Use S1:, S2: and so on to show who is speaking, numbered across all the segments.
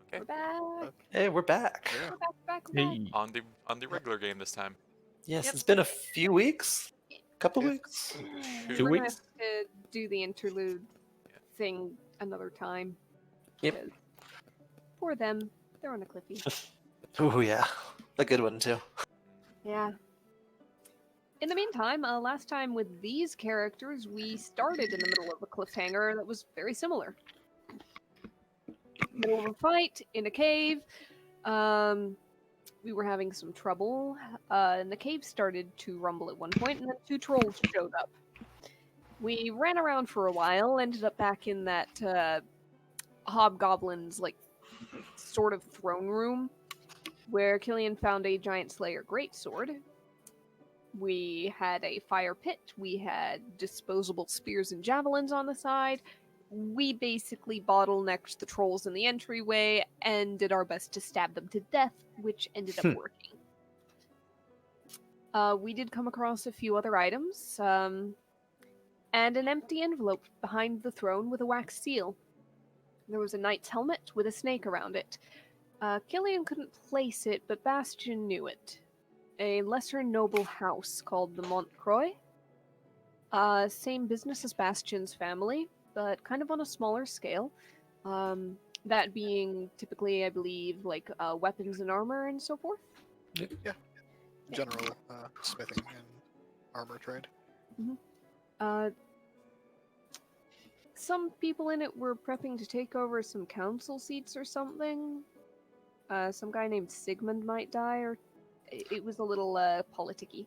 S1: Okay.
S2: We're back.
S3: Hey, we're back.
S4: Yeah.
S2: We're back.
S1: Hey.
S4: On the regular game this time.
S3: Yes,
S2: Yep.
S3: it's been a few weeks. Couple
S4: Yeah.
S3: weeks.
S2: We're
S1: 2
S2: gonna
S1: weeks?
S2: have to do the interlude thing another time.
S3: Yep.
S2: 'cause Poor them. They're on a cliffy.
S3: Oh yeah, a good one too.
S2: Yeah. In the meantime, last time with these characters, we started in the middle of a cliffhanger that was very similar. Middle of a fight in a cave. We were having some trouble, and the cave started to rumble at one point, and then 2 trolls showed up. We ran around for a while, ended up back in that hobgoblin's like sort of throne room, where Killian found a giant slayer greatsword. We had a fire pit. We had disposable spears and javelins on the side. We basically bottlenecked the trolls in the entryway and did our best to stab them to death, which ended up working. We did come across a few other items, and an empty envelope behind the throne with a wax seal. There was a knight's helmet with a snake around it. Killian couldn't place it, but Bastion knew it. A lesser noble house called the Montcroy. Same business as Bastion's family, but kind of on a smaller scale. That being typically, I believe, like weapons and armor and so forth.
S4: General smithing and armor trade.
S2: Some people in it were prepping to take over some council seats or something. Some guy named Sigmund might die, or it was a little politicky.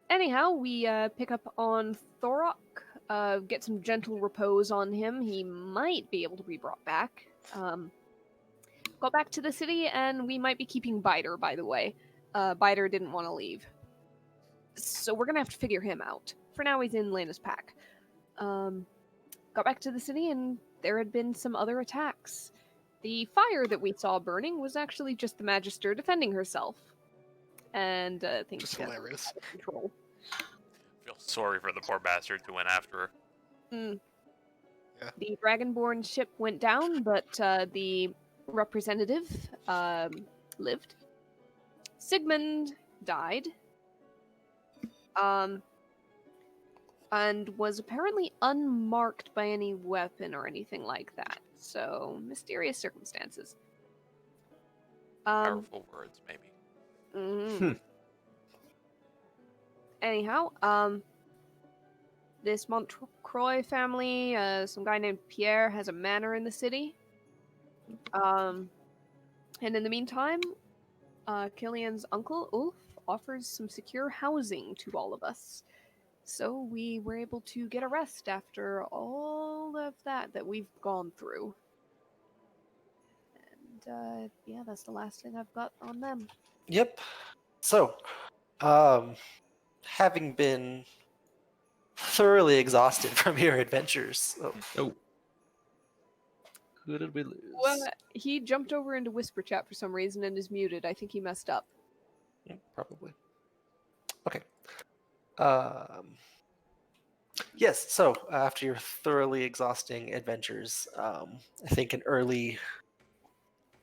S2: Anyhow, we pick up on Thorok, get some gentle repose on him. He might be able to be brought back. Got back to the city, and we might be keeping Biter, by the way. Biter didn't want to leave. So we're gonna have to figure him out. For now, he's in Lena's pack. Got back to the city, and there had been some other attacks. The fire that we saw burning was actually just the Magister defending herself. And things
S4: Just
S2: got
S4: hilarious.
S2: out of control.
S1: Feel sorry for the poor bastards who went after her.
S4: Yeah.
S2: The Dragonborn ship went down, but the representative lived. Sigmund died. And was apparently unmarked by any weapon or anything like that. So, mysterious circumstances.
S1: Powerful words, maybe.
S2: Mhm. Anyhow, this Montcroy family, some guy named Pierre has a manor in the city. And in the meantime, Killian's uncle, Ulf, offers some secure housing to all of us. So we were able to get a rest after all of that we've gone through. And yeah, that's the last thing I've got on them.
S3: Yep. So, having been thoroughly exhausted from your adventures,
S1: Oh. Who did we lose?
S2: Well, he jumped over into whisper chat for some reason and is muted. I think he messed up.
S3: yeah, probably. Okay. Yes. So after your thoroughly exhausting adventures, I think an early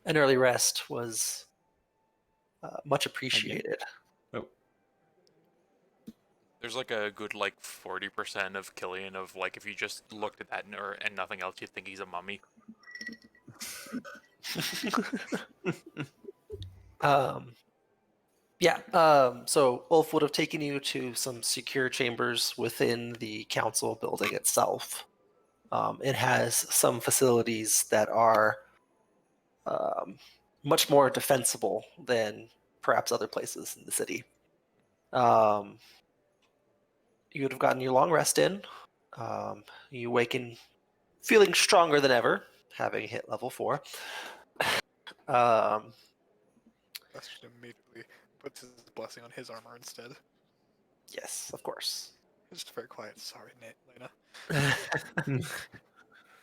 S3: rest was much appreciated.
S1: Oh. There's like a good 40% of Killian of if you just looked at that and nothing else, you'd think he's a mummy.
S3: So Ulf would have taken you to some secure chambers within the council building itself. It has some facilities that are much more defensible than perhaps other places in the city. You would have gotten your long rest in. You awaken feeling stronger than ever, having hit level 4.
S4: Bastion immediately puts his blessing on his armor instead.
S3: Yes, of course.
S4: Just very quiet. Sorry, Lena.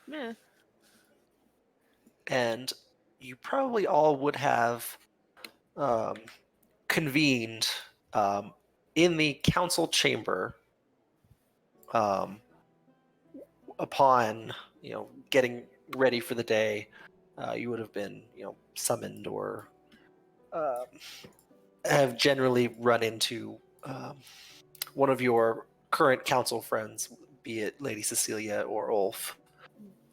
S2: Meh.
S3: And you probably all would have convened in the council chamber upon getting ready for the day, you would have been, summoned or have generally run into one of your current council friends, be it Lady Cecilia or Ulf,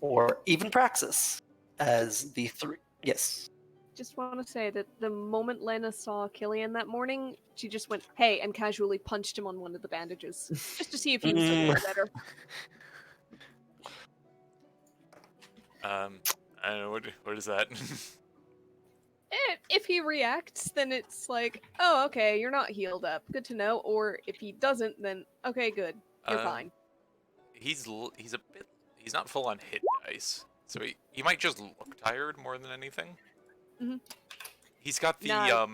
S3: or even Praxis, as the three. Yes.
S2: Just want to say that the moment Lena saw Killian that morning, she just went, "Hey," and casually punched him on one of the bandages, just to see if he was doing any better.
S1: I don't know what is that.
S2: If he reacts, then it's like, "Oh, okay, you're not healed up. Good to know." Or if he doesn't, then okay, good, you're fine.
S1: He's not full on hit dice, so he might just look tired more than anything.
S2: Mhm.
S1: He's got the
S2: Nah.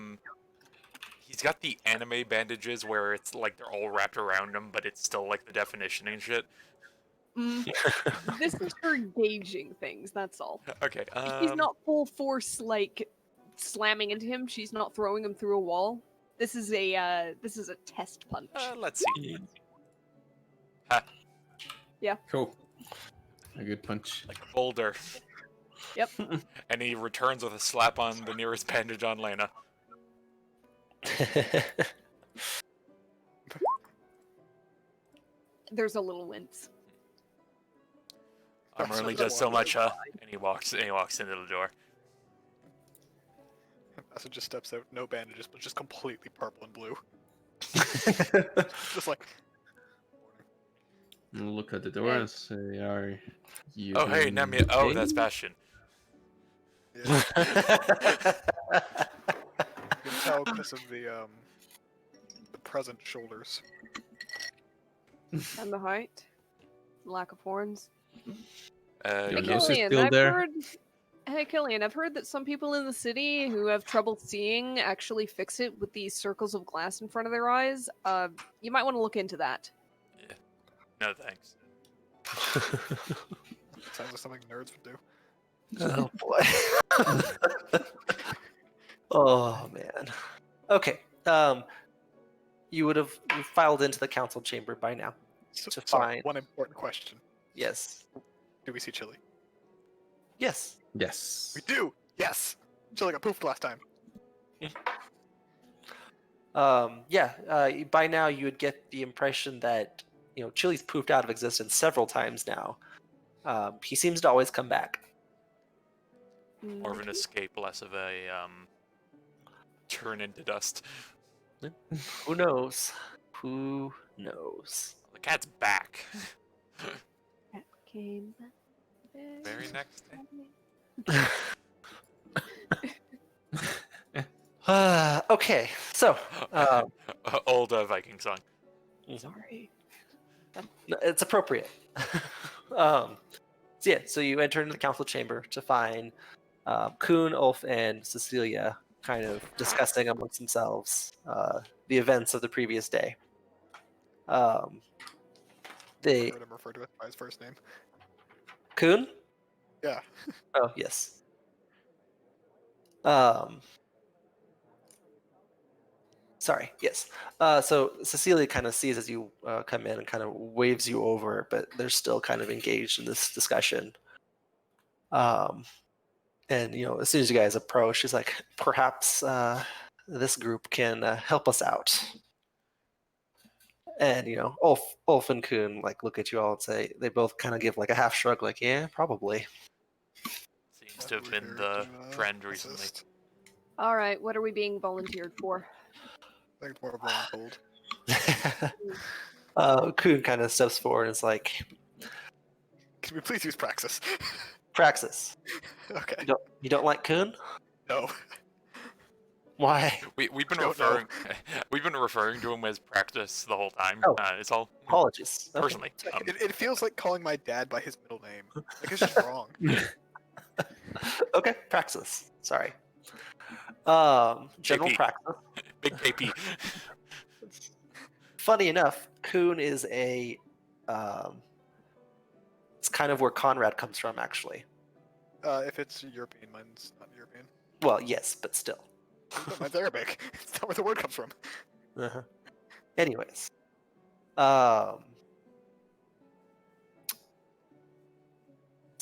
S1: he's got the anime bandages where it's like they're all wrapped around him, but it's still like the definition and shit.
S2: This is her gauging things. That's all.
S1: Okay.
S2: She's not full force like slamming into him. She's not throwing him through a wall. This is a test punch.
S1: Let's see.
S5: Cool. A good punch.
S1: Like a boulder.
S2: Yep.
S1: And he returns with a slap on the nearest bandage on Lena.
S2: There's a little wince.
S1: Armor only
S4: That's
S1: does so
S4: why.
S1: much, and he walks into the door.
S4: Bassett just steps out, no bandages, but just completely purple and blue. Just like,
S5: And look at the door and say, "Are you?"
S1: Oh hey,
S5: doing
S1: Nemia. Oh,
S5: okay?"
S1: that's Bastion.
S4: yeah. You can tell because of the present shoulders.
S2: And the height. Lack of horns.
S5: Your
S2: Hey,
S1: You
S5: nose is
S2: Killian,
S5: still
S2: I've
S5: there.
S2: heard. Hey, Killian, I've heard that some people in the city who have trouble seeing actually fix it with these circles of glass in front of their eyes. You might want to look into that.
S1: no thanks.
S4: Sounds like something nerds would do.
S3: Oh boy. Oh man. Okay. You would have filed into the council chamber by now.
S4: So,
S3: To
S4: sorry,
S3: find-
S4: one important question.
S3: Yes.
S4: Do we see Chili?
S3: Yes.
S5: Yes.
S4: We do! Yes! Chili got poofed last time.
S3: By now you would get the impression that Chili's poofed out of existence several times now. He seems to always come back.
S1: More of an escape, less of a turn into dust.
S3: Who knows? Who knows?
S1: The cat's back.
S2: Cat came back.
S1: Very next day.
S3: Okay, so
S1: Old Viking song.
S2: Sorry.
S3: it's appropriate. So you enter into the council chamber to find Kuhn, Ulf, and Cecilia kind of discussing amongst themselves the events of the previous day. They
S4: Heard him refer to it by his first name.
S3: Kuhn?
S4: Yeah.
S3: Oh yes. Sorry. Yes. So Cecilia kind of sees as you come in and kind of waves you over, but they're still kind of engaged in this discussion. And as soon as you guys approach, she's like, "Perhaps this group can help us out." And Ulf and Kuhn like look at you all and say they both kind of give like a half shrug, like, "Yeah, probably."
S1: Seems to have been the trend recently.
S4: Assist.
S2: All right, what are we being volunteered for?
S4: I think it's more of blowing cold.
S3: Kuhn kind of steps forward and is like,
S4: Can we please use Praxis?
S3: "Praxis,
S4: Okay.
S3: you don't like Kuhn?
S4: No.
S3: Why?"
S1: We've been
S4: Don't know.
S1: referring we've been referring to him as practice the whole time.
S3: Oh.
S1: It's all
S3: Apologies. Okay.
S1: personally.
S4: It feels like calling my dad by his middle name. Like it's just wrong.
S3: Okay, Praxis. Sorry. General
S1: JP.
S3: Praxis.
S1: Big KP.
S3: Funny enough, Kuhn is a. It's kind of where Conrad comes from, actually.
S4: If it's European, mine's not European.
S3: Well, yes, but still.
S4: No, mine's Arabic. It's not where the word comes from.
S3: Uh-huh. Anyways,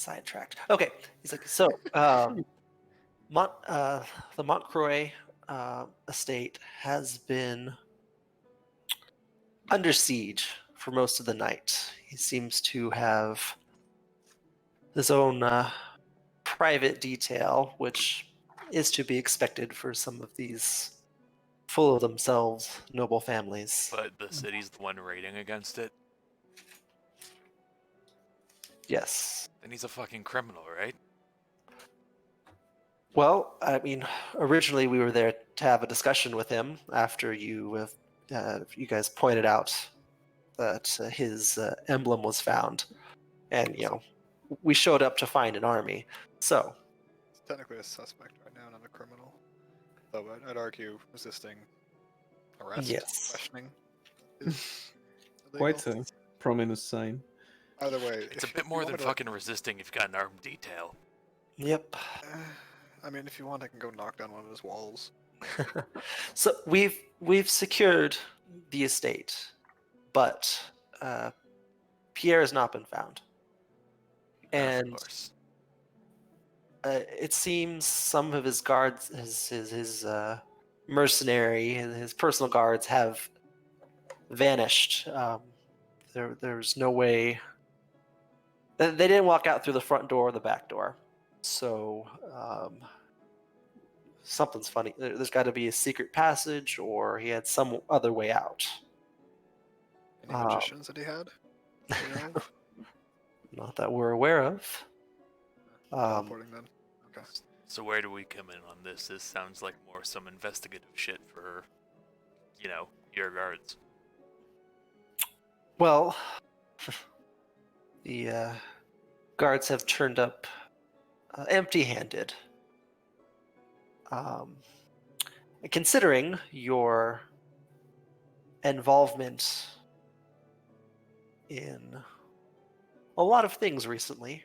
S3: sidetracked. Okay, he's like, so the Montcroy estate has been under siege for most of the night. He seems to have his own private detail, which is to be expected for some of these full of themselves noble families.
S1: But the city's the one raiding against it.
S3: Yes.
S1: Then he's a fucking criminal, right?
S3: Well, I mean, originally we were there to have a discussion with him after you guys pointed out that his emblem was found, and we showed up to find an army. So
S4: He's technically a suspect right now, not a criminal. Though I'd argue resisting arrest,
S3: Yes.
S4: questioning is
S5: Quite
S4: illegal.
S5: a prominent sign.
S4: Either way,
S1: It's a
S4: if
S1: bit
S4: you
S1: more
S4: want
S1: than
S4: me to-
S1: fucking resisting if you've got an armed detail.
S3: yep.
S4: I mean, if you want, I can go knock down one of his walls.
S3: So we've secured the estate, but Pierre has not been found, and
S1: Of course.
S3: it seems some of his guards, his mercenary, his personal guards have vanished. There's no way. They didn't walk out through the front door or the back door, so something's funny. There's got to be a secret passage, or he had some other way out.
S4: Any magicians that he had? You know?
S3: Not that we're aware of.
S4: Teleporting then. Okay.
S1: So where do we come in on this? This sounds like more some investigative shit for, your guards.
S3: Well, the guards have turned up empty-handed. Considering your involvement in a lot of things recently,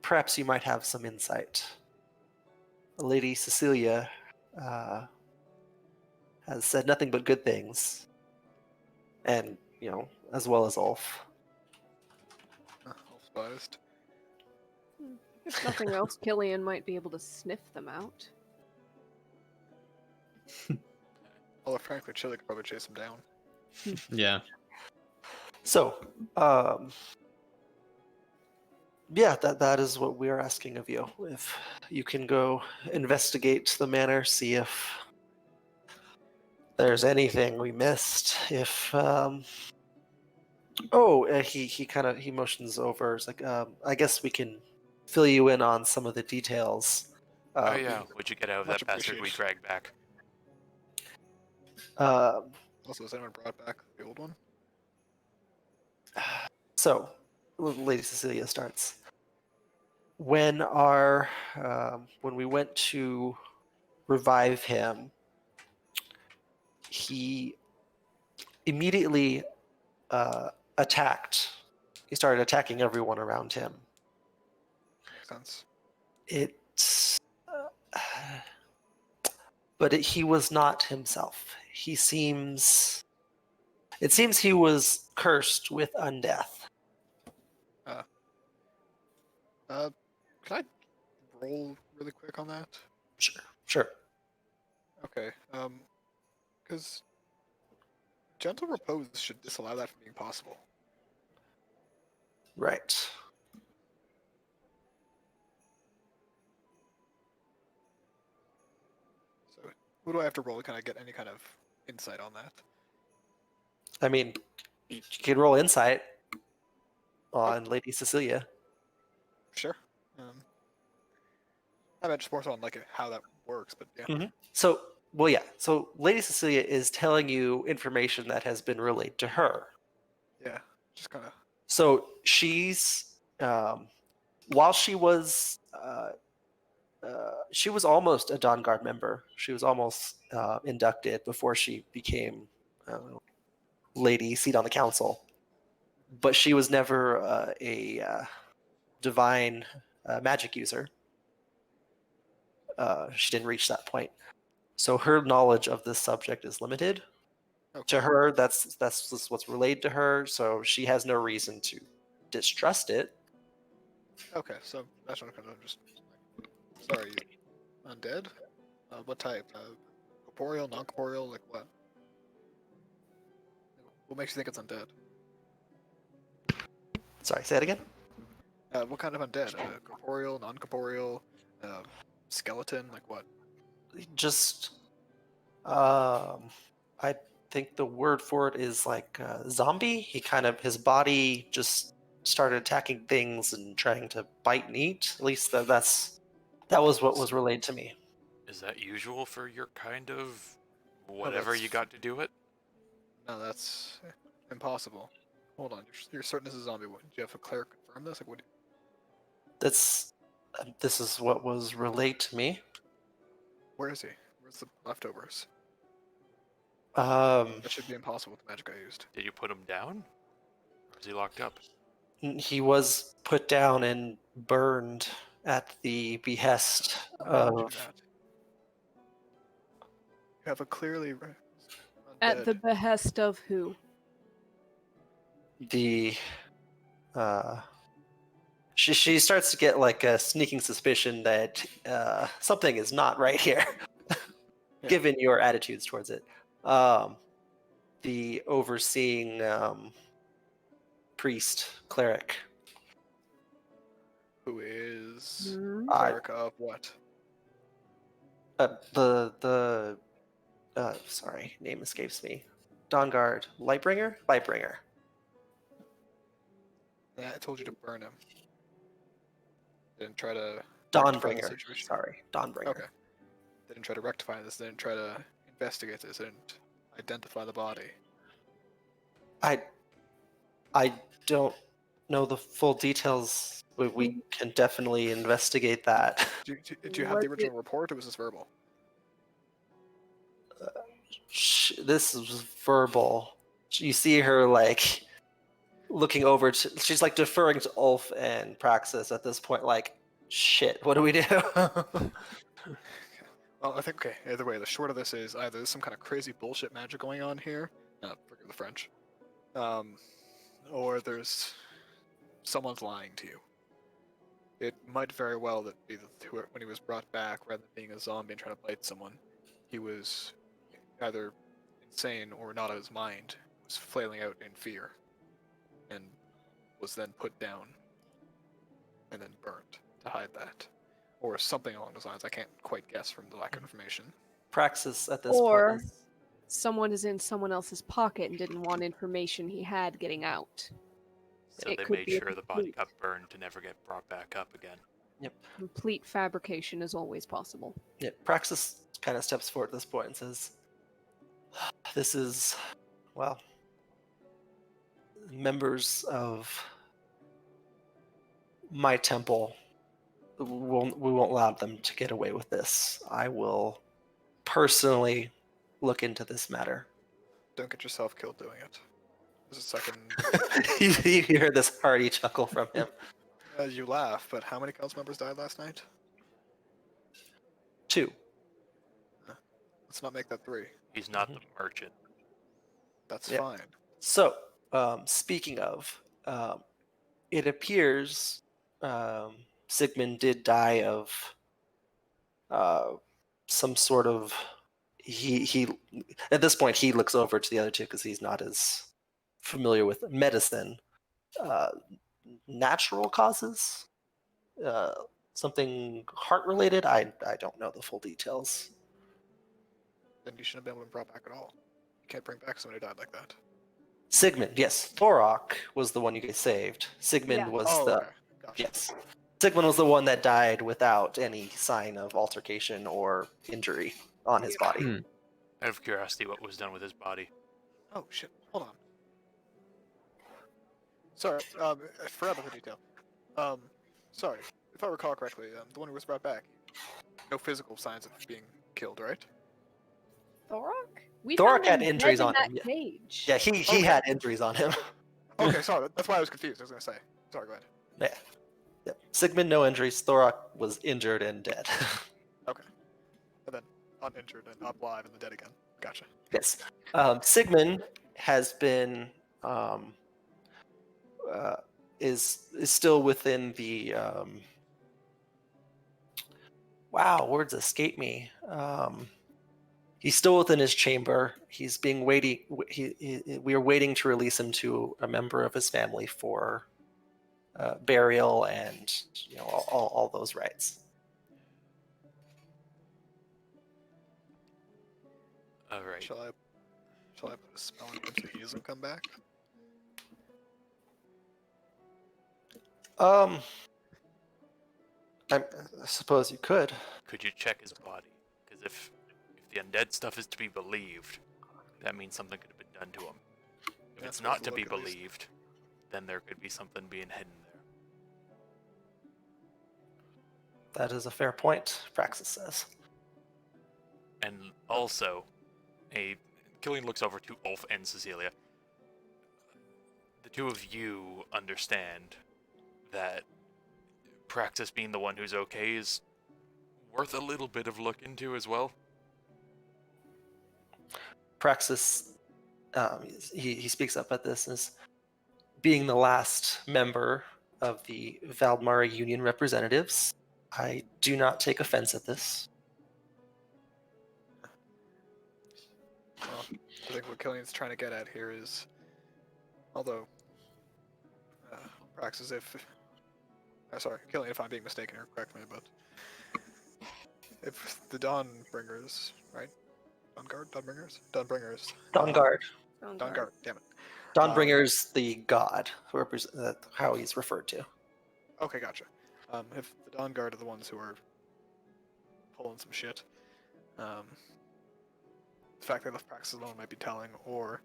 S3: perhaps you might have some insight. Lady Cecilia has said nothing but good things, and as well as Ulf.
S4: Biased.
S2: If nothing else, Killian might be able to sniff them out.
S4: Although frankly, Chili could probably chase him down.
S5: Yeah.
S3: So, yeah, that is what we are asking of you. If you can go investigate the manor, see if there's anything we missed. If he motions over. It's like, I guess we can fill you in on some of the details.
S1: Oh yeah, what'd you get out of
S4: much
S1: that bastard we
S4: appreciated.
S1: dragged back?
S4: Also, has anyone brought back the old one?
S3: So, Lady Cecilia starts. When we went to revive him, he immediately attacked. He started attacking everyone around him.
S4: Makes sense.
S3: He was not himself. It seems he was cursed with undeath.
S4: Can I roll really quick on that?
S3: Sure.
S4: Okay. Because gentle repose should disallow that from being possible.
S3: Right.
S4: So, who do I have to roll to kind of get any kind of insight on that?
S3: I mean, you can roll insight on Lady Cecilia.
S4: Sure. I meant just more so on like how that works, but yeah.
S3: So Lady Cecilia is telling you information that has been relayed to her.
S4: Yeah. Just kind of.
S3: So she's, while she was almost a Dawn Guard member. She was almost inducted before she became lady seat on the council. But she was never a divine magic user. She didn't reach that point. So her knowledge of this subject is limited.
S4: Okay.
S3: To her, that's just what's relayed to her. So she has no reason to distrust it.
S4: Okay, so that's what I'm just. Sorry, undead? What type? Corporeal, non-corporeal, like what? What makes you think it's undead?
S3: Sorry, say it again.
S4: What kind of undead? Corporeal, non-corporeal, skeleton, like what?
S3: Just, I think the word for it is like zombie. His body just started attacking things and trying to bite and eat. At least that was what was relayed to me.
S1: Is that usual for your kind of
S4: No,
S1: whatever you got to do it?
S4: No, that's impossible. Hold on, you're certain this is a zombie? What, do you have a cleric confirm this? Like, what?
S3: This is what was relayed to me.
S4: Where is he? Where's the leftovers?
S3: Um,
S4: That should be impossible with the magic I used.
S1: Did you put him down? Or is he locked up?
S3: he was put down and burned at the behest
S4: How would you
S3: of
S4: do that? You have a clearly
S2: At the
S4: undead.
S2: behest of who?
S3: the she starts to get like a sneaking suspicion that something is not right here
S4: Yeah.
S3: given your attitudes towards it. The overseeing priest cleric.
S4: Who is
S2: Hmm?
S4: cleric of what?
S3: The sorry, name escapes me. Dawnguard, Lightbringer.
S4: Yeah, I told you to burn him. Didn't try to rectify the
S3: Dawnbringer.
S4: situation.
S3: Sorry, Dawnbringer.
S4: Okay. Didn't try to rectify this. Didn't try to investigate this. Didn't identify the body.
S3: I don't know the full details. We can definitely investigate that.
S4: Do you have the original report, or was this verbal?
S3: This is verbal. You see her like looking over to. She's like deferring to Ulf and Praxis at this point. Like, shit, what do we do?
S4: Well, I think, okay, either way, the short of this is either there's some kind of crazy bullshit magic going on here, forgive the French, or there's someone's lying to you. It might very well that be that when he was brought back, rather than being a zombie and trying to bite someone, he was either insane or not out of his mind, was flailing out in fear, and was then put down and then burned to hide that. Or something along those lines. I can't quite guess from the lack of information.
S3: Praxis at this
S2: Or
S3: point.
S2: someone is in someone else's pocket and didn't want information he had getting out.
S1: So
S2: It
S1: they
S2: could
S1: made
S2: be a
S1: sure the body
S2: complete-
S1: got burned to never get brought back up again.
S2: Complete fabrication is always possible.
S3: Yeah, Praxis kind of steps forward at this point and says, "This is, well, members of my temple. We won't allow them to get away with this. I will personally look into this matter."
S4: Don't get yourself killed doing it. There's a second.
S3: You hear this hearty chuckle from him.
S4: You laugh, but how many council members died last night?
S3: 2.
S4: Let's not make that 3.
S1: He's not the merchant.
S4: That's
S3: Yeah.
S4: fine.
S3: So, speaking of, it appears Sigmund did die of some sort of. He at this point he looks over to the other two because he's not as familiar with medicine. Natural causes, something heart related. I don't know the full details.
S4: Then you shouldn't have been able to be brought back at all. You can't bring back somebody who died like that.
S3: Sigmund, yes, Thorok was the one you guys saved. Sigmund
S2: Yeah.
S3: was
S4: Oh,
S3: the
S4: okay. Gotcha.
S3: yes. Sigmund was the one that died without any sign of altercation or injury on his body.
S5: Hmm.
S1: Out of curiosity, what was done with his body?
S4: Oh, shit. Hold on. Sorry, I forgot about the detail. Sorry. If I recall correctly, the one who was brought back, no physical signs of being killed, right?
S2: Thorok? We
S3: Thorok
S2: found him
S3: had
S2: dead
S3: injuries
S2: in
S3: on
S2: that
S3: him, yeah.
S2: cage.
S3: Yeah, he
S4: Okay.
S3: had injuries on him.
S4: Okay, sorry. That's why I was confused. I was going to say. Sorry, go ahead.
S3: Yeah. Yep. Sigmund, no injuries. Thorok was injured and dead.
S4: And then uninjured and up live and then dead again. Gotcha.
S3: Yes. Sigmund has been is still within the wow, words escape me. He's still within his chamber. He's being waiting. We are waiting to release him to a member of his family for burial and all those rites.
S1: All right.
S4: Shall I put a spell on him so he doesn't come back?
S3: I suppose you could.
S1: Could you check his body? Because if the undead stuff is to be believed, that means something could have been done to him. If
S4: Yeah,
S1: it's
S4: it's
S1: not
S4: worth a
S1: to be
S4: look, at least.
S1: believed, then there could be something being hidden there.
S3: That is a fair point, Praxis says.
S1: And also, Killian looks over to Ulf and Cecilia. The two of you understand that Praxis being the one who's okay is worth a little bit of look into as well.
S3: Praxis, he speaks up at this as being the last member of the Valdmara Union representatives. I do not take offense at this.
S4: Well, I think what Killian's trying to get at here is, although Praxis, sorry, Killian, if I'm being mistaken here, correct me, but if the Dawnbringers, right? Dawnbringers,
S3: Dawnguard.
S4: Dawnguard, damn it.
S3: Dawnbringer's the god, how he's referred to.
S4: Okay, gotcha. If the Dawnguard are the ones who are pulling some shit, the fact they left Praxis alone might be telling, or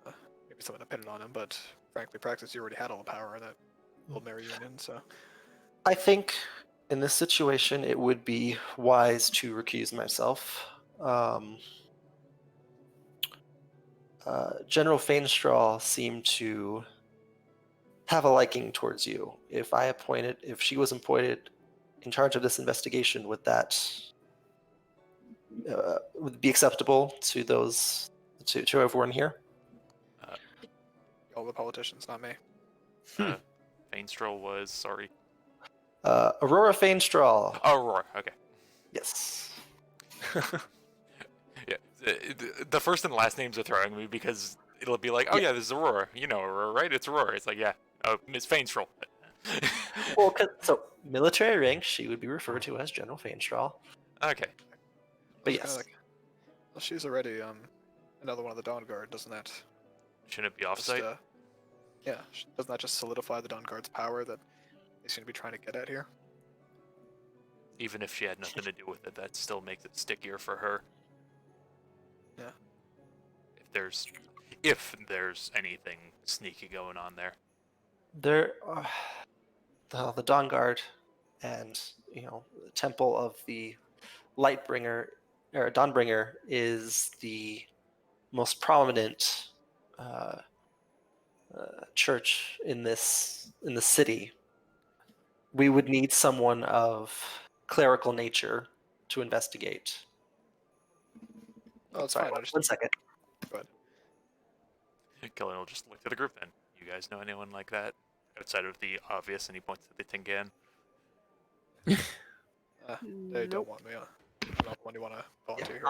S4: maybe someone to pin it on him, but frankly, Praxis, you already had all the power in that old Mary Union, so...
S3: I think in this situation it would be wise to recuse myself. General Fainstraw seemed to have a liking towards you. If she was appointed in charge of this investigation, would that would be acceptable to those to everyone here?
S4: All the politicians, not me.
S1: Fainstraw was, sorry.
S3: Aurora Fainstraw.
S1: Oh, Aurora, okay.
S3: Yes.
S1: Yeah, the first and last names are throwing me because it'll be like, oh yeah, this is Aurora. You know Aurora, right? It's Aurora. It's like, yeah, oh, Miss Fainstraw.
S3: Well, so military rank, she would be referred to as General Fainstraw.
S1: Okay.
S3: But
S4: It's kinda
S3: yes.
S4: like, well, she's already another one of the Dawnguard, doesn't that?
S1: Shouldn't it be
S4: Just,
S1: offsite?
S4: yeah, doesn't that just solidify the Dawnguard's power that they seem to be trying to get at here?
S1: Even if she had nothing to do with it, that still makes it stickier for her.
S4: Yeah.
S1: If there's anything sneaky going on there.
S3: There, the Dawnguard and the Temple of the Lightbringer or Dawnbringer is the most prominent church in the city. We would need someone of clerical nature to investigate.
S4: Oh, it's
S3: Sorry,
S4: fine. I just,
S3: one second.
S4: but
S1: Killian will just look to the group then. You guys know anyone like that? Outside of the obvious, and he points to the Tingan.
S4: they don't
S2: Nope.
S4: want me. I'm not the one you want to volunteer here.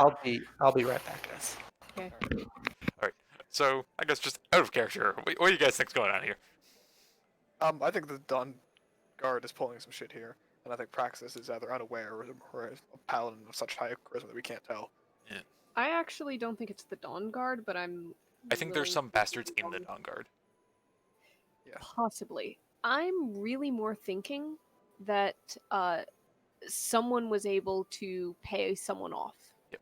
S3: I'll be right back, guys.
S2: Okay.
S1: So, I guess just out of character, what do you guys think's going on here?
S4: I think the Dawnguard is pulling some shit here, and I think Praxis is either unaware or a paladin of such high charisma that we can't tell.
S2: I actually don't think it's the Dawn Guard, but I'm.
S1: I think there's
S2: willing
S1: some
S2: to
S1: bastards
S2: be
S1: in the
S2: wrong.
S1: Dawn Guard.
S2: Possibly. I'm really more thinking that someone was able to pay someone off.
S1: Yep.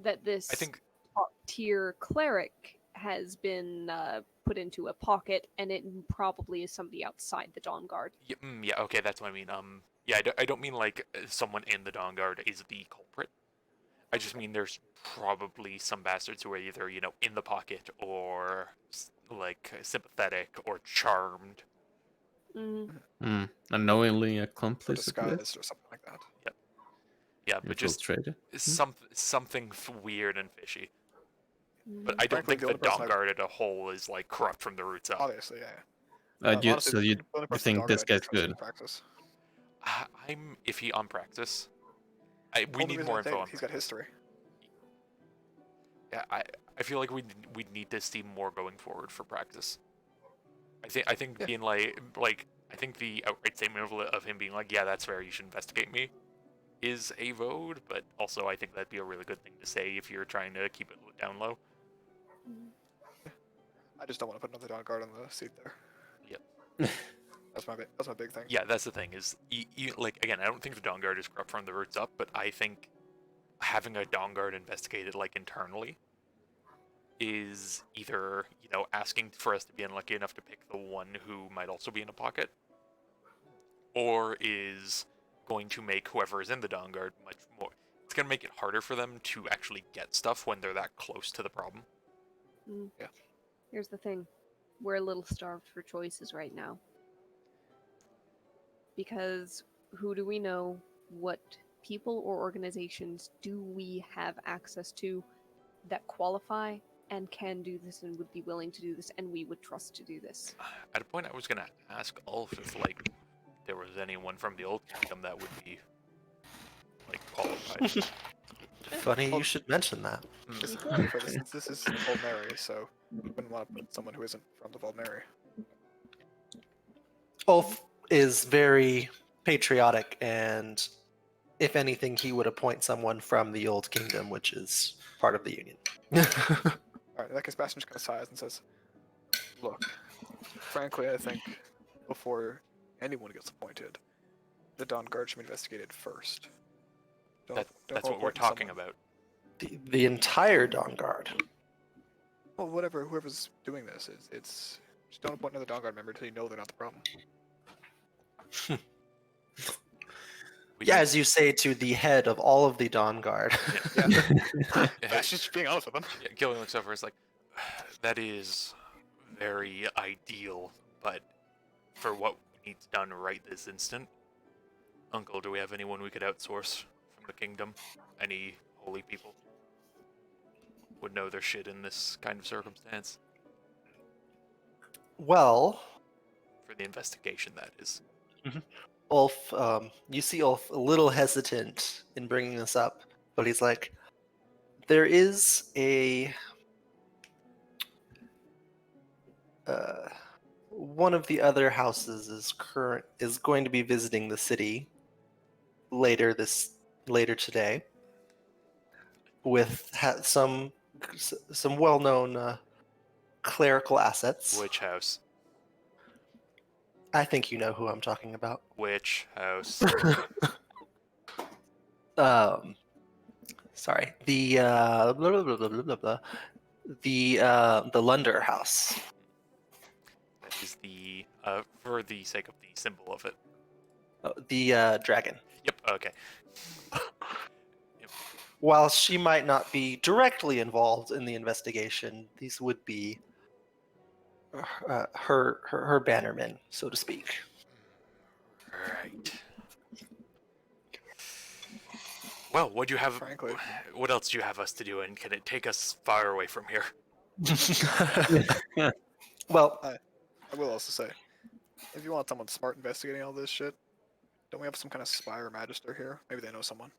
S2: That this
S1: I think
S2: top tier cleric has been put into a pocket, and it probably is somebody outside the Dawn Guard.
S1: yeah, okay, that's what I mean. Yeah, I don't mean like someone in the Dawn Guard is the culprit. I just mean there's probably some bastards who are either, in the pocket or like sympathetic or charmed.
S5: Unknowingly
S4: Or
S5: accomplice of this.
S4: disguised or something like that.
S1: Yeah, but just
S5: Infiltrated.
S1: something weird and fishy. But I don't
S4: Frankly,
S1: think
S4: the
S1: the
S4: only person
S1: Dawn Guard as a whole is like corrupt from the roots up.
S4: Obviously, yeah. Honestly,
S6: So you
S4: the only person
S6: think
S4: Dogger
S6: this
S4: I do
S6: guy's
S4: trust is
S6: good?
S4: Praxis.
S1: I'm iffy on Praxis. We
S4: Only
S1: need
S4: reason
S1: more
S4: I think
S1: info on
S4: he's got history.
S1: Yeah, I feel like we'd need to see more going forward for Praxis. I think
S4: Yeah.
S1: being like I think the outright statement of him being like, yeah, that's fair, you should investigate me, is a vote, but also I think that'd be a really good thing to say if you're trying to keep it down low.
S4: I just don't want to put another Dawn Guard on the seat there.
S1: Yep.
S4: That's my big thing.
S1: Yeah, that's the thing is, like again, I don't think the Dawn Guard is corrupt from the roots up, but I think having a Dawn Guard investigated like internally is either asking for us to be unlucky enough to pick the one who might also be in a pocket, or is going to make whoever is in the Dawn Guard much more. It's going to make it harder for them to actually get stuff when they're that close to the problem.
S4: Yeah.
S2: Here's the thing. We're a little starved for choices right now. Because who do we know? What people or organizations do we have access to that qualify and can do this and would be willing to do this and we would trust to do this?
S1: At a point, I was going to ask Ulf if like there was anyone from the Old Kingdom that would be like qualified.
S3: Funny you should mention that.
S4: This, for instance, this is Volmeri, so you wouldn't want to put someone who isn't from the Volmeri.
S3: Ulf is very patriotic, and if anything, he would appoint someone from the Old Kingdom, which is part of the Union.
S4: Alright, in that case, Bastion just kind of sighs and says, look, frankly, I think before anyone gets appointed, the Dawn Guard should be investigated first.
S1: That's what we're talking about.
S3: The entire Dawn Guard.
S4: Well, whoever's doing this, it's just don't appoint another Dawn Guard member until you know they're not the problem.
S3: Yeah, as you say to the head of all of the Dawn Guard.
S4: That's just being honest with them.
S1: Yeah, Gillian looks over. Is like, that is very ideal, but for what needs done right this instant, Uncle, do we have anyone we could outsource from the kingdom? Any holy people would know their shit in this kind of circumstance?
S3: Well,
S1: For the investigation, that is.
S3: Ulf, you see Ulf a little hesitant in bringing this up, but he's like, there is a one of the other houses is going to be visiting the city later today with some well-known clerical assets.
S1: Which house?
S3: I think you know who I'm talking about.
S1: Which house?
S3: Sorry, the blah, blah, blah, blah, blah, blah. The Lunder House.
S1: That is the for the sake of the symbol of it.
S3: The dragon.
S1: Yep. Okay.
S3: While she might not be directly involved in the investigation, these would be her bannermen, so to speak.
S1: Right. Well, what do you have?
S4: Frankly.
S1: What else do you have us to do, and can it take us far away from here?
S3: Well,
S4: I will also say, if you want someone smart investigating all this shit, don't we have some kind of spy or magister here? Maybe they know someone.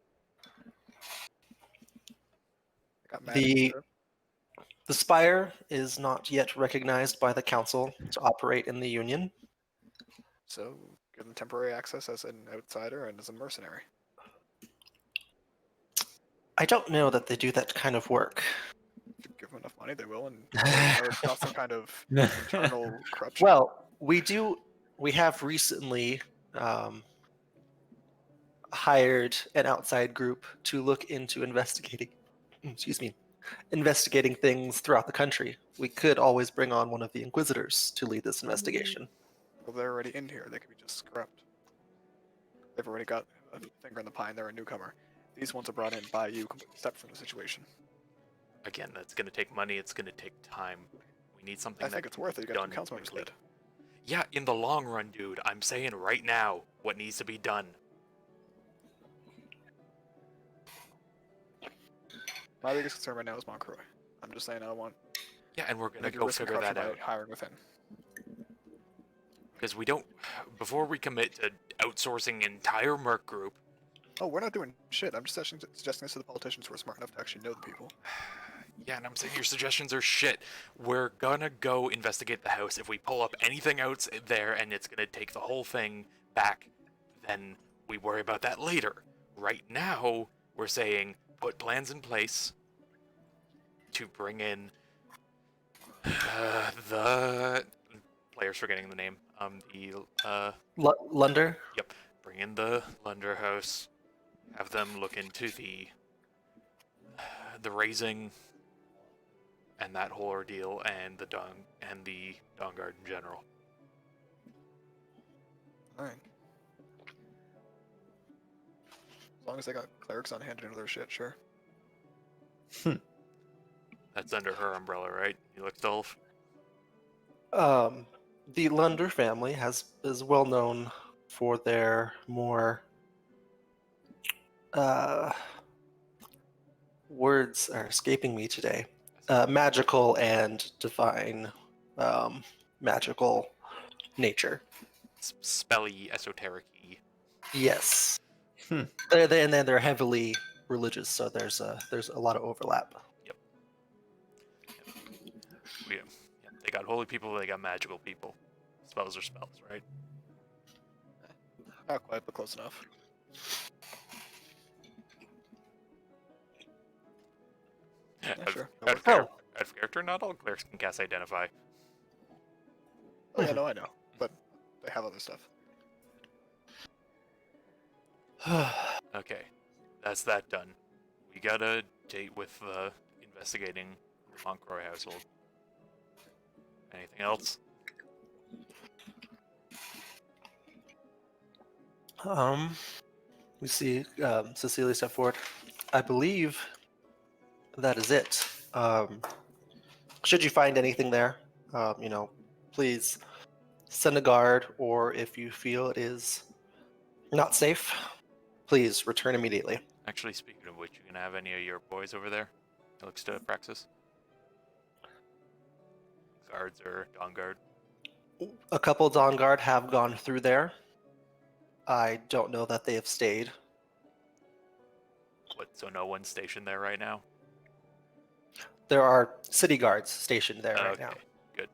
S4: I got magister.
S3: the Spire is not yet recognized by the council to operate in the Union.
S4: So give them temporary access as an outsider and as a mercenary.
S3: I don't know that they do that kind of work.
S4: If you give them enough money, they will, and it's not some kind of internal corruption.
S3: Well, we have recently hired an outside group to look into investigating things throughout the country. We could always bring on one of the Inquisitors to lead this investigation.
S4: Well, they're already in here. They could be just corrupt. They've already got a finger in the pie, and they're a newcomer. These ones are brought in by you, completely separate from the situation.
S1: Again, that's going to take money. It's going to take time. We need something
S4: I think it's worth it. You got
S1: done
S4: two council members
S1: quickly.
S4: dead.
S1: Yeah, in the long run, dude. I'm saying right now what needs to be done.
S4: My biggest concern right now is Montcroy. I'm just saying I don't want
S1: Yeah, and we're going to
S4: to
S1: go figure that out.
S4: by hiring within.
S1: Because we don't. Before we commit to outsourcing an entire merc group,
S4: Oh, we're not doing shit. I'm just suggesting this to the politicians who are smart enough to actually know the people.
S1: yeah, and I'm saying your suggestions are shit. We're gonna go investigate the house. If we pull up anything else there and it's gonna take the whole thing back, then we worry about that later. Right now, we're saying put plans in place to bring in the player's forgetting the name.
S3: Lunder.
S1: Bring in the Lunder House. Have them look into the raising and that whole ordeal, and the Dawnguard in general.
S4: Alright. As long as they got clerics on hand to do their shit, sure.
S1: That's under her umbrella, right? You look Dolph.
S3: The Lunder family is well known for their more words are escaping me today. Magical and divine, magical nature.
S1: Spelly, esoteric-y.
S3: Yes.
S5: Hmm.
S3: And then they're heavily religious, so there's a lot of overlap.
S1: Yeah, they got holy people, they got magical people. Spells are spells, right?
S4: Not quite, but close enough. Yeah, sure.
S1: Out of, out of character, not all clerics can cast Identify.
S4: Oh yeah, no, I know. But they have other stuff.
S1: Okay, that's that done. We got a date with investigating the Montcroy household. Anything else?
S3: We see Cecilia step forward. I believe that is it. Should you find anything there, please send a guard, or if you feel it is not safe, please return immediately.
S1: Actually, speaking of which, you gonna have any of your boys over there? He looks to Praxis. Guards or Dawnguard?
S3: A couple Dawn Guard have gone through there. I don't know that they have stayed.
S1: What? So no one's stationed there right now?
S3: There are city guards stationed there right
S1: Okay,
S3: now.
S1: good.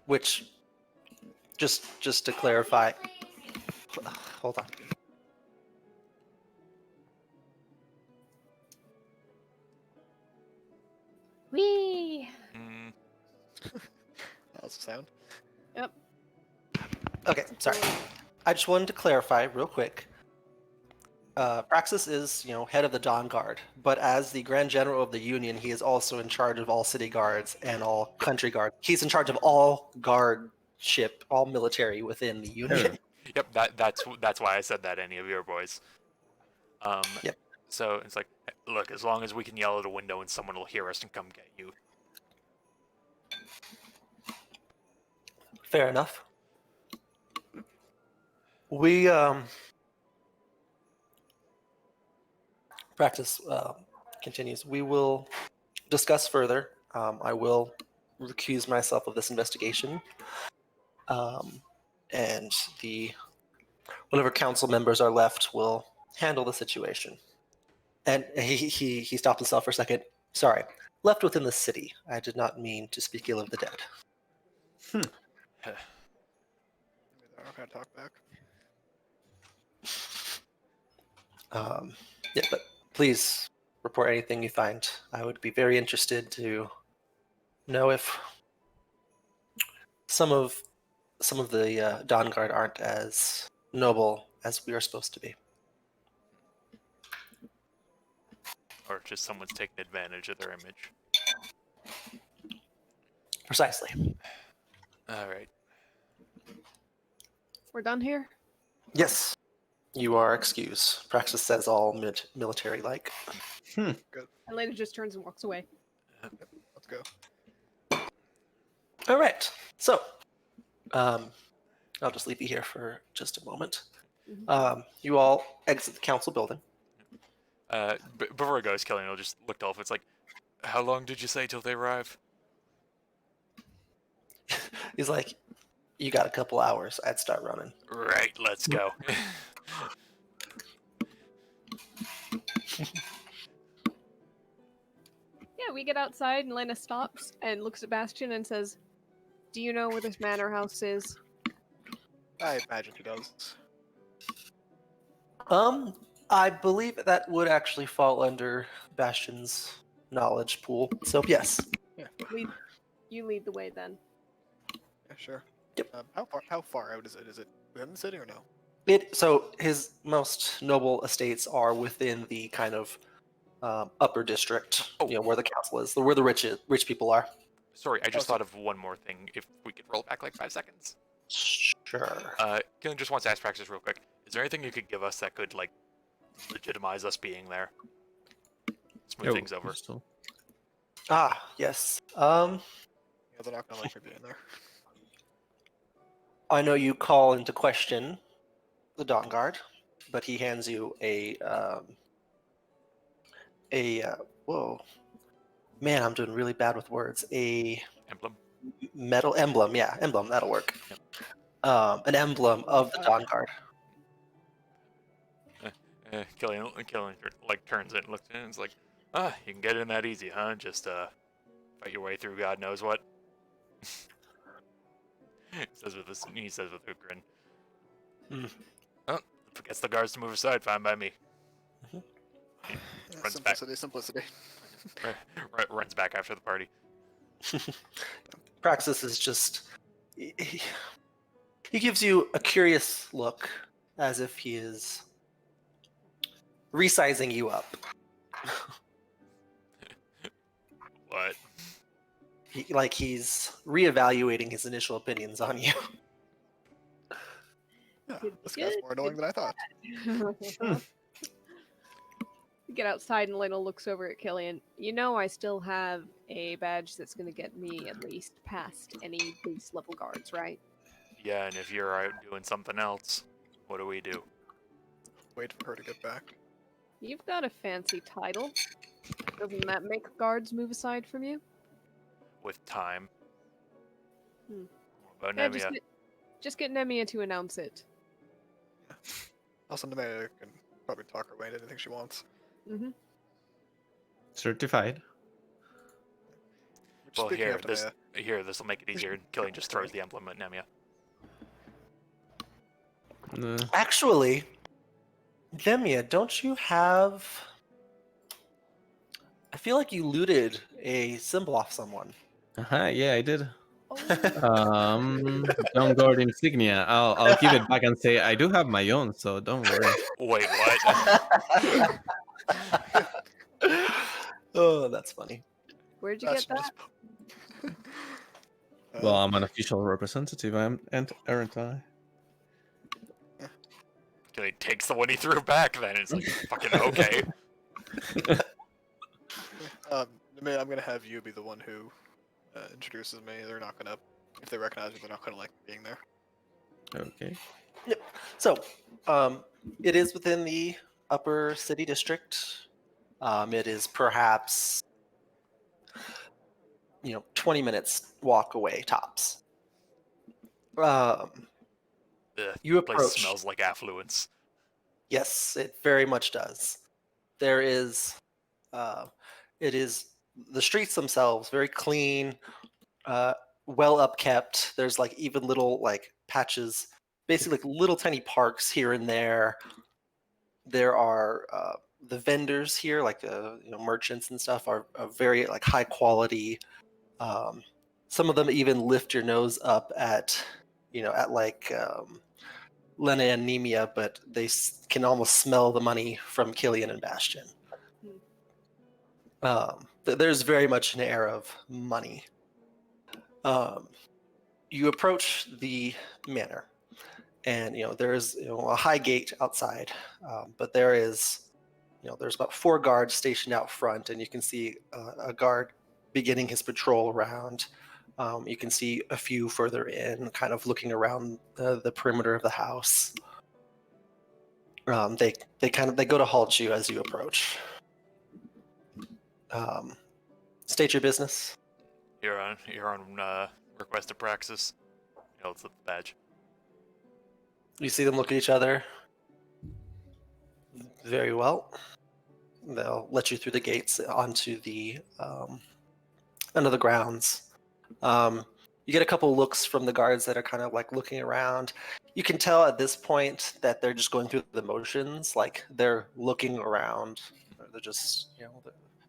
S3: Which, just to clarify, hold on.
S2: Whee!
S1: Mm,
S4: How's the sound?
S3: Okay, sorry. I just wanted to clarify real quick. Praxis is, head of the Dawn Guard, but as the Grand General of the Union, he is also in charge of all city guards and all country guards. He's in charge of all guardship, all military within the Union.
S1: yep, that's why I said that. Any of your boys?
S3: Yep.
S1: So it's like, look, as long as we can yell at a window and someone will hear us and come get you.
S3: Fair enough. We Practice continues. We will discuss further. I will recuse myself of this investigation, and whatever council members are left will handle the situation. And he stopped himself for a second. Sorry, left within the city. I did not mean to speak ill of the dead.
S4: They're not gonna talk back.
S3: Yeah, but please report anything you find. I would be very interested to know if some of the Dawn Guard aren't as noble as we are supposed to be.
S1: Or just someone's taking advantage of their image.
S3: Precisely.
S1: All right.
S2: We're done here?
S3: Yes, you are excused. Praxis says all military-like.
S2: And Lena just turns and walks away.
S4: Let's go.
S3: All right. So, I'll just leave you here for just a moment. You all exit the council building.
S1: Before it goes, Killian will just look off. It's like, how long did you say till they arrive?
S3: He's like, you got a couple hours. I'd start running.
S1: Right, let's go.
S2: Yeah, we get outside and Lena stops and looks at Bastion and says, "Do you know where this manor house is?"
S4: I imagine he does.
S3: I believe that would actually fall under Bastion's knowledge pool. So yes.
S2: You lead the way then.
S4: Yeah, sure.
S3: Yep.
S4: How far out is it? Is it within the city or no?
S3: So his most noble estates are within the kind of upper district,
S1: Oh.
S3: where the council is, where the rich people are.
S1: Sorry, I just
S4: so-
S1: thought of one more thing. If we could roll back like 5 seconds.
S3: Sure.
S1: Killian just wants to ask Praxis real quick. Is there anything you could give us that could, like, legitimize us being there? Smooth
S5: Oh,
S1: things over.
S5: crystal.
S3: Yes.
S4: Yeah, they're not gonna like me being there.
S3: I know you call into question the Dawn Guard, but he hands you whoa, man, I'm doing really bad with words. A
S1: Emblem?
S3: metal emblem, yeah, emblem, that'll work.
S1: Yep.
S3: An emblem of the Dawn Guard.
S1: Killian, like, turns it and looks at it and is like, you can get in that easy, huh? Just, fight your way through God knows what. he says with a grin.
S3: Mm.
S1: Oh, forgets the guards to move aside, fine by me.
S4: Yeah,
S1: Runs back.
S4: simplicity.
S1: Runs back after the party.
S3: Praxis is just. He gives you a curious look, as if he is resizing you up.
S1: What?
S3: He's reevaluating his initial opinions on you.
S4: Yeah,
S2: Good
S4: this guy's
S2: shit,
S4: more annoying than I thought.
S2: We get outside and Lena looks over at Killian. You know I still have a badge that's going to get me at least past any base level guards, right?
S1: Yeah, and if you're out doing something else, what do we do?
S4: Wait for her to get back.
S2: You've got a fancy title. Doesn't that make guards move aside from you?
S1: With time.
S2: Hmm.
S1: What
S2: Yeah,
S1: about Nemia?
S2: just get Nemia to announce it.
S4: Also, Nemea can probably talk her way into anything she wants.
S2: Mm-hmm.
S5: Certified.
S1: Well,
S4: Speaking
S1: here,
S4: of Nemea,
S1: this will make it easier. Killian just throws the emblem at Nemia.
S3: Actually, Demia, don't you have? I feel like you looted a symbol off someone.
S5: Yeah, I did.
S2: Oh,
S5: Dawn Guard insignia. I'll give it back and say I do have my own, so don't worry.
S1: Wait, what?
S3: Oh, that's funny.
S2: where'd you
S4: that's
S2: get that?
S4: just-
S5: Well, I'm an official representative, aren't I?
S1: Killian takes the one he threw back then. It's like, fucking okay.
S4: Nemea, I'm gonna have you be the one who introduces me. They're not gonna, if they recognize me, they're not gonna like being there.
S5: Okay.
S3: So, it is within the upper city district. It is perhaps 20 minutes walk away tops. You
S1: Place
S3: approach.
S1: smells like affluence.
S3: Yes, it very much does. There is, it is the streets themselves very clean, well upkept. There's like even little like patches, basically like little tiny parks here and there. There are the vendors here, like merchants and stuff, are very like high quality. Some of them even lift your nose up at like Lena and Nemia, but they can almost smell the money from Killian and Bastion. There's very much an air of money. You approach the manor, and there's a high gate outside, but there's about 4 guards stationed out front, and you can see a guard beginning his patrol around. You can see a few further in, kind of looking around the perimeter of the house. They go to halt you as you approach. State your business.
S1: You're on request of Praxis. He holds up the badge.
S3: You see them look at each other. Very well. They'll let you through the gates onto the under the grounds. You get a couple looks from the guards that are kind of like looking around. You can tell at this point that they're just going through the motions, like they're looking around. They're just, they're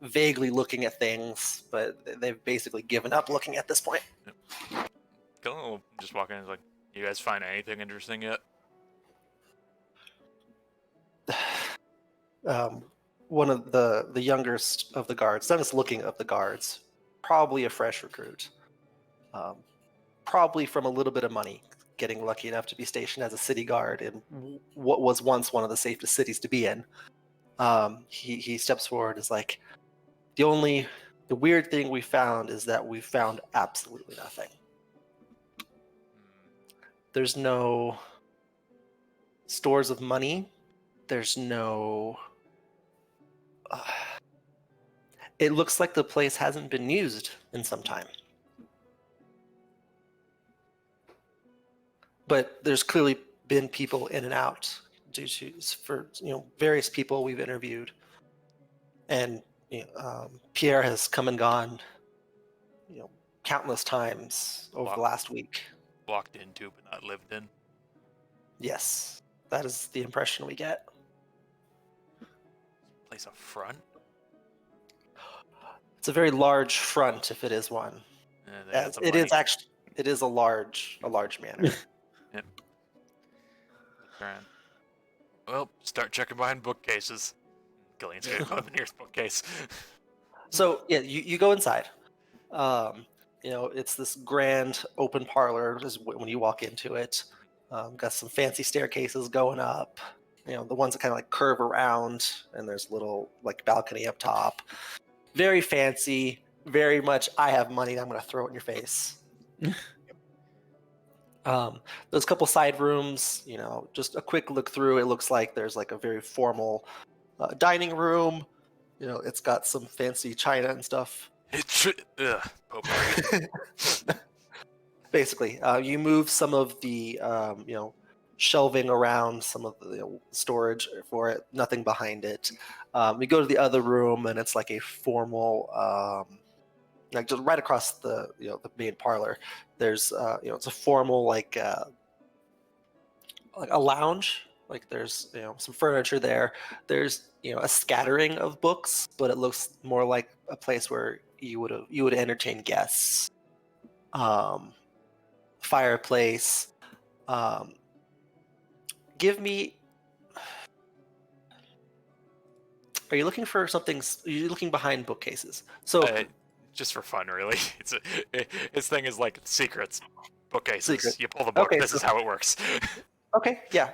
S3: vaguely looking at things, but they've basically given up looking at this point.
S1: Gillen will just walk in and is like, "You guys find anything interesting yet?"
S3: One of the youngest of the guards, youngest looking of the guards, probably a fresh recruit, probably from a little bit of money, getting lucky enough to be stationed as a city guard in what was once one of the safest cities to be in. He steps forward and is like, the weird thing we found is that we found absolutely nothing. There's no stores of money. There's no... it looks like the place hasn't been used in some time. But there's clearly been people in and out for various people we've interviewed, and Pierre has come and gone, countless times over the last week.
S1: Walked into but not lived in.
S3: Yes, that is the impression we get.
S1: Place a front.
S3: It's a very large front, if it is one. It is a large manor.
S1: Yep. Well, start checking behind bookcases. Gillian's gonna go to the nearest bookcase.
S3: So yeah, you go inside. It's this grand open parlor when you walk into it. Got some fancy staircases going up. The ones that kind of like curve around, and there's a little like balcony up top. Very fancy. Very much. I have money. I'm going to throw it in your face. There's a couple side rooms. Just a quick look through. It looks like there's like a very formal dining room. It's got some fancy china and stuff.
S1: Potpourri.
S3: Basically, you move some of the shelving around, some of the storage for it. Nothing behind it. We go to the other room, and it's like a formal, like just right across the the main parlor. There's it's a formal like a lounge. Like there's some furniture there. There's a scattering of books, but it looks more like a place where you would entertain guests. Fireplace. Give me. Are you looking for something? Are you looking behind bookcases? So
S1: just for fun, really. His thing is like secrets. Bookcases.
S3: Secret.
S1: You pull the book.
S3: Okay,
S1: This is how it works.
S3: Okay, yeah.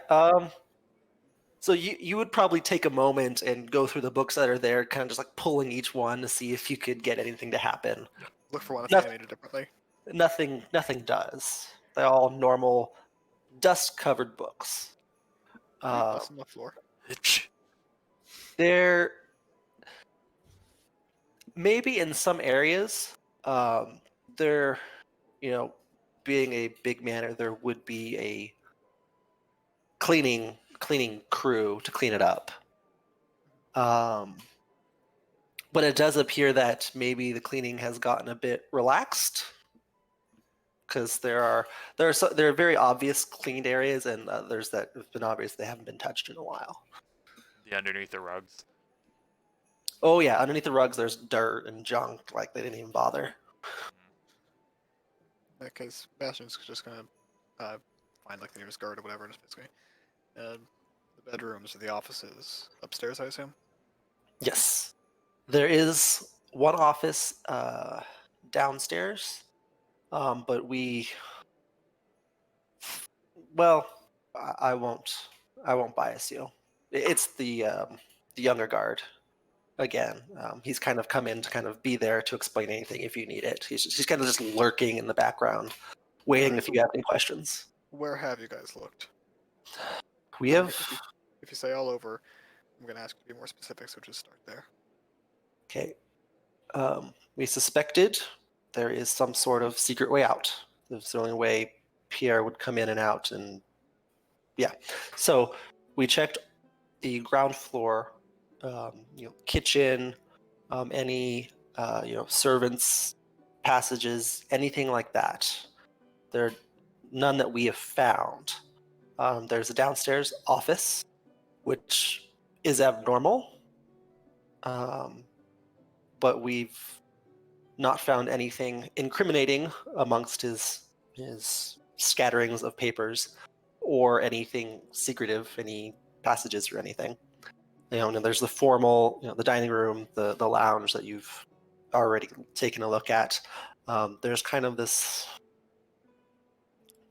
S3: So you would probably take a moment and go through the books that are there, kind of just like pulling each one to see if you could get anything to happen.
S4: Look for one that's animated differently.
S3: Nothing does. They're all normal, dust-covered books.
S4: Dust on the floor.
S3: They're maybe in some areas, there, being a big manor, there would be a cleaning crew to clean it up. But it does appear that maybe the cleaning has gotten a bit relaxed, because there are very obvious cleaned areas, and others that have been obvious they haven't been touched in a while.
S1: The underneath the rugs.
S3: Oh yeah, underneath the rugs there's dirt and junk, like they didn't even bother.
S4: In that case, Bastion's just gonna find like the nearest guard or whatever, and just basically the bedrooms or the offices upstairs, I assume.
S3: Yes, there is one office downstairs, but I won't bias you. It's the younger guard. Again, he's kind of come in to kind of be there to explain anything if you need it. He's kind of just lurking in the background, waiting if you have any questions.
S4: Where have you guys looked?
S3: We have.
S4: If you say all over, I'm gonna ask you to be more specific, so just start there.
S3: Okay. We suspected there is some sort of secret way out. It's the only way Pierre would come in and out, and yeah. So we checked the ground floor, kitchen, any servants' passages, anything like that. There are none that we have found. There's a downstairs office, which is abnormal, but we've not found anything incriminating amongst his scatterings of papers, or anything secretive, any passages or anything. And there's the formal, the dining room, the lounge that you've already taken a look at. There's kind of this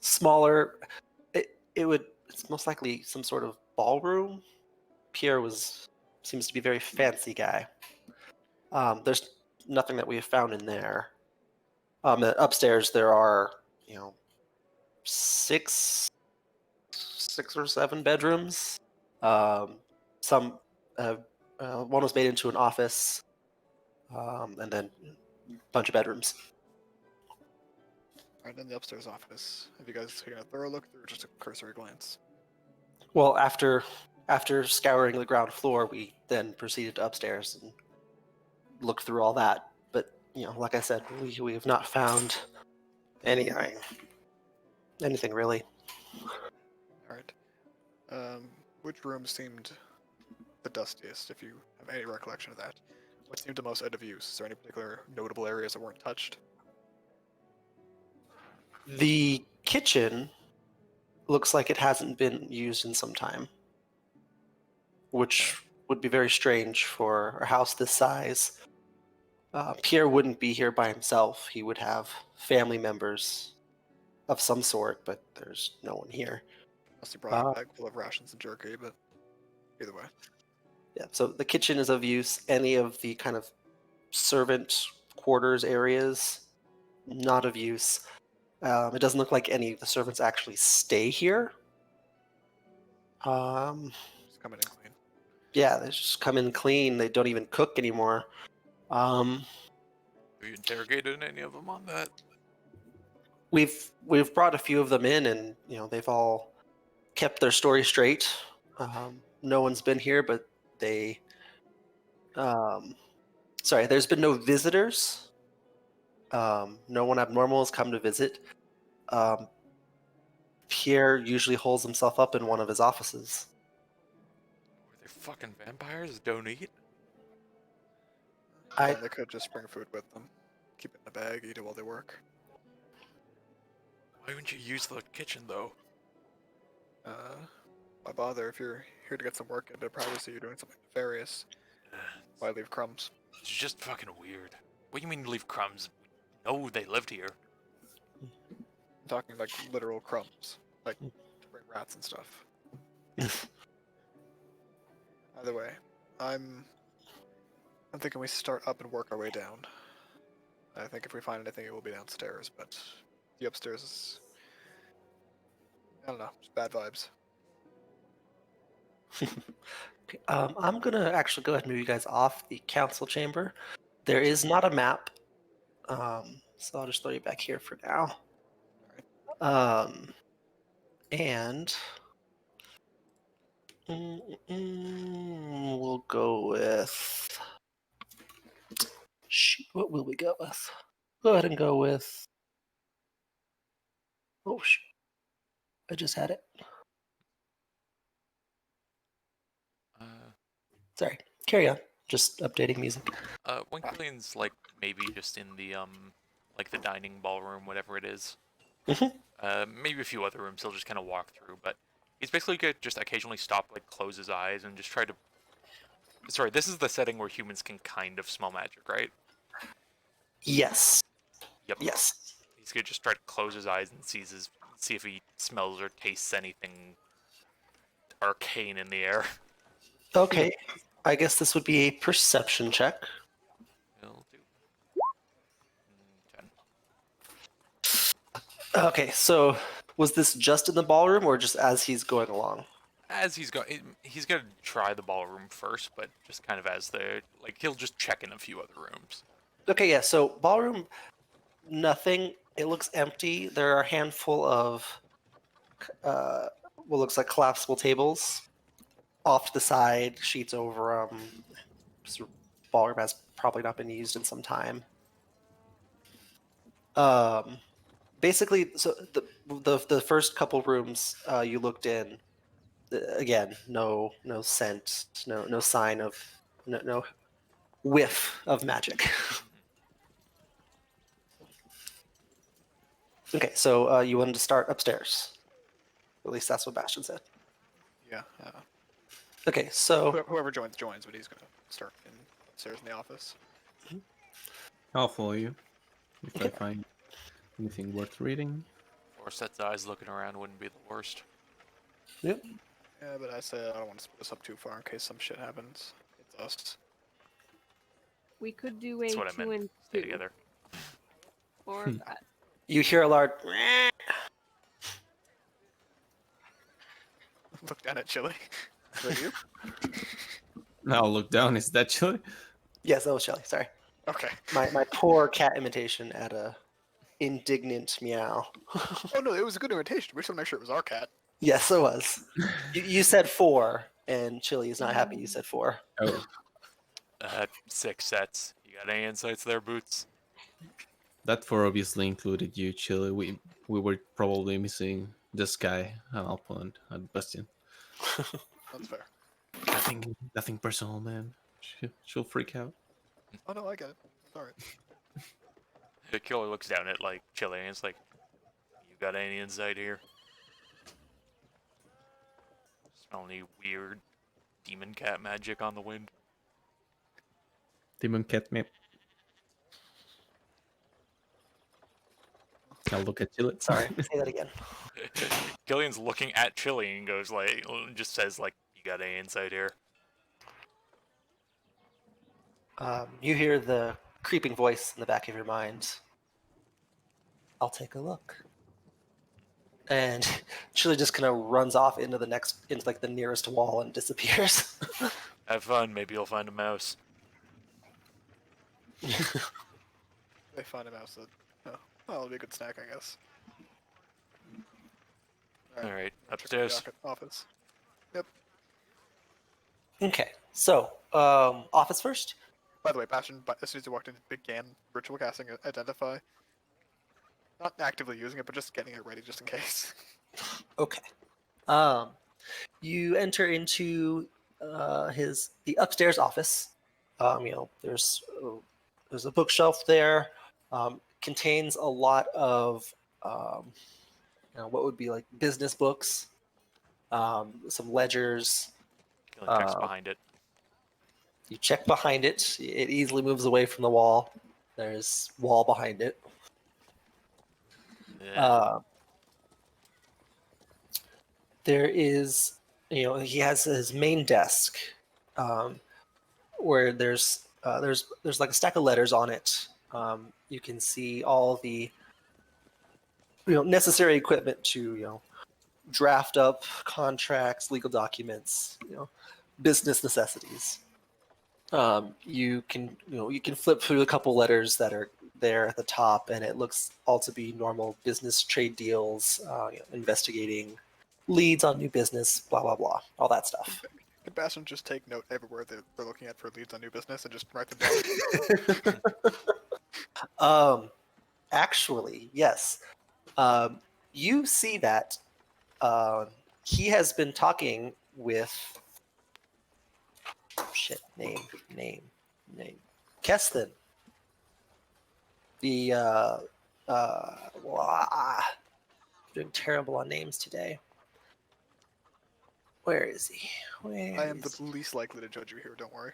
S3: smaller. It's most likely some sort of ballroom. Pierre seems to be a very fancy guy. There's nothing that we have found in there. Upstairs there are, six or seven bedrooms. Some one was made into an office, and then a bunch of bedrooms.
S4: Right in the upstairs office. Have you guys taken a thorough look through, or just a cursory glance?
S3: Well, after scouring the ground floor, we then proceeded to upstairs and looked through all that. But like I said, we have not found anything really.
S4: All right. Which room seemed the dustiest, if you have any recollection of that? What seemed the most out of use? Is there any particular notable areas that weren't touched?
S3: The kitchen looks like it hasn't been used in some time, which would be very strange for a house this size. Pierre wouldn't be here by himself. He would have family members of some sort, but there's no one here.
S4: Unless he brought a bag full of rations and jerky, but either way.
S3: Yeah, so the kitchen is of use. Any of the kind of servant quarters areas, not of use. It doesn't look like any of the servants actually stay here.
S4: Just come in and clean.
S3: Yeah, they just come in clean. They don't even cook anymore.
S1: Have you interrogated any of them on that?
S3: We've brought a few of them in, and they've all kept their story straight. No one's been here, but they. Sorry, there's been no visitors. No one abnormal has come to visit. Pierre usually holds himself up in one of his offices.
S1: Were they fucking vampires? Don't eat?
S4: Yeah, they could just bring food with them. Keep it in a bag, eat it while they work.
S1: Why wouldn't you use the kitchen, though?
S4: Why bother? If you're here to get some work and a bit of privacy, you're doing something nefarious. Why leave crumbs?
S1: It's just fucking weird. What do you mean leave crumbs? No, they lived here.
S4: I'm talking like literal crumbs. Like to bring rats and stuff. Either way, I'm thinking we start up and work our way down. I think if we find anything, it will be downstairs, but the upstairs is, I don't know, just bad vibes.
S3: Okay, I'm gonna actually go ahead and move you guys off the council chamber. There is not a map, so I'll just throw you back here for now. And we'll go with. Shoot, what will we go with? Go ahead and go with. Oh shoot! I just had it. Sorry. Carry on. Just updating music.
S1: One Killian's like maybe just in the like the dining ballroom, whatever it is. Maybe a few other rooms he'll just kind of walk through, but he's basically gonna just occasionally stop, like close his eyes and just try to. Sorry, this is the setting where humans can kind of smell magic, right?
S3: Yes.
S1: Yep.
S3: Yes.
S1: He's gonna just try to close his eyes and see if he smells or tastes anything arcane in the air.
S3: Okay. I guess this would be a perception check.
S1: Will do. 10.
S3: Okay, so was this just in the ballroom or just as he's going along?
S1: As he's going, he's gonna try the ballroom first, but just kind of as he'll just check in a few other rooms.
S3: Okay, yeah, so ballroom, nothing It looks empty. There are a handful of what looks like collapsible tables off to the side, sheets over them. Ballroom has probably not been used in some time. Basically, so the first couple rooms you looked in, again, no scent, no sign of no whiff of magic. Okay, so you wanted to start upstairs. At least that's what Bastion said.
S4: Yeah.
S3: Okay, so
S4: Whoever joins, but he's gonna start upstairs in the office.
S5: I'll follow you if I
S3: Okay.
S5: find anything worth reading.
S1: Four sets of eyes looking around wouldn't be the worst.
S4: Yeah, but I said I don't want to split us up too far in case some shit happens. It's us.
S2: We could do a
S1: That's what I
S2: 2
S1: meant.
S2: and
S1: Stay
S2: 2,
S1: together.
S2: or
S5: Hmm.
S2: that.
S3: you hear a large.
S4: Look down at Chili. Is that you?
S5: Now I'll look down. Is that chili?
S3: Yes, that was Shelly. Sorry,
S4: Okay.
S3: my poor cat imitation at a indignant meow.
S4: Oh no, it was a good invitation. We just want to make sure it was our cat.
S3: Yes, it was. You said 4, and Chili is not happy. You said 4.
S5: Oh,
S1: 6 sets. You got any insights there, Boots?
S5: that four obviously included you, chili. We were probably missing this guy, Alpond, and Bastion.
S4: That's fair.
S5: Nothing personal, man. She'll freak out.
S4: Oh no, I get it. It's alright.
S1: The killer looks down at like Chili and it's like, "You got any insight here? Smell any weird demon cat magic on the wind?"
S5: Demon cat map. I'll look at chili.
S3: Sorry, say that again.
S1: Killian's looking at Chili and goes like, just says like, "You got any insight here?"
S3: You hear the creeping voice in the back of your mind. I'll take a look. And Chili just kind of runs off into like the nearest wall and disappears.
S1: Have fun. Maybe you'll find a mouse.
S4: They find a mouse that. Oh, well, it'll be a good snack, I guess.
S1: All right,
S4: Check the
S1: upstairs.
S4: office.
S3: Okay, so office first.
S4: By the way, Bastion, as soon as you walked in, began ritual casting Identify. Not actively using it, but just getting it ready just in case.
S3: Okay. You enter into the upstairs office. There's a bookshelf there. Contains a lot of what would be like business books, some ledgers.
S1: Killian checks
S3: Uh,
S1: behind it.
S3: You check behind it. It easily moves away from the wall. There's wall behind it.
S1: Yeah.
S3: There is, he has his main desk, where there's like a stack of letters on it. You can see all the necessary equipment to draft up contracts, legal documents, business necessities. You can flip through a couple letters that are there at the top, and it looks all to be normal business trade deals, investigating leads on new business, blah blah blah, all that stuff.
S4: Could Bastion just take note everywhere that they're looking at for leads on new business and just write them down?
S3: Actually, yes. You see that he has been talking with name Keston. Doing terrible on names today. Where is he?
S4: I am the least likely to judge you here, don't worry.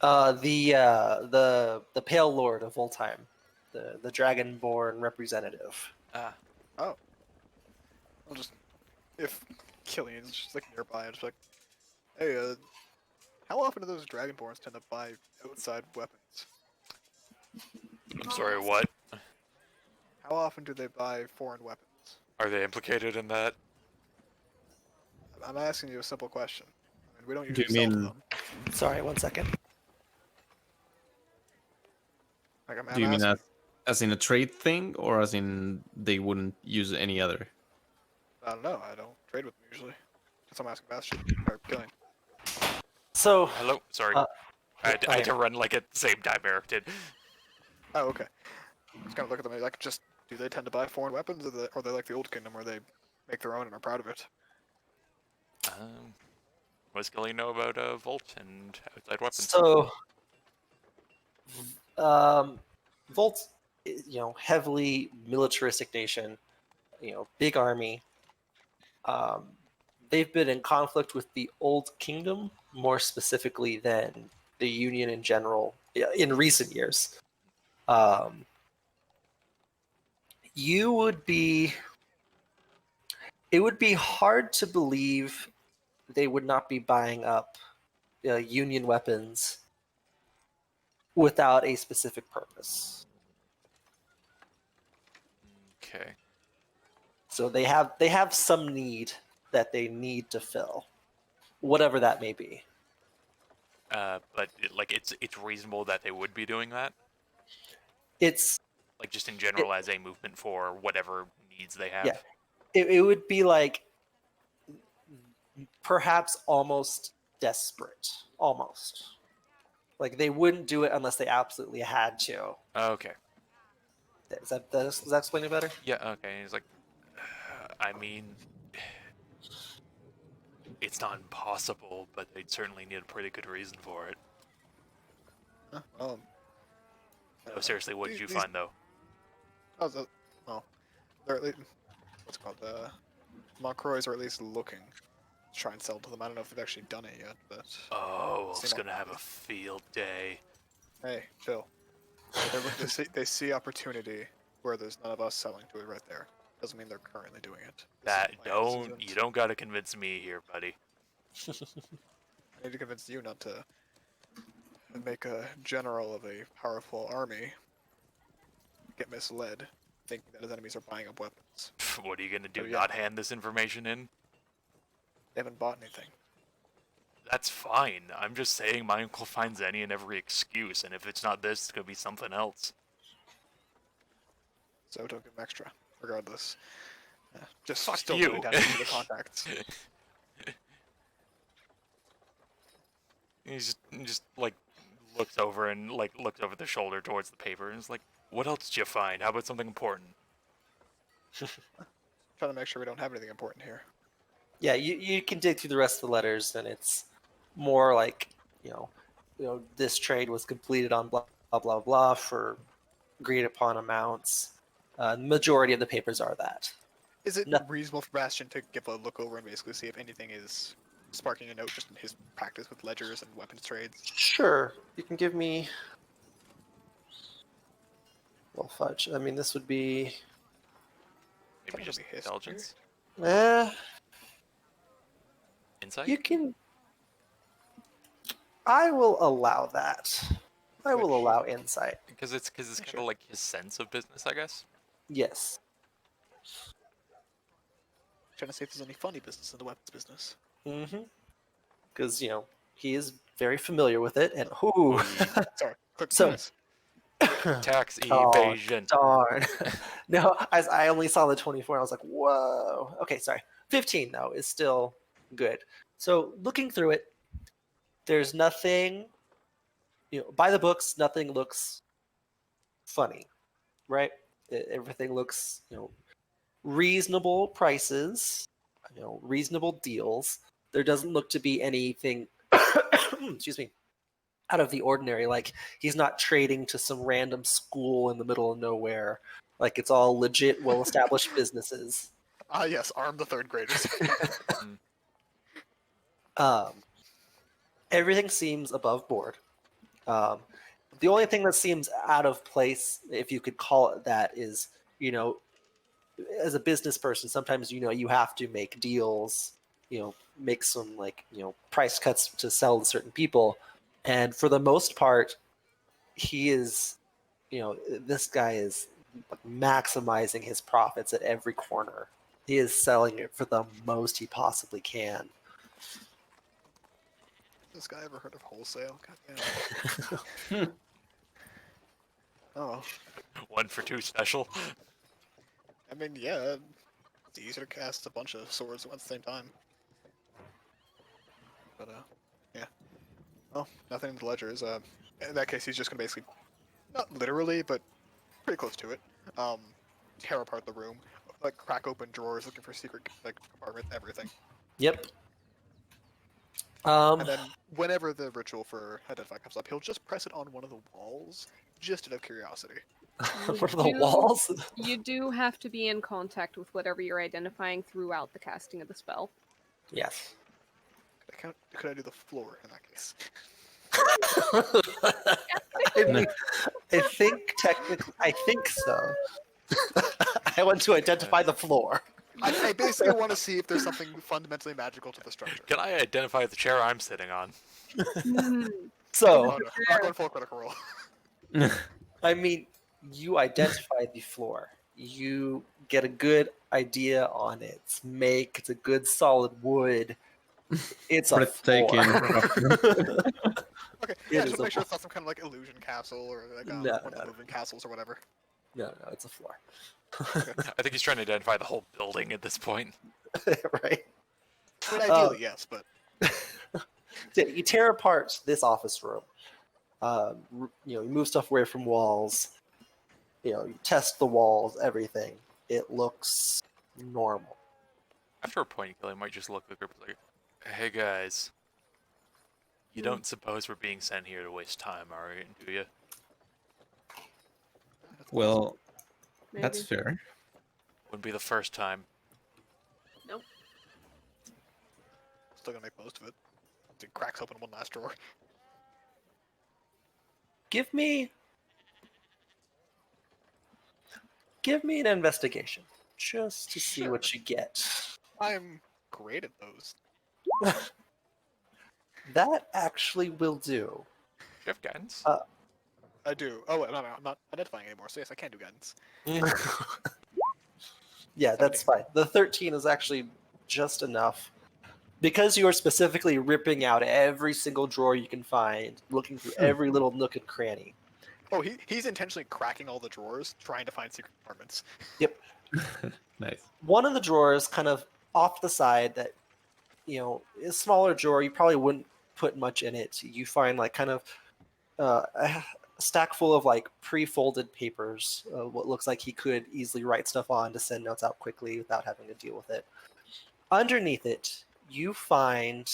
S3: The Pale Lord of Voltheim, the Dragonborn representative.
S4: I'll just, if Killian's just like nearby, I'm just like, hey, how often do those Dragonborns tend to buy outside weapons?
S1: I'm sorry, what?
S4: How often do they buy foreign weapons?
S1: Are they implicated in that?
S4: I'm asking you a simple question. I mean, we don't
S5: Do you
S4: usually sell
S5: mean-
S4: them.
S3: Sorry, 1 second.
S4: Like, I'm
S5: Do you mean
S4: asking,
S5: as in a trade thing, or as in they wouldn't use any other?
S4: I don't know. I don't trade with them usually. That's why I'm asking Bastion or Killing.
S3: So,
S1: Hello? Sorry.
S3: Uh,
S1: I had to run like at the same time Eric did.
S4: Oh, okay. Just kind of look at them like, just do they tend to buy foreign weapons, or they like the Old Kingdom where they make their own and are proud of it?
S1: What does Gilly know about Volt and outside weapons?
S3: so, Volt, heavily militaristic nation, big army. They've been in conflict with the Old Kingdom more specifically than the Union in general in recent years. You would be. It would be hard to believe they would not be buying up Union weapons without a specific purpose.
S1: Okay.
S3: So they have some need that they need to fill, whatever that may be.
S1: But it's reasonable that they would be doing that.
S3: It's
S1: Like just in general as a movement for whatever needs they have.
S3: Yeah. it would be like perhaps almost desperate, almost like they wouldn't do it unless they absolutely had to.
S1: Okay.
S3: Does that explain it better?
S1: Yeah. Okay. He's like, I mean, it's not impossible, but they'd certainly need a pretty good reason for it.
S4: Huh, well,
S1: No, seriously, what did you
S4: these-
S1: find though?
S4: well, they're at least what's it called Montcroys are at least looking to try and sell to them. I don't know if they've actually done it yet, but
S1: Oh, Wolf's
S4: Seem
S1: gonna have a field day.
S4: hey, Phil, they're looking to see, they see opportunity where there's none of us selling to it right there. Doesn't mean they're currently doing it. This
S1: That
S4: is my
S1: you
S4: assistant.
S1: don't gotta convince me here, buddy.
S4: I need to convince you not to make a general of a powerful army get misled, thinking that his enemies are buying up weapons.
S1: What are you gonna do?
S4: Oh, yeah.
S1: Not hand this information in?
S4: They haven't bought anything.
S1: That's fine. I'm just saying my uncle finds any and every excuse, and if it's not this, it's gonna be something else.
S4: So don't give them extra, regardless. Just
S1: Fuck
S4: still
S1: you.
S4: putting down each of the contacts.
S1: He just like looks over and like looks over the shoulder towards the paper and is like, "What else did you find? How about something important?"
S4: Trying to make sure we don't have anything important here.
S3: Yeah, you can dig through the rest of the letters, and it's more like this trade was completed on blah blah blah blah for agreed upon amounts. The majority of the papers are that.
S4: Is it
S3: No.
S4: reasonable for Bastion to give a look over and basically see if anything is sparking a note just in his practice with ledgers and weapons trades?
S3: Sure, you can give me. Well, fudge. I mean, this would be.
S1: Maybe
S4: Probably
S1: just
S4: history.
S1: intelligence, insight.
S3: You can. I will allow that. I will
S4: Which-
S3: allow insight.
S1: Because it's kind
S4: Sure.
S1: of like his sense of business, I guess.
S3: Yes.
S4: Trying to see if there's any funny business in the weapons business.
S3: Mm-hmm. Because he is very familiar with it, and ooh,
S4: Sorry, quick
S3: So-
S4: noise.
S1: Tax
S3: Oh,
S1: evasion.
S3: darn. No, I only saw the 24, and I was like, whoa. Okay, sorry. 15 though is still good. So looking through it, there's nothing. By the books, nothing looks funny, right? Everything looks reasonable prices, reasonable deals. There doesn't look to be anything excuse me, out of the ordinary. Like he's not trading to some random school in the middle of nowhere. Like it's all legit, well-established businesses.
S4: Ah, yes, arm the third graders.
S3: Everything seems above board. The only thing that seems out of place, if you could call it that, is as a business person, sometimes you have to make deals, make some price cuts to sell to certain people, and for the most part, he is, this guy is maximizing his profits at every corner. He is selling it for the most he possibly can.
S4: This guy ever heard of wholesale? God damn. Oh,
S1: 1 for 2 special.
S4: I mean, yeah, it's easier to cast a bunch of swords at the same time. But yeah. Oh, nothing in the ledgers. In that case, he's just gonna basically, not literally, but pretty close to it. Tear apart the room, like crack open drawers, looking for secret like compartment, everything.
S3: Yep.
S4: And then whenever the ritual for identify comes up, he'll just press it on one of the walls, just out of curiosity.
S3: What are the
S2: You-
S3: walls?
S2: You do have to be in contact with whatever you're identifying throughout the casting of the spell.
S3: Yes.
S4: Could I do the floor in that case?
S3: I think technically, I think so. I want to identify the floor.
S4: I basically want to see if there's something fundamentally magical to the structure.
S1: Can I identify the chair I'm sitting on?
S3: So,
S4: Oh, no, not going full critical roll.
S3: I mean, you identify the floor. You get a good idea on its make. It's a good solid wood. It's a
S5: Breathtaking.
S3: floor.
S4: Okay,
S3: It
S4: yeah,
S3: is
S4: just
S3: a
S4: make sure
S3: floor.
S4: it's not some kind of like illusion castle or like
S3: No,
S4: one
S3: no,
S4: of the
S3: no.
S4: moving castles or whatever.
S3: No, it's a floor.
S1: I think he's trying to identify the whole building at this point.
S3: Right?
S4: I mean, ideally, yes, but
S3: So you tear apart this office room. You move stuff away from walls. You test the walls, everything. It looks normal.
S1: After a point, Kelly might just look at the group like, "Hey guys, you don't suppose we're being sent here to waste time, are you? Do you?"
S5: Well,
S2: Maybe.
S5: that's fair.
S1: Wouldn't be the first time.
S2: Nope.
S4: still gonna make most of it. It cracks open one last drawer.
S3: Give me an investigation, just to see what you get.
S4: I'm great at those.
S3: That actually will do.
S1: Do you have guidance?
S4: I do. Oh, wait, no, I'm not identifying anymore, so yes, I can do guidance.
S3: Yeah, that's fine. The 13 is actually just enough. Because you are specifically ripping out every single drawer you can find, looking through every little nook and cranny.
S4: Oh, he's intentionally cracking all the drawers, trying to find secret compartments.
S5: Nice.
S3: One of the drawers, kind of off the side, that is a smaller drawer. You probably wouldn't put much in it. You find like kind of a stack full of like pre-folded papers. What looks like he could easily write stuff on to send notes out quickly without having to deal with it. Underneath it, you find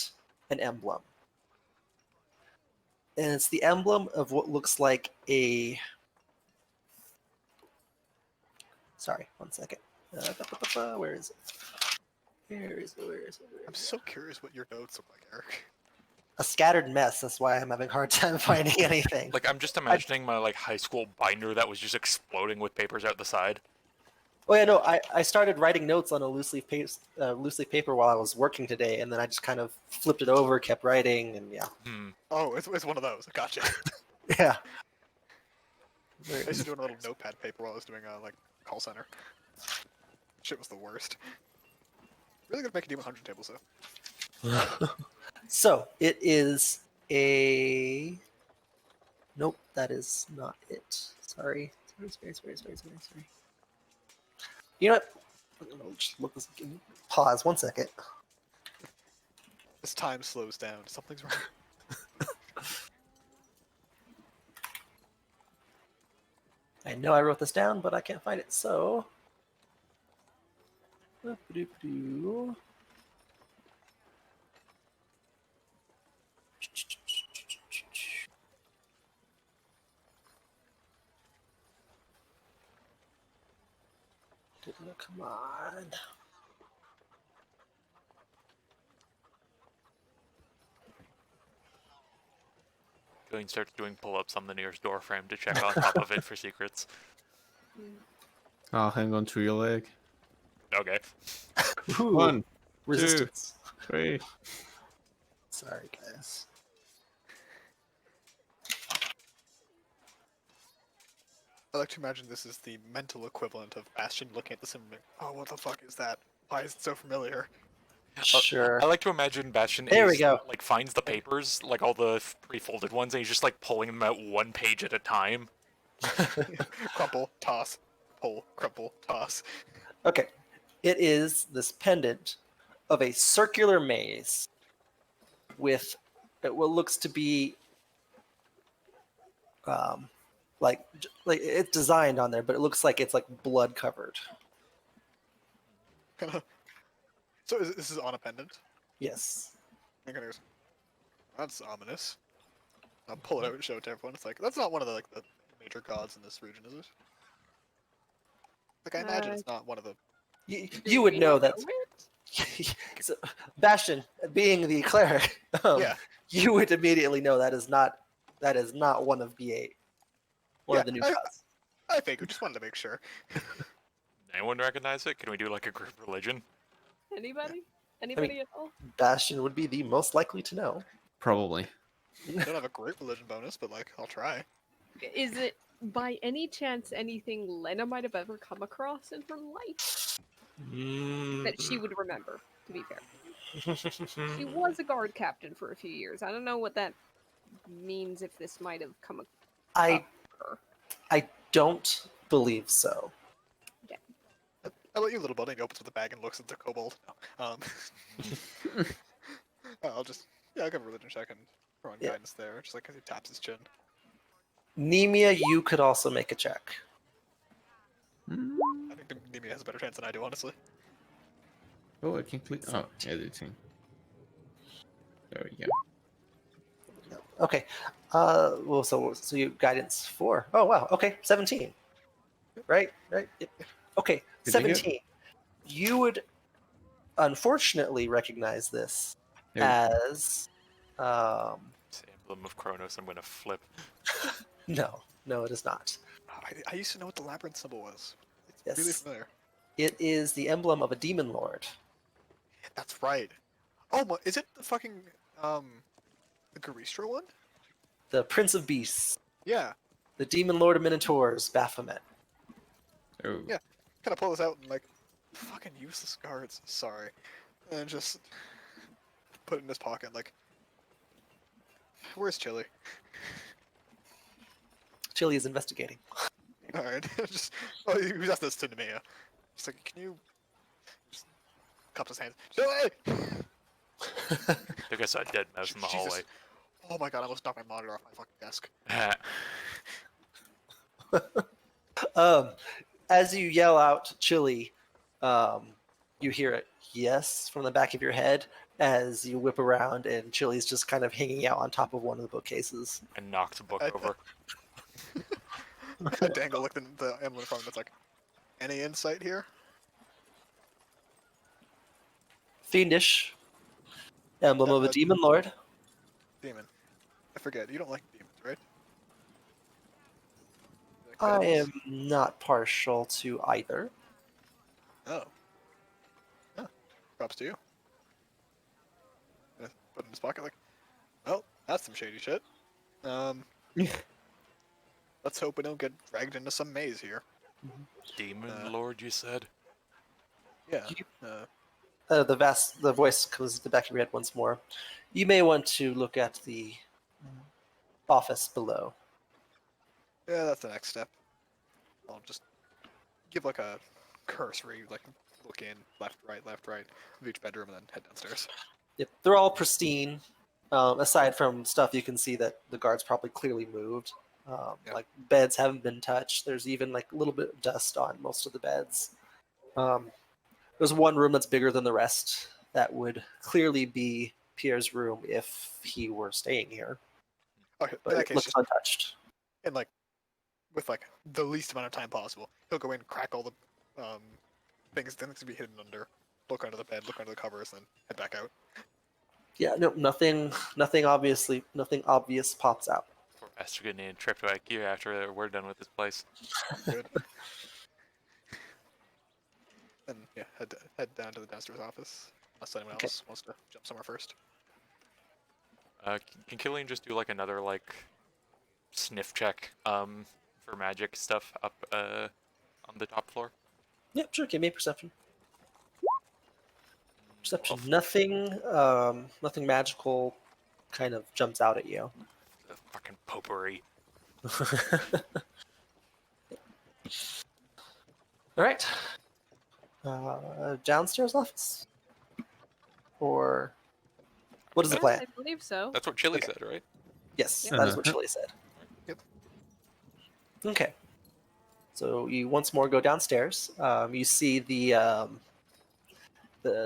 S3: an emblem. And it's the emblem of what looks like a... Sorry, one second. Where is it? Where is it?
S4: I'm so curious what your notes look like, Eric.
S3: A scattered mess. That's why I'm having a hard time finding anything.
S1: Like I'm just imagining my like high school binder that was just exploding with papers out the side.
S3: Oh yeah, no. I started writing notes on a loose leaf paper while I was working today, and then I just kind of flipped it over, kept writing, and yeah,
S4: Oh, it's one of those. Gotcha.
S3: yeah.
S4: I used to do a little notepad paper while I was doing like call center. Shit was the worst. Really good at making D100 tables though.
S3: So it is a. Nope, that is not it. Sorry. Sorry. You know what? I'm gonna just look this. Pause 1 second.
S4: As time slows down, something's wrong.
S3: I know I wrote this down, but I can't find it. So. Boop-a-doop-a-doo. Come on.
S1: Going starts doing pull-ups on the nearest door frame to check on top of it for secrets.
S5: I'll hang on to your leg.
S1: Okay.
S3: Ooh,
S5: 1,
S3: resistance.
S5: 3.
S3: Sorry, guys.
S4: I like to imagine this is the mental equivalent of Bastion looking at the symbol. Oh, what the fuck is that? Why is it so familiar?
S3: Sure.
S1: I like to imagine Bastion
S3: There we go.
S1: like finds the papers, like all the pre-folded ones, and he's just like pulling them out one page at a time.
S4: Crumple, toss, pull, crumple, toss.
S3: Okay. It is this pendant of a circular maze with what looks to be like it's designed on there, but it looks like it's like blood covered.
S4: So this is on a pendant.
S3: Yes.
S4: And goes, that's ominous. I'll pull it out and show it to everyone. It's like that's not one of the the major gods in this region, is it? Like I imagine it's not one of the.
S3: You would know that. So, Bastion, being the cleric,
S4: Yeah.
S3: you would immediately know that is not one of B8. One of the new
S4: I
S3: gods.
S4: figured. Just wanted to make sure.
S1: Anyone recognize it? Can we do like a group religion?
S2: Anybody? Anybody at all?
S3: Bastion would be the most likely to know.
S5: Probably.
S4: I don't have a great religion bonus, but like I'll try.
S2: Is it by any chance anything Lena might have ever come across in her life that she would remember? To be fair, she was a guard captain for a few years. I don't know what that means. If this might have come
S3: I
S2: her.
S3: don't believe so.
S4: How about you, little buddy? He opens with the bag and looks at the kobold. No. I'll give a religion check and throw in
S3: Yeah.
S4: guidance there, just like as he taps his chin.
S3: Nemia, you could also make a check.
S5: Hmm.
S4: I think Nemi has a better chance than I do, honestly.
S5: Oh, I can click. Oh, editing. There we go.
S3: Okay. Well, so you guidance 4. Oh wow. Okay, 17. Right. Yep. Okay,
S5: Pretty good.
S3: 17. You would unfortunately recognize this
S5: There
S3: as
S1: It's the emblem of Kronos. I'm gonna flip.
S3: no, it is not.
S4: I used to know what the labyrinth symbol was. It's
S3: Yes.
S4: really familiar.
S3: It is the emblem of a demon lord.
S4: That's right. Oh, is it the fucking the Garistro one?
S3: The Prince of Beasts,
S4: Yeah.
S3: the demon lord of Minotaurs, Baphomet.
S5: Oh.
S4: Yeah. Kind of pull this out and like, fucking useless guards. Sorry, and just put it in his pocket. Like, where's Chili?
S3: Chili is investigating.
S4: All right. Just oh, he was asked this to Nemea. Just like, can you just cups his hands? Chili!
S1: I think I saw a dead mouse in the
S4: Jesus.
S1: hallway.
S4: Oh my god! I almost knocked my monitor off my fucking desk.
S3: As you yell out Chili, you hear it yes from the back of your head as you whip around and Chili's just kind of hanging out on top of one of the bookcases.
S1: I knocked the book over.
S4: Dangle looked in the emblem in front of him. It's like, any insight here?
S3: Fiendish. Emblem of a
S4: Uh,
S3: demon lord.
S4: Demon. I forget. You don't like demons, right? You like
S3: I
S4: devils?
S3: am not partial to either.
S4: Oh. Huh. Props to you. Put it in his pocket like, well, that's some shady shit. Let's hope we don't get dragged into some maze here.
S1: Demon
S4: Uh,
S1: Lord, you said?
S4: Yeah.
S3: The voice comes to the back of your head once more. You may want to look at the office below.
S4: Yeah, that's the next step. I'll just give like a cursory, like look in, left, right, of each bedroom, and then head downstairs.
S3: Yep, they're all pristine. Aside from stuff you can see that the guards probably clearly moved.
S4: Yeah.
S3: Like beds haven't been touched. There's even like a little bit of dust on most of the beds. There's one room that's bigger than the rest that would clearly be Pierre's room if he were staying here,
S4: Okay, in
S3: but
S4: that
S3: it
S4: case,
S3: looks
S4: just
S3: untouched.
S4: and like with like the least amount of time possible, he'll go in, crack all the things to be hidden under, look under the bed, look under the covers, and head back out.
S3: Yeah, no, nothing obvious pops out.
S1: Poor bastard getting a trip to IKEA after we're done with this place.
S4: Good. And yeah, head down to the downstairs office. Unless anyone
S3: Okay.
S4: else wants to jump somewhere first.
S1: Can Killian just do like another like sniff check for magic stuff up on the top floor?
S3: Yep, sure. Give me a perception. Perception.
S1: Well,
S3: Nothing magical kind of jumps out at you.
S1: the fucking potpourri.
S3: All right. Downstairs office, or what is the
S2: Yeah,
S3: plan?
S2: I believe so.
S1: That's what Chili
S3: Okay.
S1: said, right?
S3: Yes,
S2: Yeah.
S3: that is what
S5: Uh-huh.
S3: Chili said.
S4: Yep.
S3: Okay. So you once more go downstairs. You see the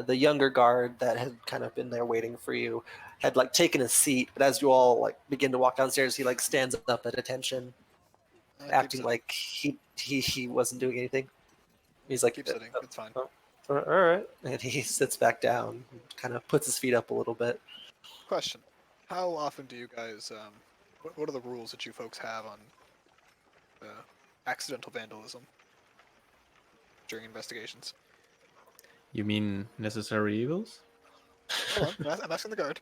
S3: younger guard that had kind of been there waiting for you had like taken a seat, but as you all like begin to walk downstairs, he like stands up at attention,
S4: Keep
S3: acting
S4: sitting.
S3: like he wasn't doing anything. He's like,
S4: Keep sitting. It's fine.
S3: all right," and he sits back down, kind of puts his feet up a little bit.
S4: Question: how often do you guys? What are the rules that you folks have on accidental vandalism during investigations?
S5: You mean necessary evils?
S4: Hold on, I'm asking the guard.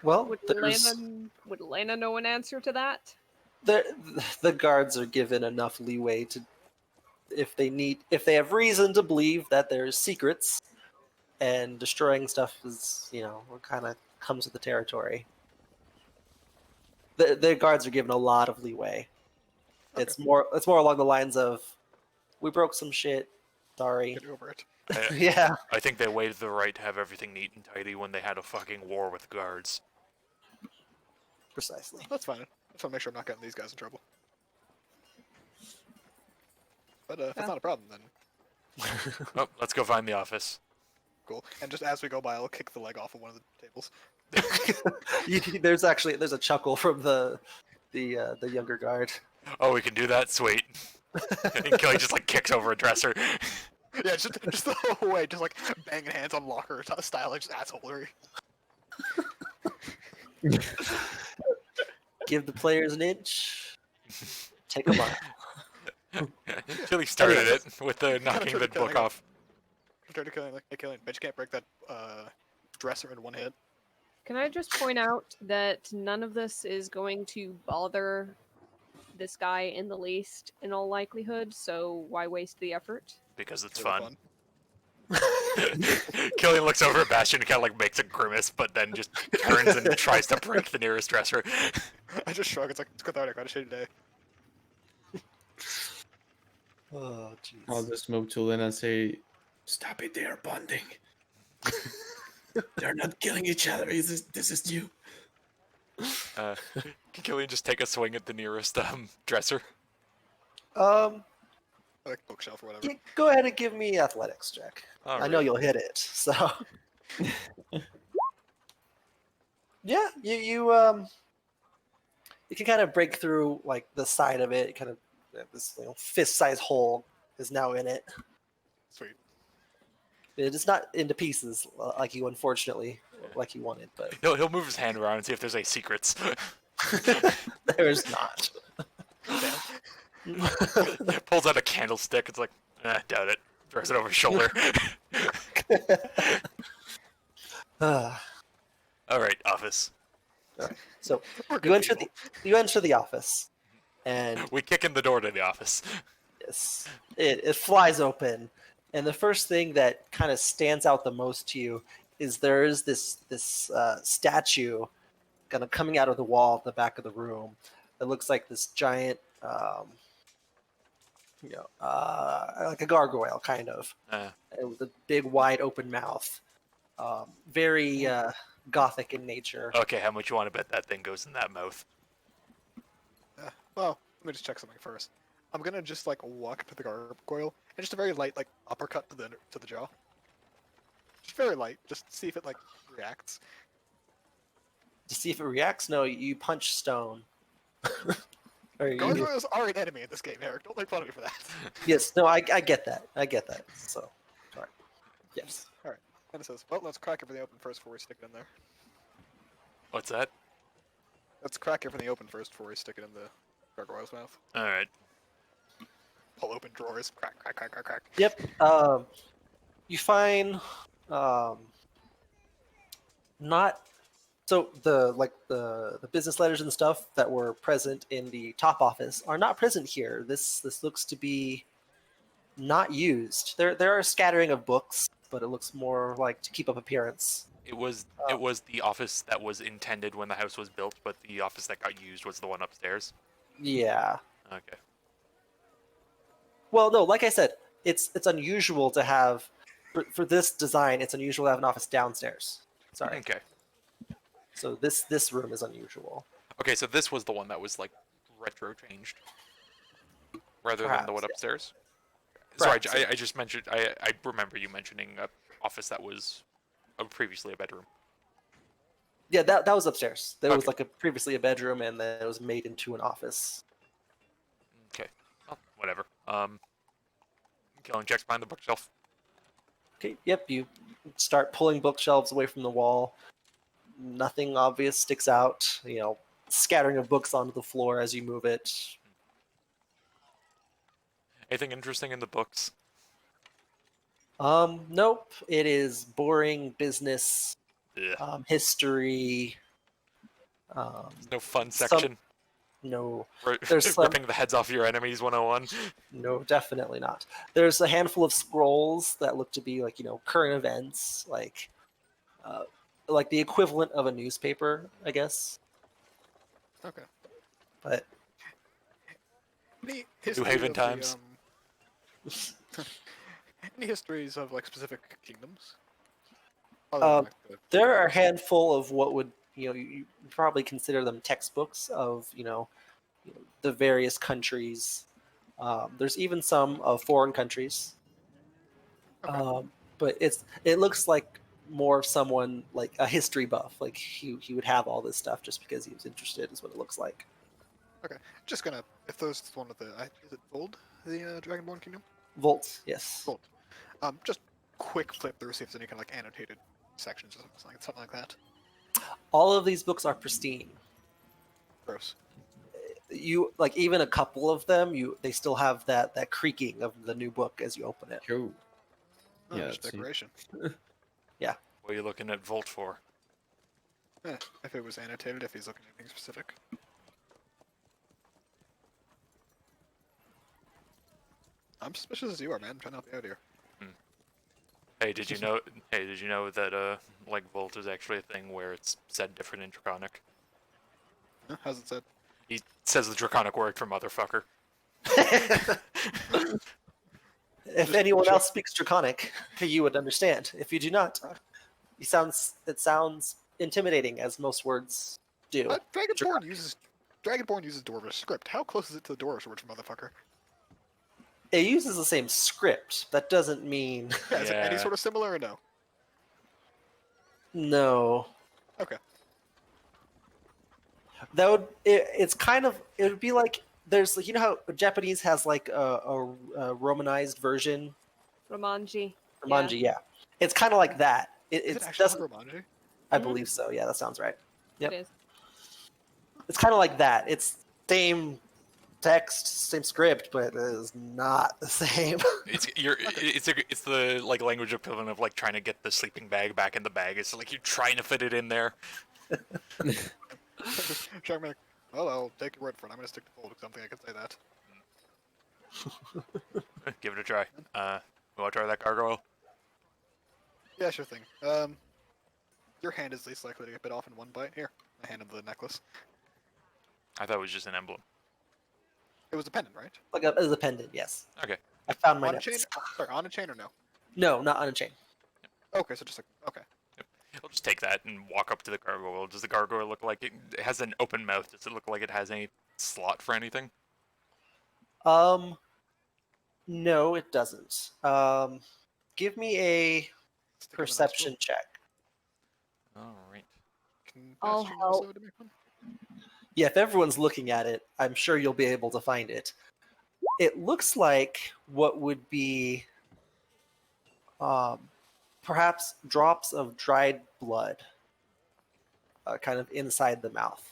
S3: Well,
S2: Would Lena know an answer to that?
S3: the guards are given enough leeway to, if they have reason to believe that there's secrets, and destroying stuff is, what kind of comes with the territory. The guards are given a lot of leeway.
S4: Okay.
S3: It's more along the lines of, we broke some shit, sorry.
S4: Get over it.
S3: Yeah.
S1: I think they waived the right to have everything neat and tidy when they had a fucking war with guards.
S3: Precisely.
S4: That's fine. I just want to make sure I'm not getting these guys in trouble. But if
S2: Yeah.
S4: it's not a problem, then
S1: Oh, let's go find the office.
S4: cool. And just as we go by, I'll kick the leg off of one of the tables.
S3: There's a chuckle from the younger guard.
S1: Oh, we can do that? Sweet. And Kelly just like kicks over a dresser.
S4: Yeah, just the whole way, just like banging hands on locker style, like just assholery.
S3: Give the players an inch, take a mile.
S1: Chili started
S3: Anyways.
S1: it with the knocking the book off.
S4: Compared to killing, like, hey, Killian, bet you can't break that dresser in one hit.
S2: Can I just point out that none of this is going to bother this guy in the least, in all likelihood, so why waste the effort?
S1: Because it's
S4: Really
S1: fun. Killian looks over at Bastion and kind of like makes a grimace, but then just turns and tries to break the nearest dresser.
S4: I just shrug. It's like, it's cathartic. I had a shitty day.
S3: Oh,
S5: I'll
S3: jeez.
S5: just move to Lynn and say, "Stop it! They are bonding. They're not killing each other. This is you."
S1: Can Killian just take a swing at the nearest dresser?
S4: Like bookshelf or whatever.
S3: Yeah, go ahead and give me athletics check. I know
S1: Alright.
S3: you'll hit it. So, yeah, you can kind of break through like the side of it. Kind of this fist-sized hole is now in it.
S4: Sweet.
S3: It is not into pieces like you wanted, but
S1: He'll move his hand around and see if there's any secrets.
S3: there's not.
S4: Damn.
S1: Pulls out a candlestick. It's like, doubt it. Throws it over his shoulder.
S3: Ah,
S1: All right, office.
S3: so
S4: We're
S3: you
S4: good
S3: enter
S4: people.
S3: you enter the office, and
S1: We kick in the door to the office.
S3: yes, it flies open, and the first thing that kind of stands out the most to you is there is this statue kind of coming out of the wall at the back of the room. It looks like this giant, like a gargoyle kind of, with a big wide open mouth, very gothic in nature.
S1: Okay, how much you want to bet that thing goes in that mouth?
S4: Well, let me just check something first. I'm gonna just like walk up to the gargoyle and just a very light like uppercut to the jaw. Just very light, just see if it like reacts.
S3: To see if it reacts, no, you punch stone. Or you-
S4: Gargoyles are an enemy in this game, Eric. Don't make fun of me for that.
S3: yes, no, I get that. I get that. So, sorry. Yes.
S4: And it says, well, let's crack everything open first before we stick it in there.
S1: What's that?
S4: Let's crack everything open first before we stick it in the gargoyle's mouth.
S1: All right.
S4: Pull open drawers, crack, crack, crack, crack, crack.
S3: Yep. You find not so the business letters and stuff that were present in the top office are not present here. This looks to be not used. There are a scattering of books, but it looks more like to keep up appearance.
S1: It was the office that was intended when the house was built, but the office that got used was the one upstairs.
S3: Yeah.
S1: Okay.
S3: Well, no, like I said, it's unusual to have for this design. It's unusual to have an office downstairs. Sorry.
S1: Okay.
S3: So this room is unusual.
S1: Okay, so this was the one that was like retro changed, rather than
S3: Perhaps,
S1: the one
S3: yeah.
S1: upstairs. Sorry,
S3: Perhaps, yeah.
S1: I just mentioned. I remember you mentioning a office that was previously a bedroom.
S3: Yeah, that was upstairs. There was
S1: Okay.
S3: like previously a bedroom, and then it was made into an office.
S1: Okay. Well, whatever. Killing checks behind the bookshelf.
S3: Okay. Yep. You start pulling bookshelves away from the wall. Nothing obvious sticks out. Scattering of books onto the floor as you move it.
S1: Anything interesting in the books?
S3: Nope. It is boring business,
S1: Ugh.
S3: history. Um,
S1: No fun
S3: some-
S1: section.
S3: no,
S1: Ri-
S3: there's some-
S1: ripping the heads off your enemies 101.
S3: no, definitely not. There's a handful of scrolls that look to be like current events, like the equivalent of a newspaper, I guess.
S4: Okay.
S3: But
S4: Any history
S1: Haven
S4: of the,
S1: times.
S4: any histories of like specific kingdoms?
S3: there are a handful of what would you probably consider them textbooks of the various countries. There's even some of foreign countries.
S4: Okay.
S3: But it looks like more of someone like a history buff. Like he would have all this stuff just because he was interested, is what it looks like.
S4: Just gonna, if those one of the, is it Vold, the Dragonborn Kingdom?
S3: Volts, yes.
S4: Vold. Just quick flip through, see if there's any kind of like annotated sections or something like that.
S3: All of these books are pristine.
S4: Gross.
S3: You like even a couple of them, they still have that creaking of the new book as you open it.
S5: Cool.
S4: Oh,
S5: Yeah,
S4: just
S5: see.
S4: decoration.
S1: What are you looking at Volt for?
S4: If it was annotated, if he's looking at anything specific. I'm suspicious as you are, man. I'm trying to help you out here.
S1: Hey, did you know? Hey, did you know that like Volt is actually a thing where it's said different in Draconic?
S4: Huh? How's it said?
S1: He says the Draconic word for motherfucker.
S3: If anyone else speaks Draconic, you would understand. If you do not, it sounds intimidating, as most words do.
S4: Dragonborn uses Dwarvish script. How close is it to the Dwarvish word for motherfucker?
S3: It uses the same script. That doesn't mean
S4: Yeah, is it any
S1: Yeah.
S4: sort of similar or no?
S3: no.
S4: Okay.
S3: That would it's kind of it would be like there's how Japanese has like a romanized version.
S2: Romanji.
S3: Romanji, yeah. It's kind of like that.
S4: Is
S3: It
S4: it actually
S3: doesn't.
S4: Romanji?
S3: I
S2: Mhm.
S3: believe so. Yeah, that sounds right. Yep.
S2: It is.
S3: It's kind of like that. It's same text, same script, but it is not the same.
S1: It's the like language equivalent of like trying to get the sleeping bag back in the bag. It's like you're trying to fit it in there.
S4: Shark like, well, I'll take your word for it. I'm gonna stick to Vold because I don't think I can say that.
S1: Give it a try. You want to try that gargoyle?
S4: Yeah, sure thing. Your hand is least likely to get bit off in one bite. Here, I hand him the necklace.
S1: I thought it was just an emblem.
S4: It was a pendant, right?
S3: Like as a pendant, yes.
S1: Okay.
S3: I found my
S4: On a chain?
S3: notes.
S4: Sorry, on a chain or no?
S3: No, not on a chain.
S4: Okay, so just like, okay.
S1: I'll just take that and walk up to the gargoyle. Does the gargoyle look like it has an open mouth? Does it look like it has any slot for anything?
S3: No, it doesn't. Give me a
S4: Stick it in the
S3: perception
S4: nostril.
S3: check.
S1: All right.
S4: Can
S2: I'll
S4: Bastion
S2: help.
S4: also to make one?
S3: Yeah, if everyone's looking at it, I'm sure you'll be able to find it. It looks like what would be perhaps drops of dried blood kind of inside the mouth.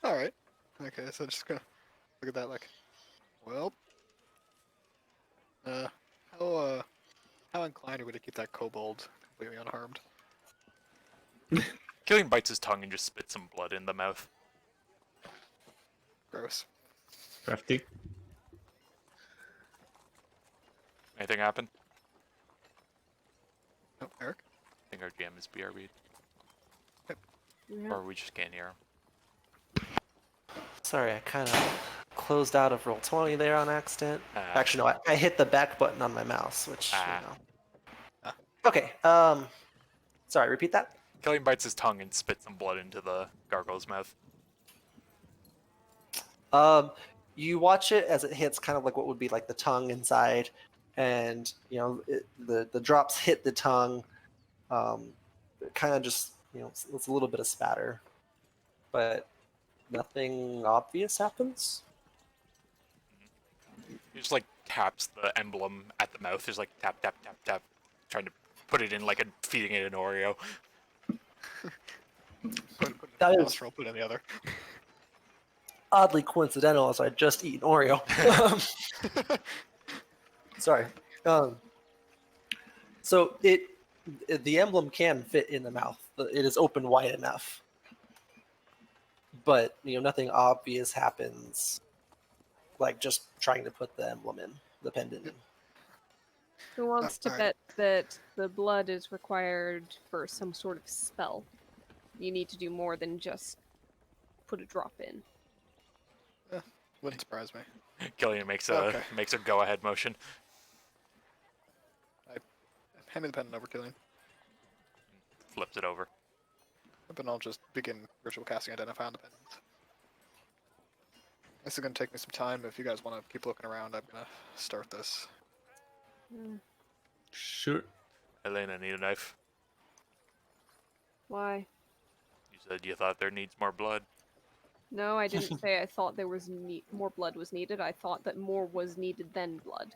S4: All right. Okay, so just gonna look at that like, well, how inclined are we to keep that kobold completely unharmed?
S1: Killian bites his tongue and just spits some blood in the mouth.
S4: Gross.
S5: Crafty.
S1: Anything happen?
S4: Oh, Eric.
S1: I think our GM is BRB,
S2: Yeah.
S1: or we just can't hear him.
S3: Sorry, I kind of closed out of roll 20 there on accident.
S1: Ah.
S3: Actually, no, I hit the back button on my mouse, which
S1: Ah.
S3: you know.
S4: Ah.
S3: Okay. Sorry. Repeat that.
S1: Killian bites his tongue and spits some blood into the gargoyle's mouth.
S3: You watch it as it hits kind of like what would be like the tongue inside, and you know the drops hit the tongue. It kind of just it's a little bit of spatter, but nothing obvious happens.
S1: He just like taps the emblem at the mouth. He's like tap tap tap tap, trying to put it in like feeding it an Oreo.
S4: Put it
S3: That
S4: in
S3: is-
S4: nostril, put it in the other.
S3: Oddly coincidental, as I just eaten Oreo. Sorry. So the emblem can fit in the mouth. It is open wide enough, but nothing obvious happens. Like just trying to put the emblem in, the pendant in.
S2: Who wants to
S4: alright.
S2: bet that the blood is required for some sort of spell? You need to do more than just put a drop in.
S4: Wouldn't surprise me.
S1: Killian makes
S4: Okay.
S1: a go ahead motion.
S4: Hand me the pen over, Killian.
S1: Flips it over.
S4: Then I'll just begin ritual casting Identify on the pen. This is going to take me some time, but if you guys want to keep looking around, I'm going to start this.
S5: Sure.
S1: Elena, need a knife.
S2: Why?
S1: You said you thought there needs more blood.
S2: No, I didn't say I thought there was more blood was needed. I thought that more was needed than blood.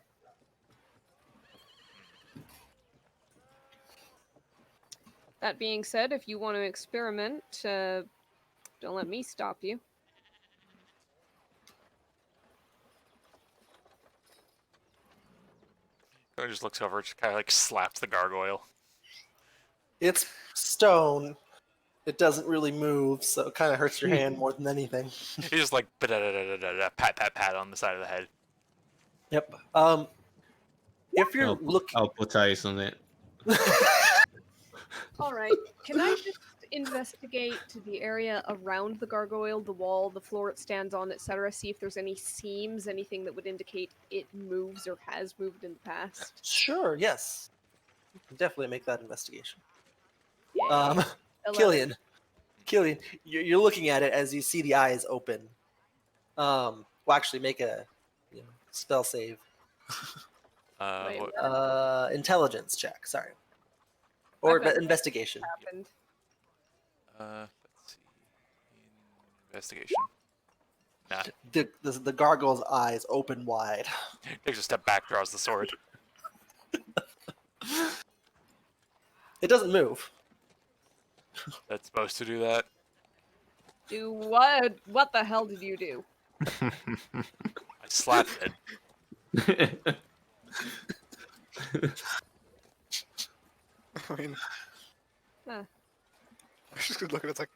S2: That being said, if you want to experiment, don't let me stop you.
S1: Killian just looks over, just kind of like slaps the gargoyle.
S3: It's stone. It doesn't really move, so it kind of hurts your hand more than anything.
S1: He just like pat pat pat on the side of the head.
S3: Yep. If you're looking,
S5: I'll put eyes on it.
S2: All right. Can I just investigate the area around the gargoyle, the wall, the floor it stands on, etc. See if there's any seams, anything that would indicate it moves or has moved in the past.
S3: sure, yes, you can definitely make that investigation.
S2: Yeah. 11.
S3: Killian, you're looking at it as you see the eyes open. Well, actually, make a spell save.
S2: Wait,
S1: What,
S3: Intelligence check. Sorry, or
S2: I've got-
S3: investigation.
S2: Happened.
S1: let's see. Investigation. Nah.
S3: The gargoyle's eyes open wide.
S1: Takes a step back, draws the sword.
S3: It doesn't move.
S1: That's supposed to do that.
S2: Do what? What the hell did you do?
S1: I slapped it.
S4: I mean,
S2: Huh.
S4: I was just going to look at it, it's like,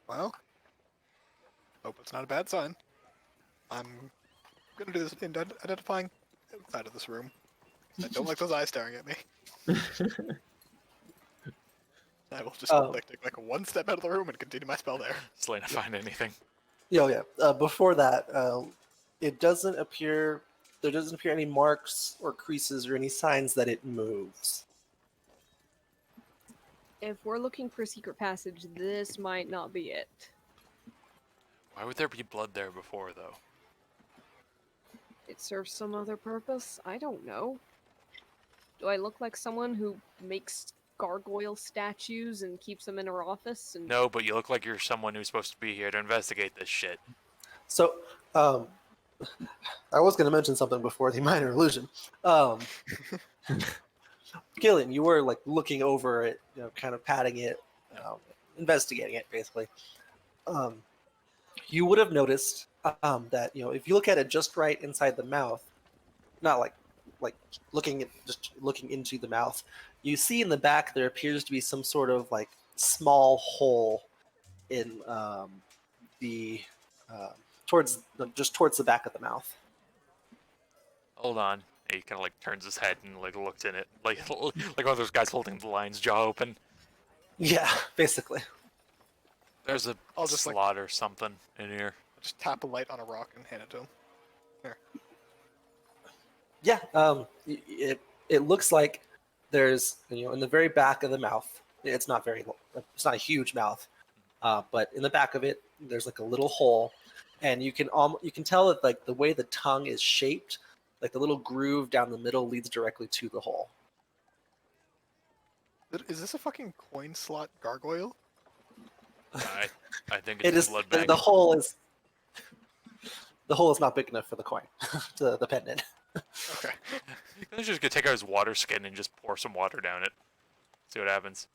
S4: well, hope it's not a bad sign. I'm going to do this in identifying outside of this room. I don't like those eyes staring at me. I will just take like one step out of the room and continue my spell there.
S1: Selena, find anything.
S3: Yeah. Before that, it doesn't appear. There doesn't appear any marks or creases or any signs that it moves.
S2: If we're looking for a secret passage, this might not be it.
S1: Why would there be blood there before, though?
S2: It serves some other purpose? I don't know. Do I look like someone who makes gargoyle statues and keeps them in her office? And
S1: No, but you look like you're someone who's supposed to be here to investigate this shit.
S3: So, I was going to mention something before the minor illusion. Gillian, you were like looking over it, kind of patting it, investigating it, basically. You would have noticed that if you look at it just right inside the mouth, not like just looking into the mouth, you see in the back there appears to be some sort of like small hole in the towards the back of the mouth.
S1: Hold on. He kind of like turns his head and like looks in it, like one of those guys holding the lion's jaw open.
S3: Yeah, basically.
S1: There's a
S4: I'll just, like-
S1: slot or something in here.
S4: just tap a light on a rock and hand it to him.
S3: Yeah, it looks like there's in the very back of the mouth. It's not it's not a huge mouth, but in the back of it, there's like a little hole, and you can tell that like the way the tongue is shaped, like the little groove down the middle leads directly to the hole.
S4: Is this a fucking coin slot gargoyle?
S1: I think
S3: It
S1: it's
S3: is
S1: a blood
S3: the,
S1: bag.
S3: the hole is not big enough for the coin, the pendant.
S4: Okay.
S1: He's just gonna take out his water skin and just pour some water down it. See what happens.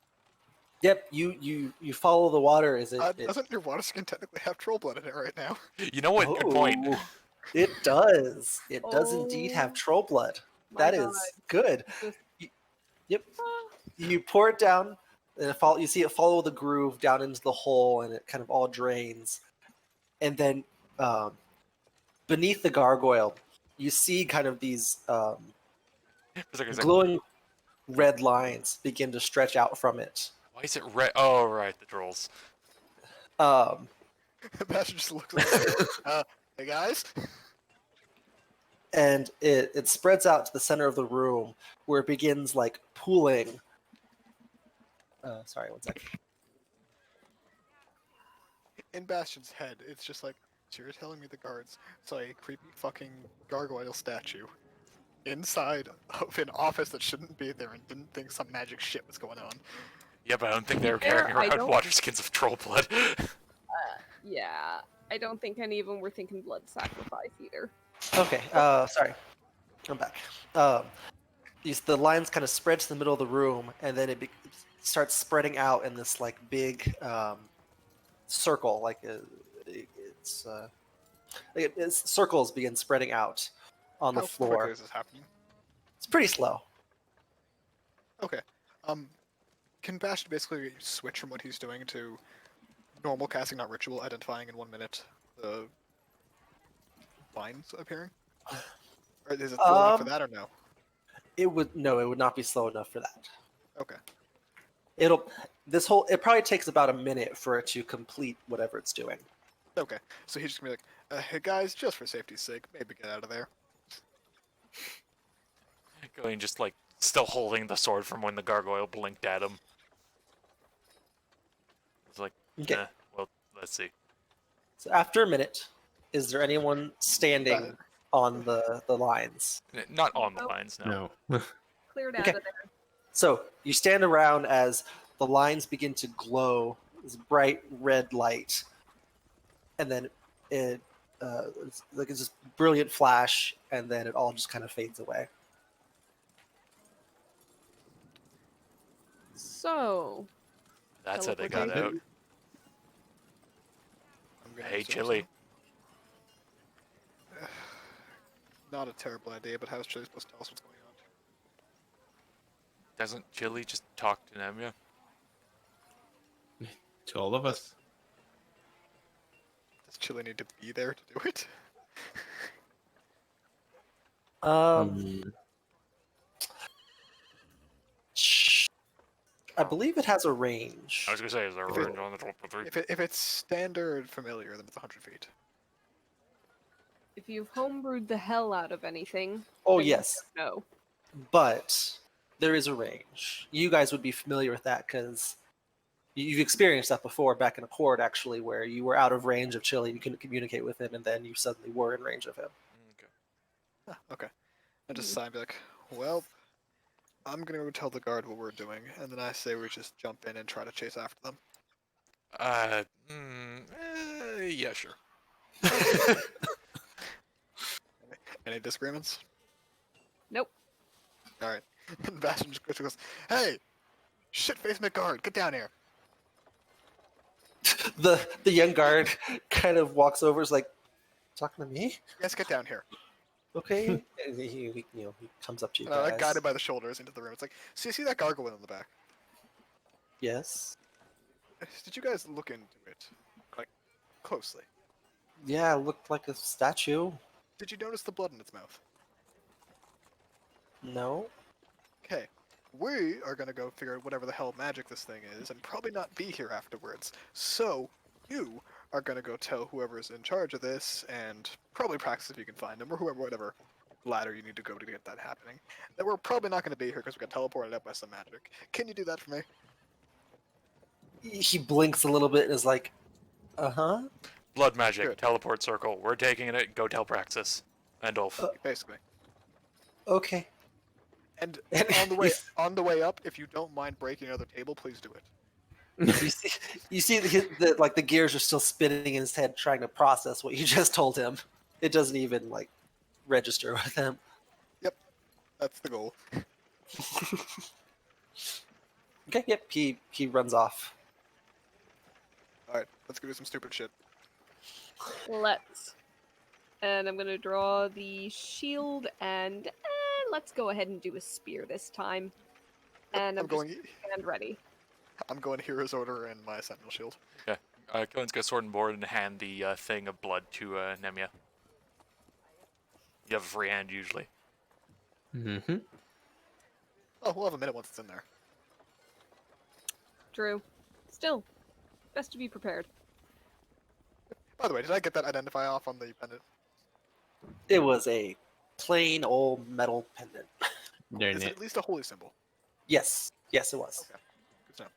S3: Yep, you follow the water. Is it?
S4: Doesn't your water skin technically have troll blood in it right now?
S1: You know what? Good point.
S3: Oh, it does. It does indeed have
S2: Oh
S3: troll blood.
S2: my
S3: That
S2: God.
S3: is good.
S2: Just-
S3: Yep.
S2: Ah.
S3: You pour it down, and you see it follow the groove down into the hole, and it kind of all drains. And then beneath the gargoyle, you see kind of these
S1: It's like,
S3: glowing red lines begin to stretch out from it.
S1: why is it red? Oh, right, the trolls.
S3: Um,
S4: Bastion just looks like, hey guys?
S3: and it spreads out to the center of the room where it begins like pooling. Sorry, one second.
S4: In Bastion's head, it's just like, so you're telling me the guards saw a creepy fucking gargoyle statue inside of an office that shouldn't be there and didn't think some magic shit was going on?
S1: Yeah, but I don't think they were
S2: Fair,
S1: carrying
S2: I
S1: around
S2: don't-
S1: water skins of troll blood.
S2: Yeah, I don't think any of them were thinking blood sacrifice either.
S3: Okay, sorry. I'm back. The lines kind of spread to the middle of the room, and then it starts spreading out in this like big circle. Circles begin spreading out on the
S4: How
S3: floor.
S4: quickly is this happening?
S3: It's pretty slow.
S4: Okay. Can Bastion basically switch from what he's doing to normal casting, not ritual, identifying in 1 minute the lines appearing? Or is it slow enough for that or no?
S3: It would not be slow enough for that.
S4: Okay.
S3: It probably takes about a minute for it to complete whatever it's doing.
S4: Okay. So he's just gonna be like, hey guys, just for safety's sake, maybe get out of there.
S1: Going just like still holding the sword from when the gargoyle blinked at him. It's like,
S3: Okay.
S1: well, let's see.
S3: So after a minute, is there anyone standing on the lines?
S1: Not on the
S2: Nope.
S1: lines, no.
S5: No.
S2: Cleared out
S3: Okay.
S2: of there.
S3: So you stand around as the lines begin to glow this bright red light, and then it's like it's this brilliant flash, and then it all just kind of fades away.
S2: So,
S1: That's how they got
S2: Teleportation.
S1: out.
S4: I'm gonna
S1: Hey,
S4: assume
S1: Chili.
S4: so. Not a terrible idea, but how's Chili supposed to tell us what's going on?
S1: Doesn't Chili just talk to Nemia?
S5: To all of us.
S4: Does Chili need to be there to do it?
S5: Um,
S3: I believe it has a range.
S1: I was gonna say, is there a
S4: If it-
S1: range on the troll blood?
S4: If it's standard familiar, then it's 100 feet.
S2: if you've homebrewed the hell out of anything,
S3: Oh
S2: then you
S3: yes,
S2: no.
S3: but there is a range. You guys would be familiar with that because you've experienced that before back in Accord, actually, where you were out of range of Chili, you couldn't communicate with him, and then you suddenly were in range of him.
S1: Okay.
S4: Ah, okay. I just sigh and be like, well, I'm gonna go tell the guard what we're doing, and then I say we just jump in and try to chase after them.
S1: Yeah, sure.
S4: Any disagreements?
S2: Nope.
S4: Alright. And Bastion just goes, hey! Shit-faced McGuard, get down here!
S3: The young guard kind of walks over, is like, talking to me?
S4: Yes, get down here.
S3: Okay. And he comes up to you
S4: And I like
S3: guys.
S4: guided by the shoulders into the room. It's like, so you see that gargoyle in the back?
S3: Yes.
S4: Did you guys look into it, like, closely?
S3: Yeah, it looked like a statue.
S4: Did you notice the blood in its mouth?
S3: No.
S4: Okay. We are gonna go figure out whatever the hell magic this thing is, and probably not be here afterwards. So, you are gonna go tell whoever's in charge of this, and probably Praxis if you can find him, or whoever, whatever ladder you need to go to get that happening. That we're probably not gonna be here because we got teleported out by some magic. Can you do that for me?
S3: He blinks a little bit and is like, uh-huh.
S1: Blood magic,
S4: Good.
S1: teleport circle. We're taking it. Go tell Praxis. And Ulf.
S4: Basically.
S3: Okay.
S4: And
S3: And
S4: on the way up, if you don't mind breaking another table, please do it.
S3: you see the gears are still spinning in his head trying to process what you just told him. It doesn't even like register with him.
S4: That's the goal.
S3: Okay, yep, he runs off.
S4: All right, let's go do some stupid shit.
S2: Let's. And I'm gonna draw the shield and let's go ahead and do a spear this time. And I'm
S4: going.
S2: just stand ready.
S4: I'm going Hero's Order and my Sentinel Shield.
S1: Killen's got sword and board and hand the thing of blood to Nemia. You have a free hand usually.
S5: Mm-hmm.
S4: Oh, we'll have a minute once it's in there.
S2: True. Still, best to be prepared.
S4: By the way, did I get that identify off on the pendant?
S3: It was a plain old metal pendant.
S5: They're
S4: Is it
S5: net.
S4: at least a holy symbol?
S3: Yes, it was.
S4: Okay. Good to know.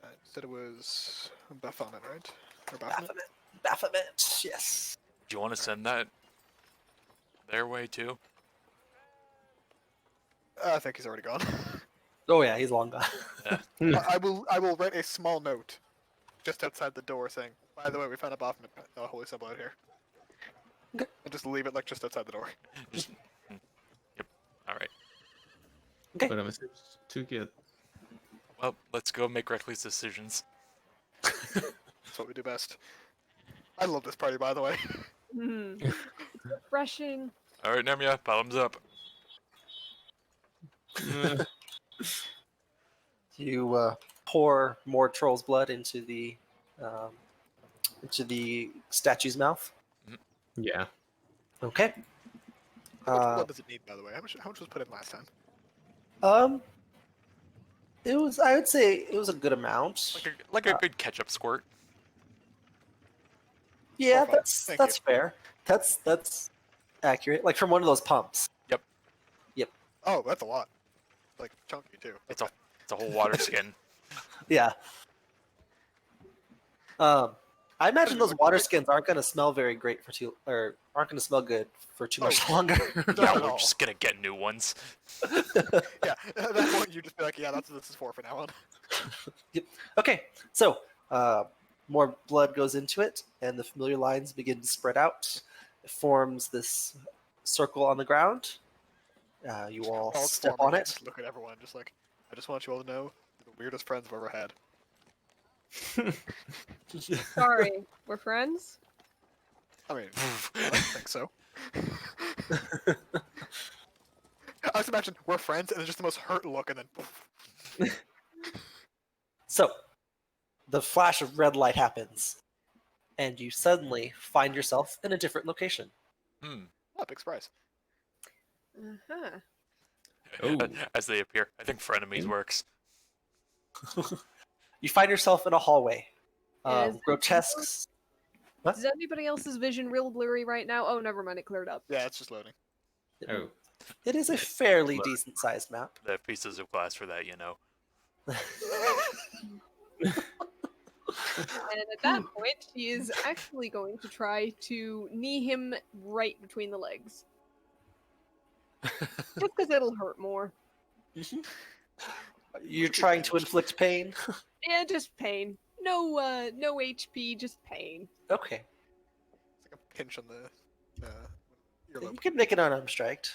S4: You said it was Baphomet, right? Or Baphomet?
S3: Baphomet, yes.
S1: Do you want to send that their way too?
S4: I think he's already gone.
S3: Oh yeah, he's long gone.
S4: I will write a small note just outside the door saying, by the way, we found a Baphomet holy symbol out here.
S3: Okay.
S4: And just leave it like just outside the door.
S1: Just. Yep. All right.
S3: Okay.
S5: But a message to get.
S1: Well, let's go make reckless decisions.
S4: That's what we do best. I love this party, by the way.
S2: It's refreshing.
S1: All right, Nemia, bottoms up.
S3: You pour more troll's blood into the statue's mouth.
S5: Yeah.
S3: Okay.
S4: How much blood does it need, by the way? How much was put in last time?
S3: It was. I would say it was a good amount.
S1: Like a good ketchup squirt.
S3: Yeah,
S4: Oh, fine. Thank
S3: that's fair. That's accurate. Like from one of those pumps.
S4: Oh, that's a lot. Like chunky too.
S1: It's a whole water skin.
S3: Yeah. I imagine those water skins aren't going to smell very great for too, or aren't going to smell good for too much longer.
S4: Not
S1: Yeah,
S4: at
S1: we're
S4: all.
S1: just gonna get new ones.
S4: Yeah, at that point you just be like, yeah, that's what this is for now on.
S3: Okay, so more blood goes into it, and the familiar lines begin to spread out. It forms this circle on the ground. You all
S4: I'll
S3: step
S4: form
S3: on
S4: and
S3: it.
S4: just look at everyone, just like, I just want you all to know, you're the weirdest friends I've ever had.
S2: Sorry, we're friends?
S4: I mean, I don't think so. I just imagine we're friends, and it's just the most hurt look, and then poof.
S3: So, the flash of red light happens, and you suddenly find yourself in a different location.
S4: Oh, big surprise.
S2: Uh-huh.
S5: Oh.
S1: As they appear. I think frenemies works.
S3: You find yourself in a hallway.
S2: Is it
S3: Grotesques. What?
S2: Is anybody else's vision real blurry right now? Oh, never mind, it cleared up.
S4: Yeah, it's just loading.
S5: Oh.
S3: It is a fairly decent sized map.
S1: They have pieces of glass for that, you know.
S2: And at that point, he is actually going to try to knee him right between the legs. Just because it'll hurt more.
S3: You're trying to inflict pain?
S2: Yeah, just pain. No, no HP, just pain.
S3: Okay.
S4: It's like a pinch on the
S3: You
S4: earlobe.
S3: can make an unarmed strike.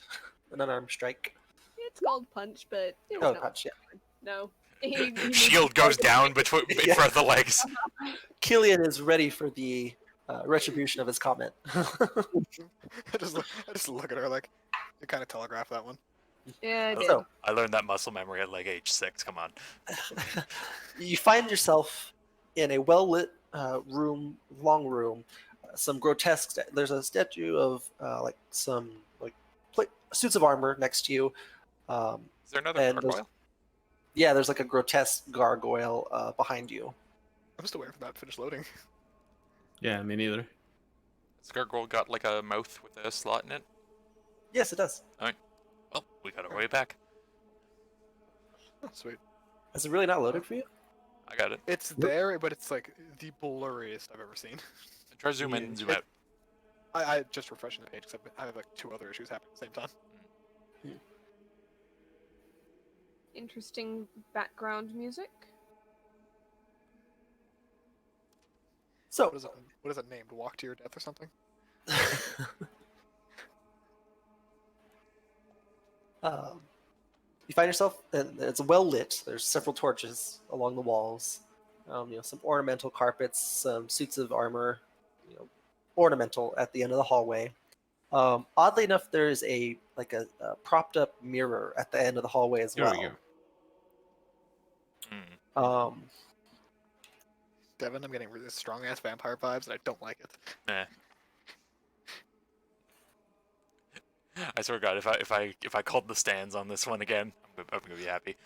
S3: An unarmed strike.
S2: It's called punch, but it's
S3: Oh,
S2: not.
S3: punch, yeah.
S2: No. He
S1: Shield goes down between in
S3: Yeah.
S1: front of the legs.
S3: Killian is ready for the retribution of his comment.
S4: I just look at her like, you kind of telegraph that one.
S2: Yeah, I did.
S3: So,
S1: I learned that muscle memory at like age 6. Come on.
S3: you find yourself in a well-lit room, long room. Some grotesque. There's a statue of like some like suits of armor next to you.
S1: Is there another
S3: And there's-
S1: gargoyle?
S3: Yeah, there's like a grotesque gargoyle behind you.
S4: I'm just waiting for that to finish loading.
S5: Yeah, me neither.
S1: Has Gargoyle got like a mouth with a slot in it?
S3: Yes, it does.
S1: Well, we got our way back.
S4: Sweet.
S3: Has it really not loaded for you?
S1: I got it.
S4: It's there, but it's like the blurriest I've ever seen.
S1: Try zoom in and zoom out.
S4: I just refreshing the page because I have like 2 other issues happening at the same time.
S2: Interesting background music.
S3: So,
S4: What is it named? Walk to Your Death or something?
S3: you find yourself, and it's well lit. There's several torches along the walls. Some ornamental carpets, some suits of armor, ornamental at the end of the hallway. Oddly enough, there is a propped up mirror at the end of the hallway as
S5: Here we
S3: well.
S1: Hmm.
S4: Devin, I'm getting really strong ass vampire vibes, and I don't like it.
S1: Nah. I swear to God, if I called the stands on this one again, I'm gonna be happy.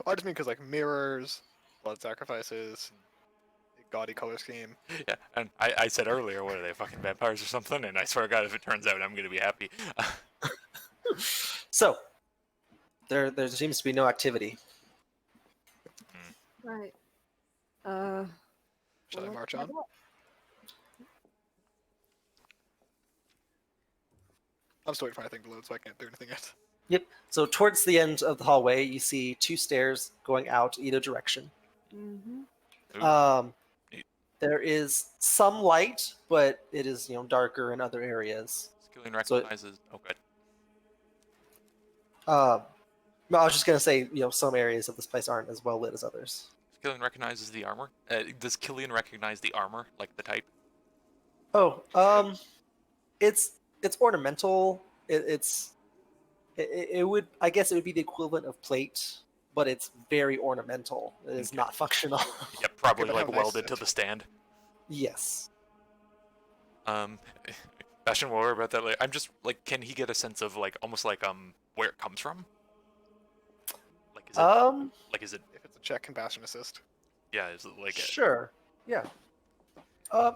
S4: I just mean because like mirrors, blood sacrifices, gaudy color scheme.
S1: Yeah, and I said earlier, what are they, fucking vampires or something? And I swear to God, if it turns out, I'm gonna be happy.
S3: So, there seems to be no activity.
S2: Right.
S4: Shall I
S2: let's
S4: march
S2: head
S4: on?
S2: up.
S4: I'm still waiting for my thing to load, so I can't do anything yet.
S3: Yep. So towards the end of the hallway, you see 2 stairs going out either direction.
S2: Mm-hmm.
S1: Ooh,
S3: Um,
S1: neat.
S3: there is some light, but it is darker in other areas.
S1: Skillian
S3: so-
S1: recognizes. Oh, good.
S3: No, I was just gonna say, some areas of this place aren't as well lit as others.
S1: Killian recognizes the armor. Does Killian recognize the armor, like the type?
S3: Oh, it's ornamental. It would, I guess, it would be the equivalent of plate, but it's very ornamental. It is
S1: Okay.
S3: not functional.
S1: Yep, probably
S4: but
S1: like
S4: how nice
S1: welded
S4: is
S1: to
S4: it?
S1: the stand.
S3: Yes.
S1: Bastion will worry about that later. I'm just like, can he get a sense of like almost like where it comes from? Like is it is it
S4: If it's a check, can Bastion assist?
S1: yeah, is it like
S3: Sure. Yeah.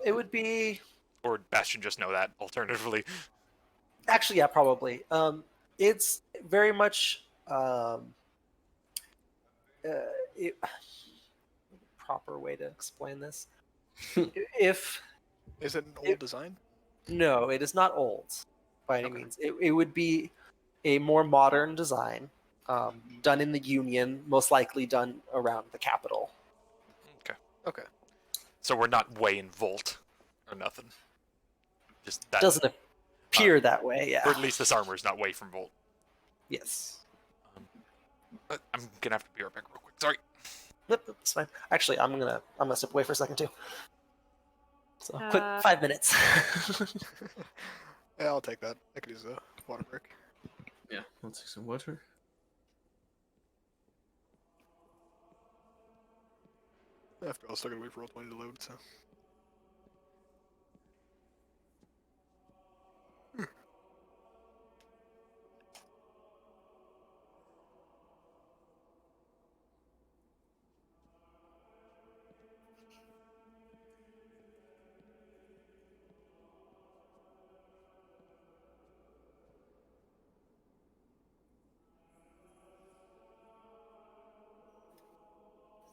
S3: It would be
S1: or Bastion just know that alternatively?
S3: actually, yeah, probably. It's very much it, proper way to explain this. If
S4: Is it an old
S3: It-
S4: design?
S3: no, it is not old by any
S4: Okay.
S3: means. It would be a more modern design, done in the Union, most likely done around the capital.
S4: Okay.
S1: So we're not way in Volt or nothing. Just that,
S3: Doesn't appear that way. Yeah.
S1: or at least this armor is not way from Volt.
S3: Yes.
S1: I'm gonna have to be right back real quick. Sorry.
S3: Yep, that's fine. Actually, I'm gonna step away for a second too. So quick,
S2: Uh,
S3: 5 minutes.
S4: Yeah, I'll take that. I could use a water break.
S5: Yeah, I'll take some water.
S4: After all, still gotta wait for Roll20 to load, so.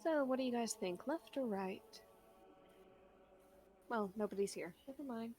S2: So, what do you guys think? Left or right? Well, nobody's here. Never mind.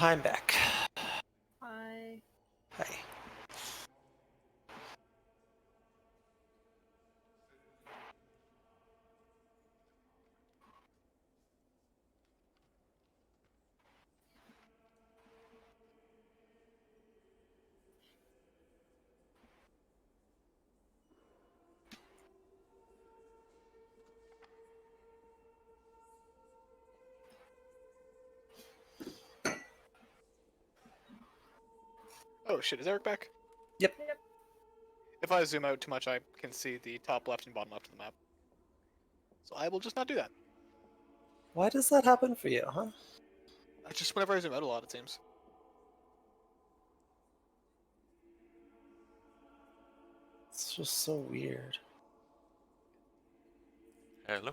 S3: I'm back.
S2: Hi.
S3: Hi.
S4: Oh shit, is Eric back?
S3: Yep.
S4: If I zoom out too much, I can see the top left and bottom left of the map. So I will just not do that.
S3: Why does that happen for you, huh?
S4: Just whenever I zoom out a lot, it seems.
S3: It's just so weird.
S1: Hello.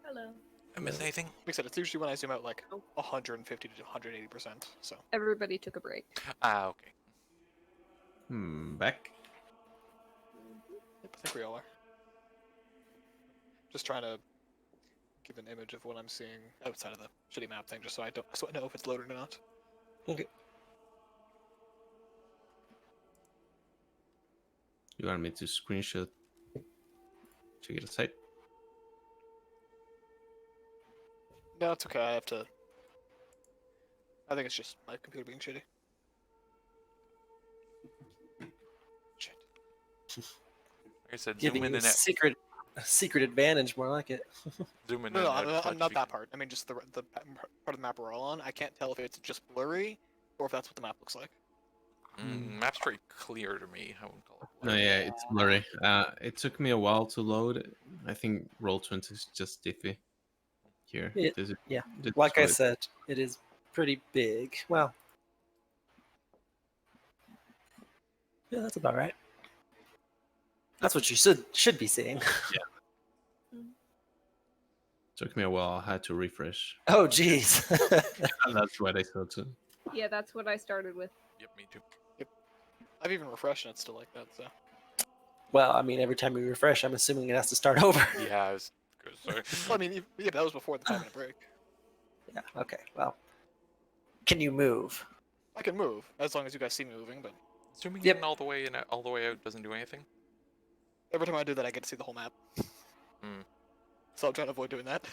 S2: Hello.
S1: I miss anything?
S4: Like I said, it's usually when I zoom out like
S2: Oh.
S4: 150 to 180%. So
S2: Everybody took a break.
S1: Ah, okay.
S5: Back.
S4: yep, I think we all are. Just trying to give an image of what I'm seeing outside of the shitty map thing, just so I know if it's loaded or not.
S3: Okay.
S5: You want me to screenshot? Check it aside.
S4: No, it's okay. I have to. I think it's just my computer being shitty. Shit.
S1: Like I said,
S3: Giving
S1: zoom in
S3: you
S1: and
S3: a secret advantage, more like it.
S1: zoom in
S4: No,
S1: and
S4: no,
S1: out.
S4: I'm not that part. I mean, just the part of the map we're all on. I can't tell if it's just blurry or if that's what the map looks like.
S1: Map's pretty clear to me. I wouldn't call it
S5: No,
S1: blurry.
S5: yeah, it's blurry. It took me a while to load. I think Roll20 is just iffy. Here,
S3: It-
S5: this is,
S3: yeah,
S5: this is
S3: Like I
S5: what it-
S3: said, it is pretty big. Well, yeah, that's about right. That's what you should be seeing.
S5: took me a while. I had to refresh.
S3: Oh, geez.
S5: And that's what I saw too.
S2: Yeah, that's what I started with.
S1: Yep, me too.
S4: I've even refreshed and it's still like that. So
S3: Well, I mean, every time we refresh, I'm assuming it has to start over.
S1: Yeah, I was. Sorry.
S4: well, I mean, yeah, but that was before the 5-minute break.
S3: Yeah. Okay. Well, can you move?
S4: I can move as long as you guys see me moving, but
S1: Zooming
S3: Yep.
S1: in all the way and all the way out doesn't do anything.
S4: every time I do that, I get to see the whole map.
S1: Hmm.
S4: So I'm trying to avoid doing that.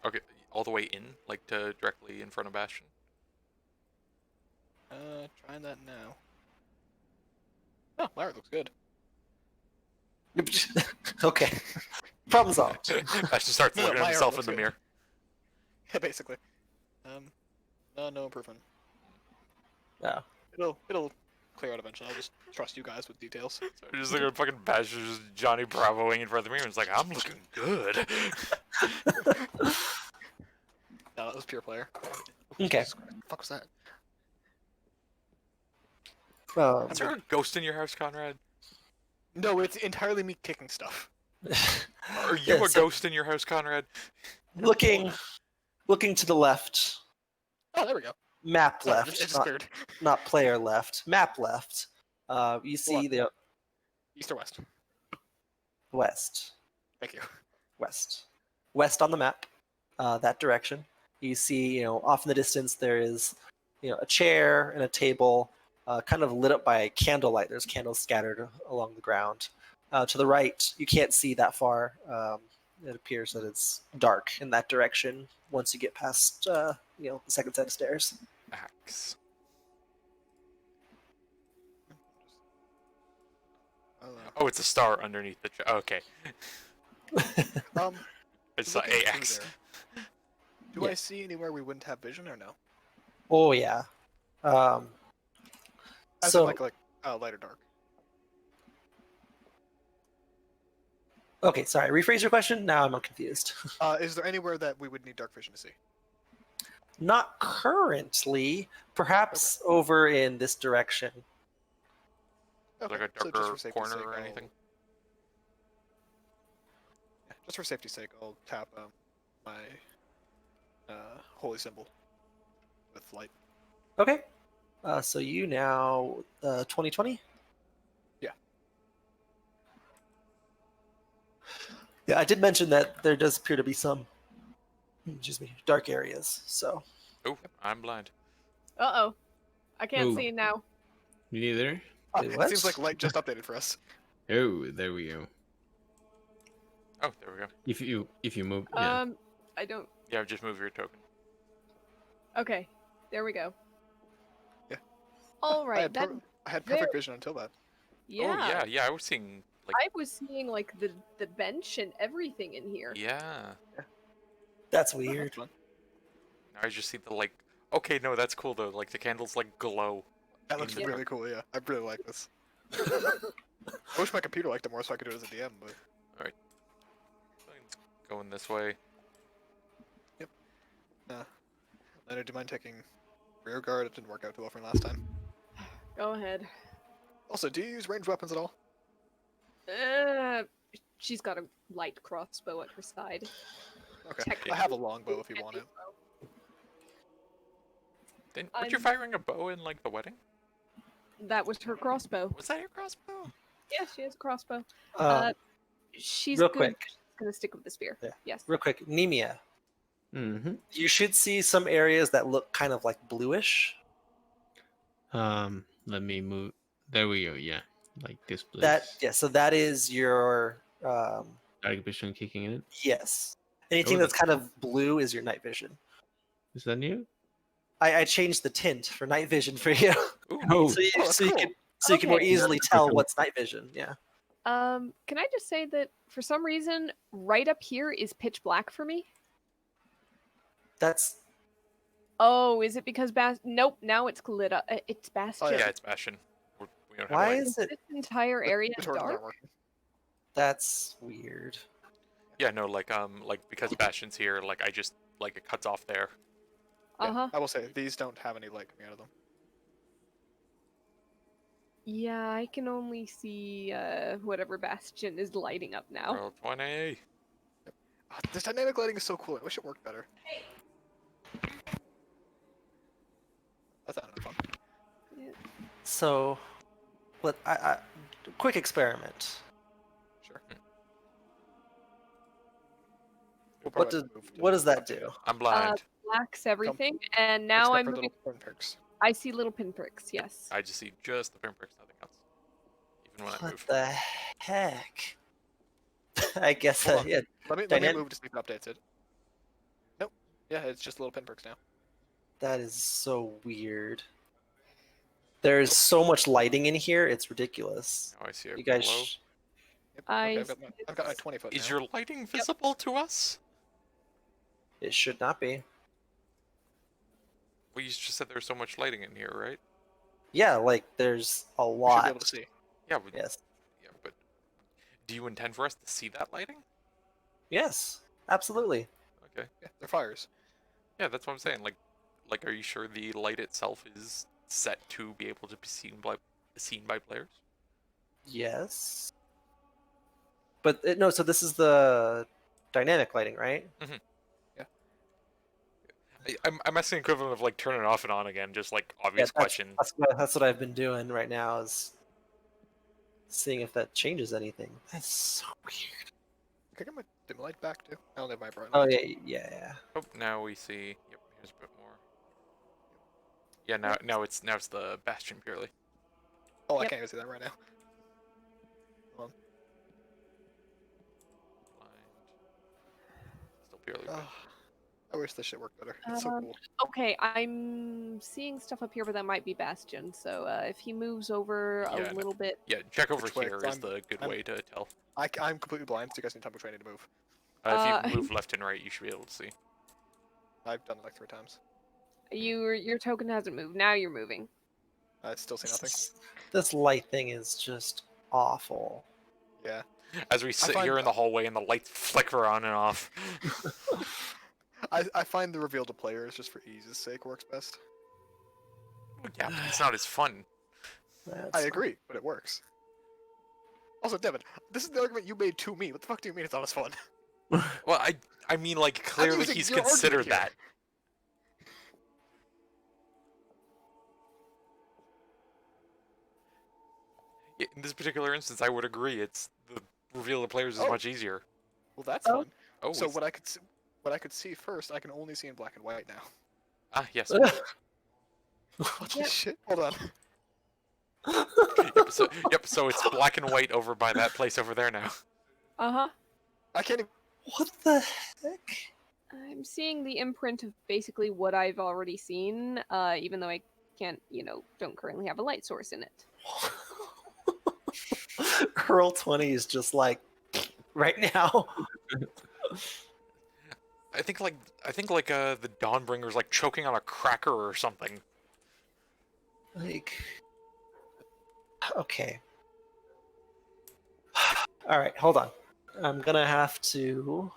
S1: Okay, all the way in, like to directly in front of Bastion.
S4: Trying that now. Oh, Larry looks good.
S3: Okay. Problem solved.
S1: Bastion starts
S4: No,
S1: looking at
S4: my arrow
S1: himself in
S4: looks
S1: the
S4: good.
S1: mirror.
S4: Yeah, basically. No improvement.
S3: Yeah.
S4: It'll clear out eventually. I'll just trust you guys with details.
S1: So I'm just looking at fucking Bastion, just Johnny Bravoing in front of the mirror. And it's like, I'm looking good.
S4: No, that was pure player.
S3: Okay.
S4: Jesus Christ, the fuck was that?
S1: Is there a ghost in your house, Conrad?
S4: No, it's entirely me kicking stuff.
S1: Are you
S3: Yeah,
S1: a
S3: so-
S1: ghost in your house, Conrad?
S3: looking to the left,
S4: Oh, there we go.
S3: map
S4: Sorry, it
S3: left,
S4: just
S3: not,
S4: cleared.
S3: not player left, map left. You see
S4: What?
S3: the
S4: East or west?
S3: west,
S4: Thank you.
S3: west on the map, that direction. You see, off in the distance there is, a chair and a table, kind of lit up by candlelight. There's candles scattered along the ground. To the right, you can't see that far. It appears that it's dark in that direction once you get past, the second set of stairs.
S1: Axe. Oh, it's a star underneath the. Okay,
S4: Um,
S1: I saw
S4: looking through
S1: AX.
S4: there, Do
S3: Yeah.
S4: I see anywhere we wouldn't have vision or no?
S3: Oh yeah.
S4: As
S3: So
S4: in like light or dark.
S3: okay, sorry. Rephrase your question. Now I'm confused.
S4: Is there anywhere that we would need dark vision to see?
S3: Not currently. Perhaps over in this direction.
S4: Okay,
S1: Like a
S4: so just
S1: darker
S4: for safety's
S1: corner
S4: sake,
S1: or
S4: I'll-
S1: anything?
S4: Yeah, just for safety's sake, I'll tap my holy symbol with light.
S3: Okay. So you now 2020.
S4: Yeah.
S3: Yeah, I did mention that there does appear to be some, dark areas. So
S1: Oh, I'm blind.
S2: Uh-oh. I can't
S5: Ooh.
S2: see now.
S5: You neither?
S4: Ah,
S3: Wait,
S4: it
S3: what?
S4: seems like light just updated for us.
S5: Oh, there we go.
S1: Oh, there we go.
S5: If you move, yeah.
S2: I don't...
S1: Yeah, just move your token.
S2: Okay, there we go.
S4: Yeah.
S2: All
S4: I
S2: right,
S4: had,
S2: that...
S4: I had
S2: there-
S4: perfect vision until that.
S2: Yeah.
S1: Oh, yeah. I was seeing like.
S2: I was seeing, like, the bench and everything in here.
S1: Yeah.
S3: that's
S4: Oh,
S3: weird.
S4: that's fun.
S1: Now I just see the like. Okay, no, that's cool though. Like the candles like glow
S4: That looks
S1: in-
S4: really cool. Yeah, I really like this. I wish my computer liked it more so I could do it as a DM. But
S1: It's going this way.
S4: Leonard, do you mind taking rear guard? It didn't work out too well for me last time.
S2: Go ahead.
S4: Also, do you use ranged weapons at all?
S2: She's got a light crossbow at her side.
S4: Okay,
S2: Technically,
S4: I have a longbow if you want it.
S1: Weren't you
S2: I'm-
S1: firing a bow in like the wedding?
S2: That was her crossbow.
S1: Was that your crossbow?
S2: Yeah, she has a crossbow.
S3: Um,
S2: She's
S3: real
S2: good.
S3: quick.
S2: She's gonna stick with the spear.
S3: Yeah.
S2: Yes.
S3: real quick, Nemia.
S5: Mm-hmm.
S3: You should see some areas that look kind of like bluish.
S5: Let me move. There we go. Yeah, like this place.
S3: So that is your
S5: Dark vision kicking in.
S3: yes. Anything
S5: Oh,
S3: that's kind of blue is your night vision.
S5: Is that new?
S3: I changed the tint for night vision for you,
S1: Ooh,
S5: Oh,
S3: so you,
S4: that's
S3: so you
S4: cool.
S3: can so you can more
S2: Okay.
S3: easily
S5: That's
S3: tell
S5: cool.
S3: what's night vision. Yeah.
S2: Can I just say that for some reason, right up here is pitch black for me?
S3: That's
S2: Oh, is it because Nope, now it's lit up. It's Bastion.
S4: Oh,
S1: yeah, it's Bastion. We don't have
S3: why
S1: lights.
S3: is it?
S2: This entire area
S4: The
S2: is
S4: torches aren't
S2: dark.
S4: working.
S3: That's weird.
S1: Yeah, no, like because Bastion's here, like I just like it cuts off there.
S4: Yeah,
S2: Uh huh.
S4: I will say these don't have any light coming out of them.
S2: Yeah, I can only see whatever Bastion is lighting up now.
S1: Roll 20.
S4: This dynamic lighting is so cool. I wish it worked better. That sounded fun.
S3: So, quick experiment.
S4: Sure. We'll
S3: What
S4: probably
S3: does
S4: move to-
S3: what does that do?
S1: I'm blind.
S2: Black's everything, and now
S4: Except
S2: I'm
S4: for
S2: moving.
S4: little pinpricks.
S2: I see little pinpricks. Yes.
S1: I just see just the pinpricks, nothing else. Even when I
S3: What
S1: move.
S3: the heck? I guess
S4: Hold on.
S3: yeah.
S4: Let me
S3: Dynamic-
S4: move to see if it updates it. Nope. Yeah, it's just little pinpricks now.
S3: That is so weird. There's so much lighting in here. It's ridiculous.
S1: Now I see it
S3: You guys,
S1: below.
S4: Yep.
S2: I
S4: Okay, I've got my 20 foot
S1: Is
S4: now.
S1: your lighting visible to us?
S3: it should not be.
S1: Well, you just said there's so much lighting in here, right?
S3: Yeah, like there's a
S4: We should be
S3: lot.
S4: able to see.
S1: Yeah, but,
S3: Yes.
S1: yeah, but do you intend for us to see that lighting?
S3: Yes. Absolutely.
S1: Okay.
S4: Yeah, they're fires.
S1: Yeah, that's what I'm saying. Like, are you sure the light itself is set to be able to be seen by players?
S3: Yes. But no. So this is the dynamic lighting, right?
S1: I'm asking the equivalent of like turning it off and on again, just like
S3: Yeah,
S1: obvious question.
S3: That's what I've been doing right now is seeing if that changes anything. That's so weird.
S4: Can I get my dim light back too? I don't have my bright
S3: Oh
S4: lights.
S3: yeah.
S1: Oh, now we see. Yep, here's a bit more. Yeah, now it's the Bastion purely.
S4: Oh, I
S2: Yep.
S4: can't even see that right now.
S1: Blind. Still purely.
S4: Oh,
S1: red.
S4: I wish this shit worked better. It's so
S2: Um,
S4: cool.
S2: Okay, I'm seeing stuff up here, but that might be Bastion. So if he moves over
S1: Yeah,
S2: a
S1: no.
S2: little bit,
S1: Yeah, check over
S4: Which way?
S1: here
S4: 'Cause
S1: is the good
S4: I'm-
S1: way to tell.
S4: I'm completely blind, so you guys need to tell me which way I need to move.
S1: If
S2: Uh,
S1: you move left and right, you should be able to see.
S4: I've done it like 3 times.
S2: your token hasn't moved. Now you're moving.
S4: I still see nothing.
S3: This light thing is just awful.
S4: Yeah.
S1: As we sit
S4: find-
S1: here in the hallway and the lights flicker on and off.
S4: I find the reveal to players just for ease's sake works best.
S1: Yeah, but it's not as fun.
S3: That's
S4: I agree, but it works. Also, Devin, this is the argument you made to me. What the fuck do you mean it's not as fun?
S1: Well, I mean, like clearly
S4: using
S1: he's
S4: your
S1: considered
S4: argument
S1: that. Yeah, in this particular instance, I would agree. It's the reveal of players is
S4: Oh.
S1: much easier.
S4: Well, that's
S2: Oh.
S4: fun.
S1: Oh,
S4: So
S1: it's-
S4: what I could see first, I can only see in black and white now.
S1: yes.
S4: What
S2: Yep.
S4: the shit? Hold on.
S1: Yep. So it's black and white over by that place over there now.
S2: Uh huh.
S4: I can't even.
S3: What the heck?
S2: I'm seeing the imprint of basically what I've already seen, even though I can't, don't currently have a light source in it.
S3: Earl 20 is just like right now.
S1: I think like the Dawnbringer's like choking on a cracker or something.
S3: Like, okay. All right, hold on. I'm gonna have to.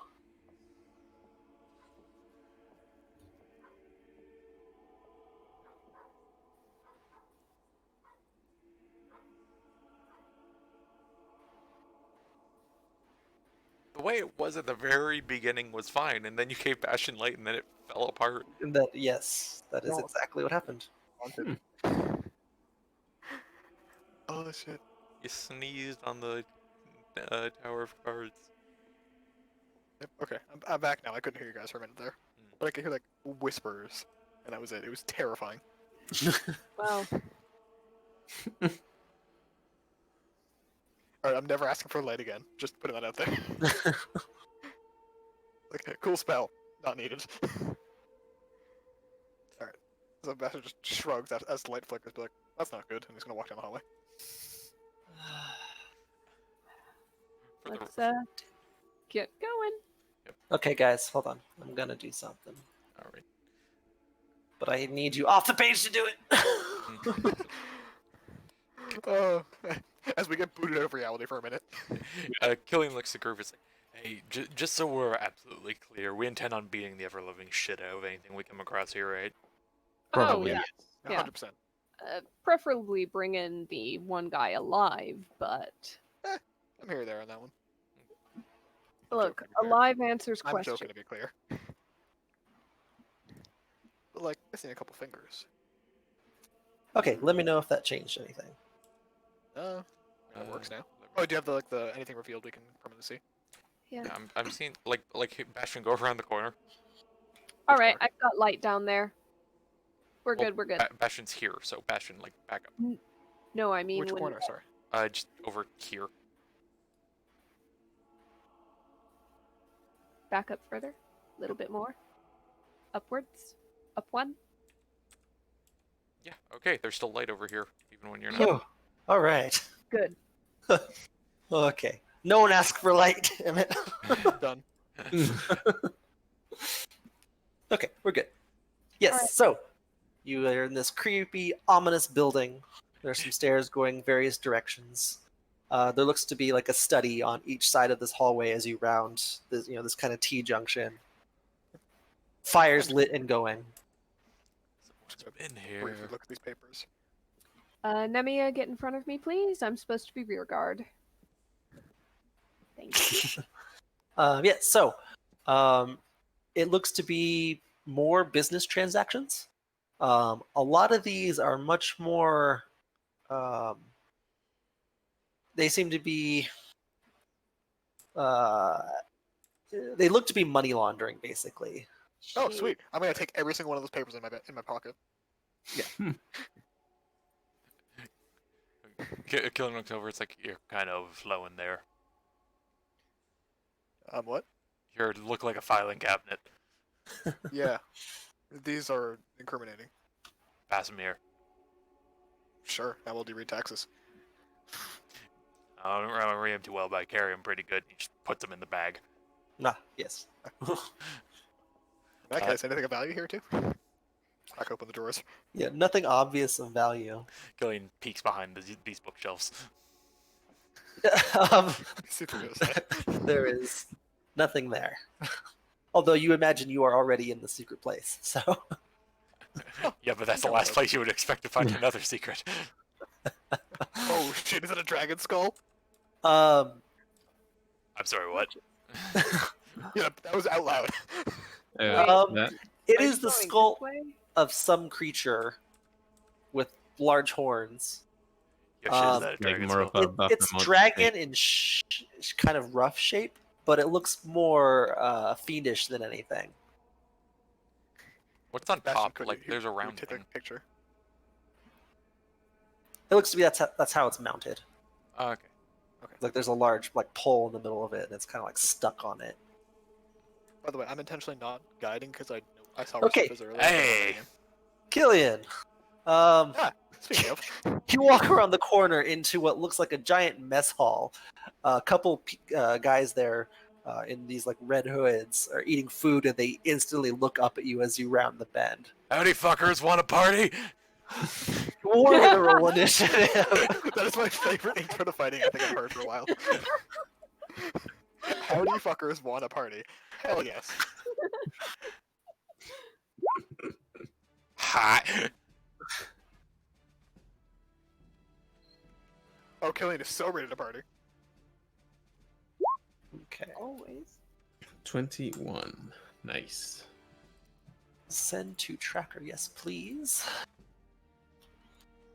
S1: The way it was at the very beginning was fine, and then you gave Bastion Light, and then it fell apart.
S3: That yes, that is
S4: No.
S3: exactly what happened.
S4: Haunted. Oh shit.
S1: You sneezed on the Tower of Cards.
S4: Yep, okay, I'm back now. I couldn't hear you guys for a minute there,
S1: Hmm.
S4: but I could hear like whispers, and that was it. It was terrifying.
S2: Well,
S4: All right, I'm never asking for light again. Just putting that out there. Like, cool spell, not needed. All right, so Bastion just shrugs as the light flickers, be like, "That's not good," and he's gonna walk down the hallway.
S1: For the-
S2: let's get going.
S3: Okay, guys, hold on. I'm gonna do something,
S1: All right.
S3: but I need you off the page to do it.
S4: Oh, as we get booted out of reality for a minute.
S1: Killian looks at Groove. It's like, hey, just so we're absolutely clear, we intend on beating the ever-loving shit out of anything we come across here, right?
S5: Probably.
S2: Oh, yeah.
S4: 100%.
S2: Preferably bring in the one guy alive, but
S4: I'm here or there on that one.
S2: look,
S4: joking, to be clear.
S2: alive answers
S4: I'm
S2: questions.
S4: joking to be clear. But like, missing a couple fingers.
S3: Okay, let me know if that changed anything.
S4: It works now. Oh, do you have the anything revealed we can permanently see?
S2: Yeah.
S1: Yeah, I'm seeing like Bastion go around the corner.
S2: All
S4: Which
S2: right,
S4: part?
S2: I've got light down there. We're
S1: Well,
S2: good. We're good.
S1: Bastion's here, so Bastion like back up.
S2: No, I mean
S4: Which
S2: when
S4: corner? Sorry.
S1: Just over here.
S2: back up further, a little bit more, upwards, up one.
S1: Yeah. Okay. There's still light over here, even when you're not.
S3: Oh, all right.
S2: Good.
S3: Okay. No one asked for light, damn it.
S4: Done.
S3: Okay, we're good. Yes,
S2: Alright.
S3: so you are in this creepy, ominous building. There's some stairs going various directions. There looks to be like a study on each side of this hallway as you round this, this kind of T junction. Fires lit and going.
S1: What's in here?
S4: Briefly look at these papers.
S2: Nemia, get in front of me, please. I'm supposed to be rear guard. Thank you.
S3: Yeah, so it looks to be more business transactions. A lot of these are much more. They seem to be. They look to be money laundering, basically.
S4: Oh,
S2: She-
S4: sweet! I'm gonna take every single one of those papers in my pocket.
S1: Killing looks over. It's like you're kind of low in there.
S4: What?
S1: You look like a filing cabinet.
S4: Yeah, these are incriminating.
S1: Pass them here.
S4: Sure, I will do read taxes.
S1: I don't remember him too well, but I carry him pretty good. He just puts them in the bag.
S3: Nah, yes.
S4: In that case, anything of value here too? Crack open the drawers.
S3: Yeah, nothing obvious of value.
S1: Killian peeks behind these bookshelves.
S4: See if we notice that.
S3: There is nothing there. Although you imagine you are already in the secret place, so
S1: Yeah, but that's the last place you would expect to find another secret.
S4: Oh shit! Is that a dragon skull?
S3: um,
S1: I'm sorry, what?
S4: Yeah, that was out loud.
S5: Yeah.
S3: it
S2: Are you
S3: is the
S2: going this
S3: skull
S2: way?
S3: of some creature with large horns.
S1: Yeah,
S3: Um,
S1: shit, is that a
S5: Like
S1: dragon
S5: more of
S1: skull?
S5: a
S3: It's
S5: Baphomet
S3: dragon in kind of rough shape, but it looks more fiendish than anything.
S1: What's on
S4: Bastion,
S1: top?
S4: could
S1: Like,
S4: you-
S1: there's a
S4: you
S1: round
S4: take
S1: thing.
S4: a picture.
S3: It looks to be that's how it's mounted.
S1: Oh, okay.
S3: Like there's a large like pole in the middle of it, and it's kind of like stuck on it.
S4: By the way, I'm intentionally not guiding because I saw
S3: Okay.
S4: where stuff is earlier.
S1: Hey!
S3: Killian,
S4: Speaking of,
S3: you walk around the corner into what looks like a giant mess hall. A couple guys there in these like red hoods are eating food, and they instantly look up at you as you round the bend.
S1: Howdy, fuckers! Want a party?
S3: We're gonna roll initiative.
S4: That is my favorite intro to fighting I think I've heard for a while. How do you fuckers want a party? Hell yes.
S1: Hot.
S4: Oh, Killian is so ready to party.
S3: Okay.
S2: Always.
S5: 21. Nice.
S3: Send to tracker, yes, please.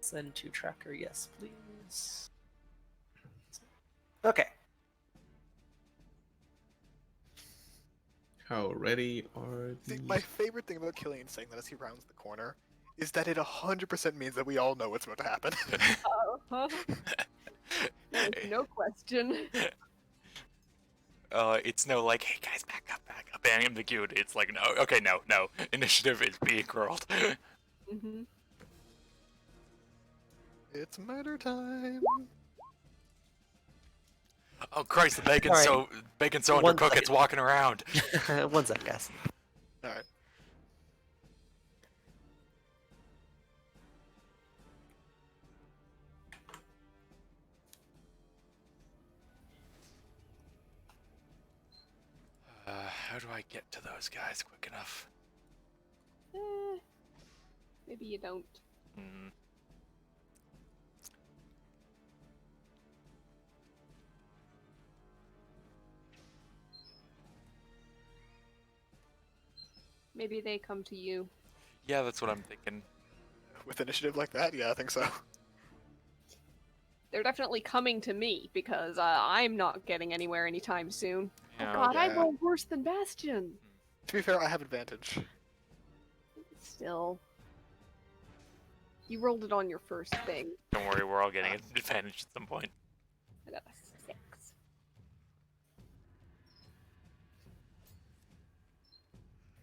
S3: Send to tracker, yes, please. Okay.
S5: How ready are
S4: See,
S5: the...
S4: my favorite thing about Killian saying that as he rounds the corner is that it 100% means that we all know what's about to happen.
S2: Uh-huh. There's no question.
S1: It's no like, hey guys, back up, and I'm the cute. It's like, no, okay, no. Initiative is being rolled.
S2: Hmm.
S4: It's murder time.
S1: Oh Christ, the bacon's
S3: Alright.
S1: so
S3: One
S1: undercooked,
S3: second.
S1: it's walking around.
S3: One sec, guys.
S4: Alright.
S1: How do I get to those guys quick enough?
S2: Maybe you don't.
S1: Hmm.
S2: Maybe they come to you.
S1: Yeah, that's what I'm thinking.
S4: With initiative like that, yeah, I think so.
S2: They're definitely coming to me because I'm not getting anywhere anytime soon.
S1: Yeah,
S2: Oh god, I
S4: yeah.
S2: rolled worse than Bastion.
S4: To be fair, I have advantage.
S2: Still. You rolled it on your first thing.
S1: Don't worry, we're all getting an advantage at some point.
S2: I got a 6.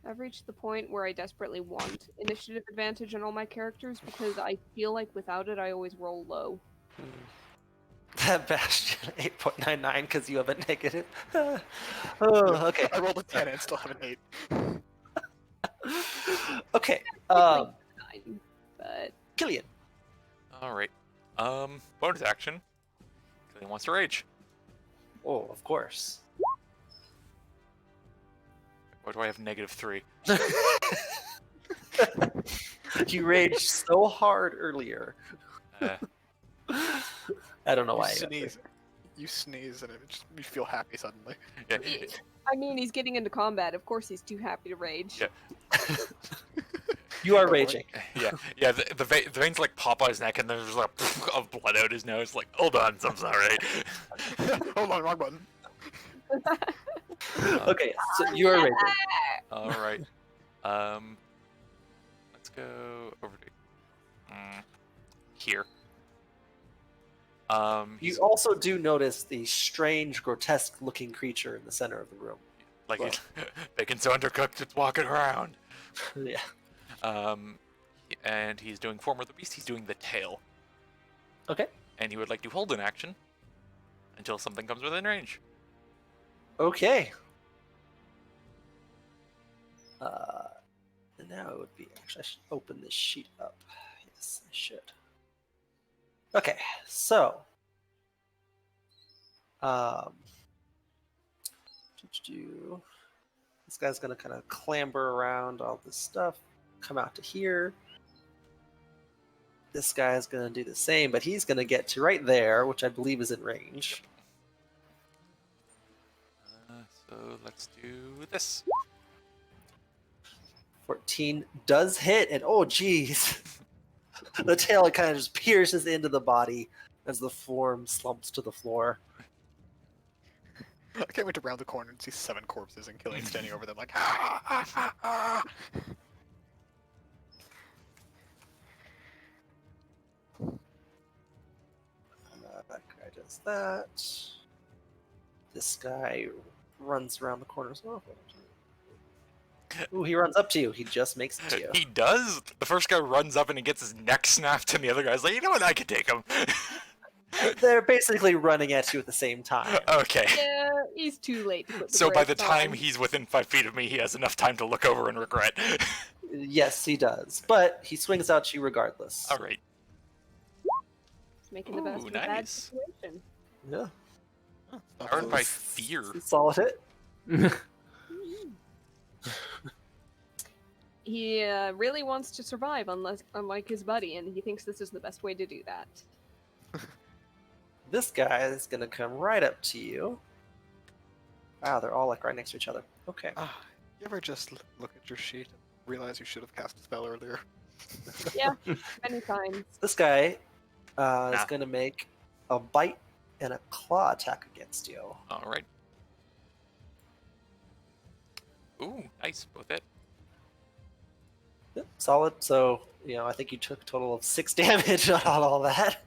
S2: I've reached the point where I desperately want initiative advantage on all my characters because I feel like without it I always roll low.
S3: That Bastion 8.99 because you have a negative. Oh, okay.
S4: I rolled a 10 and still have an 8.
S3: Okay.
S2: Like 9, but
S3: Killian.
S1: Alright. Bonus action. Killian wants to rage.
S3: Oh, of course.
S1: Why do I have -3?
S3: You raged so hard earlier.
S1: Uh,
S3: I don't know
S4: You
S3: why.
S4: sneeze. You sneeze and you feel happy suddenly.
S1: yeah,
S2: I mean he's getting into combat. Of course he's too happy to rage.
S1: Yeah.
S3: You are
S4: Don't worry.
S3: raging.
S1: yeah. The veins like pop out his neck, and there's like of blood out his nose. Like, hold on, something's not right.
S4: Hold on, wrong button.
S3: Okay, so you are raging.
S1: All right. Let's go over to here.
S3: You
S1: He's
S3: also do notice the strange, grotesque-looking creature in the center of the room.
S1: like
S3: well.
S1: bacon's so undercooked, it's walking around.
S3: Yeah.
S1: And he's doing form of the beast. He's doing the tail,
S3: Okay.
S1: and he would like to hold an action until something comes within range.
S3: Okay. And now it would be. Actually, I should open this sheet up. Yes, I should. Okay, so. This guy's gonna kind of clamber around all this stuff, come out to here. This guy's gonna do the same, but he's gonna get to right there, which I believe is in range.
S1: So let's do this.
S3: 14 does hit, and oh geez, the tail kind of just pierces into the body as the form slumps to the floor.
S4: I can't wait to round the corner and see 7 corpses and Killian standing over them like, ah, ah, ah, ah.
S3: That guy does that. This guy runs around the corner as well. Ooh, he runs up to you. He just makes it to you.
S1: He does. The first guy runs up and he gets his neck snapped, and the other guy's like, you know what? I could take him.
S3: They're basically running at you at the same time.
S1: Okay.
S2: Yeah, he's too late to put the
S1: So by the
S2: brakes
S1: time
S2: on.
S1: he's within 5 feet of me, he has enough time to look over and regret.
S3: Yes, he does. But he swings out to you regardless.
S1: All right.
S2: making the best
S1: Ooh,
S2: of a bad
S1: nice.
S2: situation.
S3: Yeah.
S4: Oh, not
S1: Powered
S4: bad.
S1: by fear.
S3: Solid hit.
S2: He really wants to survive, unlike his buddy, and he thinks this is the best way to do that.
S3: This guy is gonna come right up to you. Wow, they're all like right next to each other. Okay.
S4: Ah, you ever just look at your sheet and realize you should have cast a spell earlier?
S2: Yeah, many times.
S3: This guy is
S1: Nah.
S3: gonna make a bite and a claw attack against you.
S1: All right. Ooh, nice. Both it.
S3: Yep, solid. So, I think you took a total of 6 damage on all that.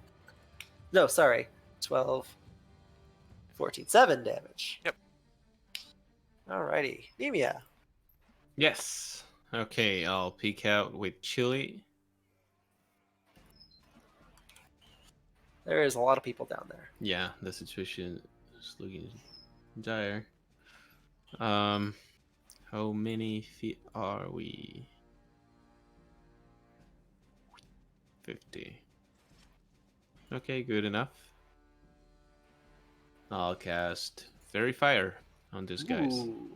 S3: No, sorry. 12, 14, 7 damage.
S1: Yep.
S3: Alrighty. Nemia.
S5: Yes. Okay, I'll peek out with Chili.
S3: There is a lot of people down there.
S5: Yeah, the situation is looking dire. How many feet are we? 50. Okay, good enough. I'll cast Fairy Fire on these guys.
S3: Ooh.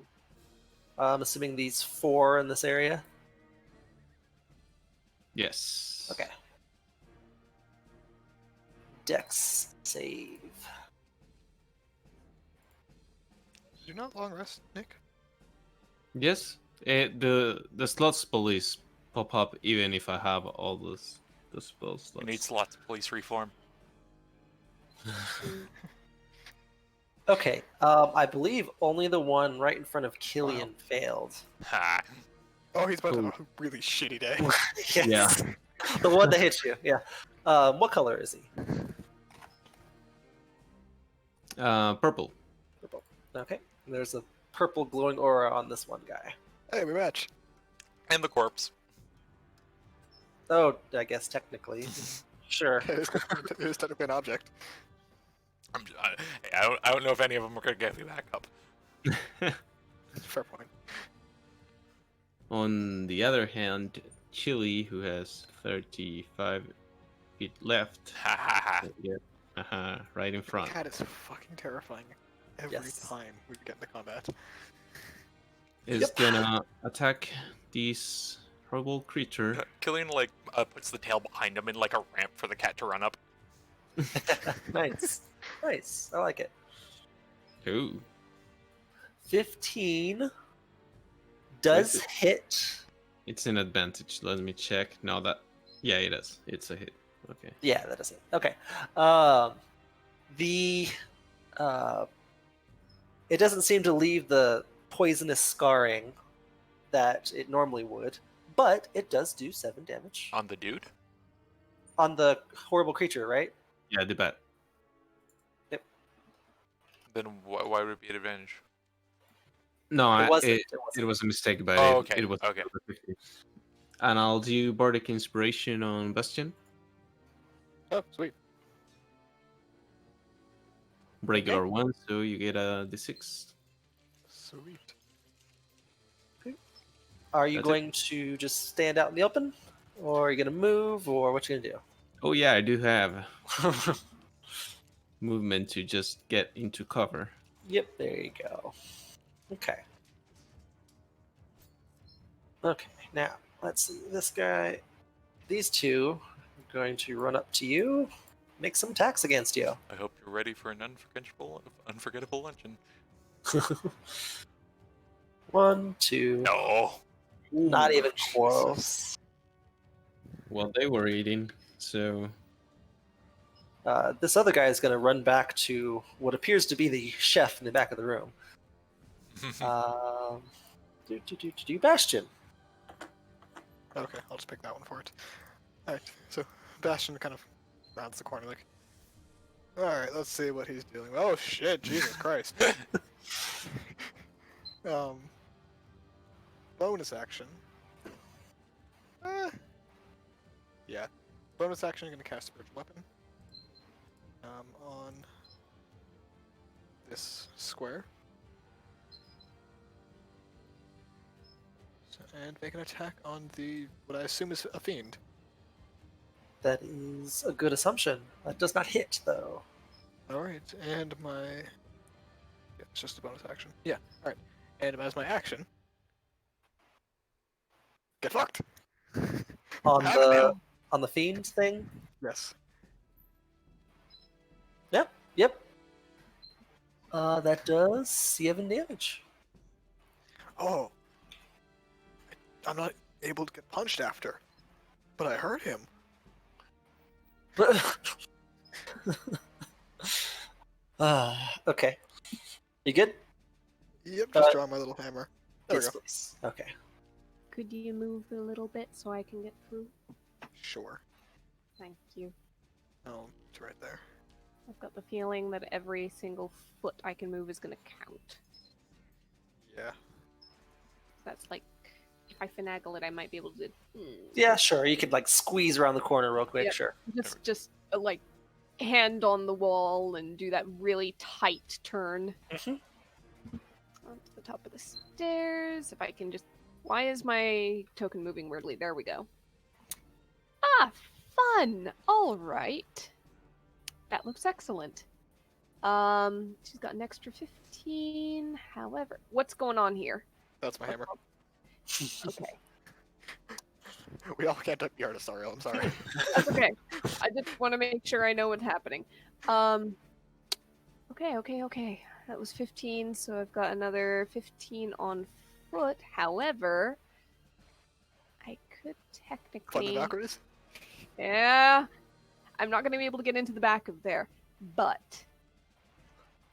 S3: I'm assuming these 4 in this area.
S5: Yes.
S3: Okay. Dex save.
S4: Did you not long rest, Nick?
S5: Yes. The slots police pop up even if I have all the spell
S1: You
S5: slots.
S1: need slots of police reform.
S3: Okay. I believe only the one right in front of Killian failed.
S1: Ha.
S4: Oh, he's about to
S5: Ooh.
S4: have a really shitty day.
S3: Yes.
S5: Yeah.
S3: The one that hit you. Yeah. What color is he?
S5: Purple.
S3: Purple. Okay. There's a purple glowing aura on this one guy.
S4: Hey, we match.
S1: And the corpse.
S3: Oh, I guess technically. Sure.
S4: It is technically an object.
S1: I don't know if any of them are going to get me back up.
S4: Fair point.
S5: On the other hand, Chili, who has 35 feet left,
S1: Ha ha ha.
S5: right in
S4: The
S5: front.
S4: cat is fucking terrifying every
S3: Yes.
S4: time we get into combat.
S5: Is
S3: Yep.
S5: gonna attack this horrible creature.
S1: Killian puts the tail behind him in like a ramp for the cat to run up.
S3: Nice. Nice. I like it.
S5: Ooh.
S3: 15 does
S5: Is it-
S3: hit.
S5: It's an advantage. Let me check. No, yeah, it is. It's a hit. Okay.
S3: Yeah, that is it. Okay. The it doesn't seem to leave the poisonous scarring that it normally would, but it does do 7 damage
S1: On the dude?
S3: on the horrible creature, right?
S5: Yeah, the bat.
S1: Then why would it be an advantage?
S5: No,
S3: It wasn't.
S5: it
S3: wasn't.
S5: was a mistake, but
S1: Oh, okay,
S5: it was
S1: okay.
S5: over 50. And I'll do Bardic Inspiration on Bastion.
S4: Oh, sweet.
S5: Regular one, so you get a d6.
S4: Sweet.
S3: Are you
S5: That's it.
S3: going to just stand out in the open, or are you going to move, or what you going to
S5: Oh yeah, I do have
S3: do?
S5: movement to just get into cover.
S3: Yep, there you go. Okay. Okay, now let's see. This guy, these two are going to run up to you, make some attacks against you.
S1: I hope you're ready for an unforgettable luncheon.
S3: 1, 2.
S1: No.
S3: Not even
S4: Jesus.
S3: close.
S5: Well, they were eating, so
S3: This other guy is going to run back to what appears to be the chef in the back of the room. Bastion.
S4: Okay, I'll just pick that one for it. Alright, so Bastion kind of rounds the corner like, alright, let's see what he's dealing with. Oh shit, Jesus Christ. Bonus action. Yeah. Bonus action, I'm going to cast Spiritual Weapon. On this square. And make an attack on the what I assume is a fiend.
S3: That is a good assumption. That does not hit, though.
S4: Alright, and my... Yeah, it's just a bonus action. Yeah, alright. And as my action... Get fucked!
S3: On
S4: Have it now.
S3: the fiend thing?
S4: Yes.
S3: Yep. That does 7 damage.
S4: Oh. I'm not able to get punched after. But I hurt him.
S3: Okay. You good?
S4: Yep, just draw my little hammer. There we
S3: Yes,
S4: go.
S3: please. Okay.
S2: Could you move a little bit so I can get through?
S4: Sure.
S2: Thank you.
S4: Oh, it's right there.
S2: I've got the feeling that every single foot I can move is going to count.
S4: Yeah.
S2: That's like, if I finagle it, I might be able to.
S3: Yeah, sure. You could like squeeze around the corner real quick.
S2: Yep.
S3: Sure.
S2: Just like hand on the wall and do that really tight turn.
S3: Mhm.
S2: Onto the top of the stairs. If I can just. Why is my token moving weirdly? There we go. Ah, fun. All right. That looks excellent. She's got an extra 15. However, what's going on here?
S4: That's my hammer.
S2: Okay,
S4: We all can't type the artist, Ariel, I'm sorry.
S2: that's okay. I just want to make sure I know what's happening. Okay. That was 15, so I've got another 15 on foot. However, I could
S4: Fun
S2: technically.
S4: the backwards?
S2: Yeah, I'm not going to be able to get into the back of there, but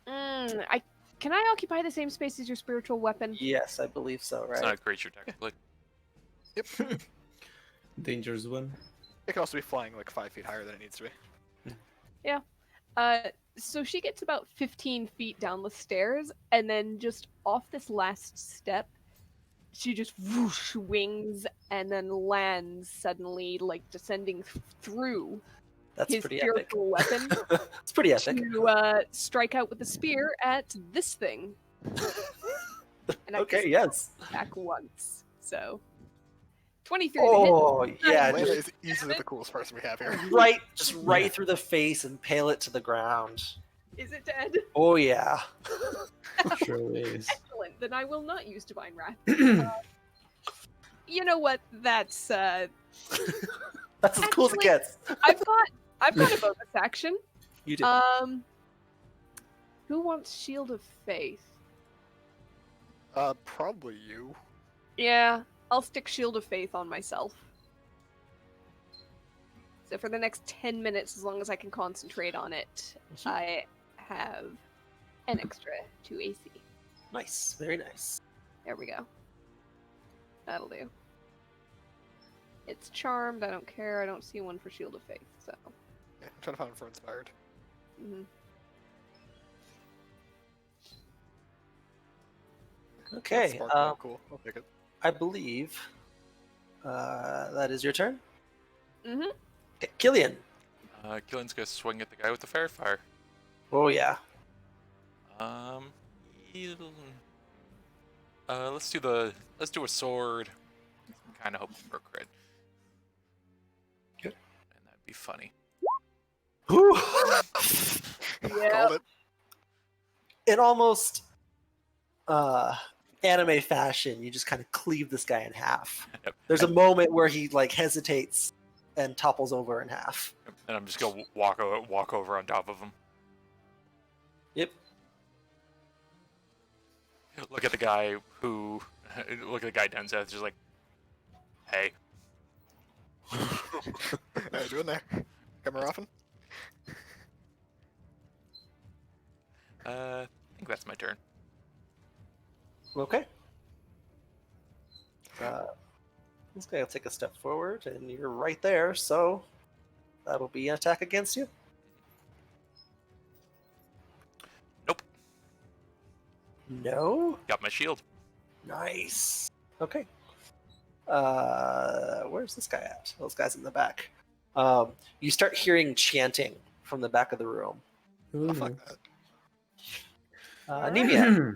S2: can I occupy the same space as your spiritual weapon?
S3: Yes, I believe so.
S1: It's not a
S3: Right.
S1: creature technically.
S4: Yep.
S5: Dangerous one.
S4: It can also be flying like 5 feet higher than it needs to be.
S2: So she gets about 15 feet down the stairs, and then just off this last step, she just whoosh wings and then lands suddenly, like descending through
S3: That's
S2: his
S3: pretty epic.
S2: spiritual weapon
S3: It's pretty epic.
S2: to strike out with the spear at this thing. And I
S3: Okay.
S2: can
S3: Yes.
S2: back once. So 23 to hit.
S3: Oh yeah.
S4: Lana
S3: Just
S4: is easily the coolest person we have here.
S3: right through the face and pale it to the ground.
S2: Is it dead?
S3: Oh yeah.
S5: Sure is.
S2: Excellent. Then I will not use Divine Wrath. You know what? That's
S3: That's as cool as it
S2: Actually-
S3: gets.
S2: I've got a bonus action.
S3: You do.
S2: Who wants Shield of Faith?
S4: Probably you.
S2: Yeah, I'll stick Shield of Faith on myself. So for the next 10 minutes, as long as I can concentrate on it, I have an extra 2 AC.
S3: Nice. Very nice.
S2: There we go. That'll do. It's charmed. I don't care. I don't see one for Shield of Faith. So.
S4: Yeah, I'm trying to find one for inspired.
S2: Mhm.
S3: Okay.
S4: Sparkling, cool. I'll take it.
S3: I believe that is your turn.
S2: Mhm.
S3: Okay, Killian.
S1: Killian's gonna swing at the guy with the fairy fire.
S3: Oh yeah.
S1: He'll- let's do a sword. Kind of hoping for a crit.
S3: Good.
S1: And that'd be funny.
S2: Yeah.
S4: Called it.
S3: In almost anime fashion, you just kind of cleave this guy in half.
S1: Yep.
S3: There's a moment where he like hesitates and topples over in half.
S1: And I'm just gonna walk over on top of him.
S3: Yep.
S1: Look at the guy down south, just like, hey.
S4: How you doing there? Come often?
S1: I think that's my turn.
S3: Okay. This guy will take a step forward, and you're right there, so that'll be an attack against you.
S1: Nope.
S3: No?
S1: Got my shield.
S3: Nice. Okay. Where's this guy at? Those guys in the back. You start hearing chanting from the back of the room.
S4: Oh, fuck that.
S3: Anemia.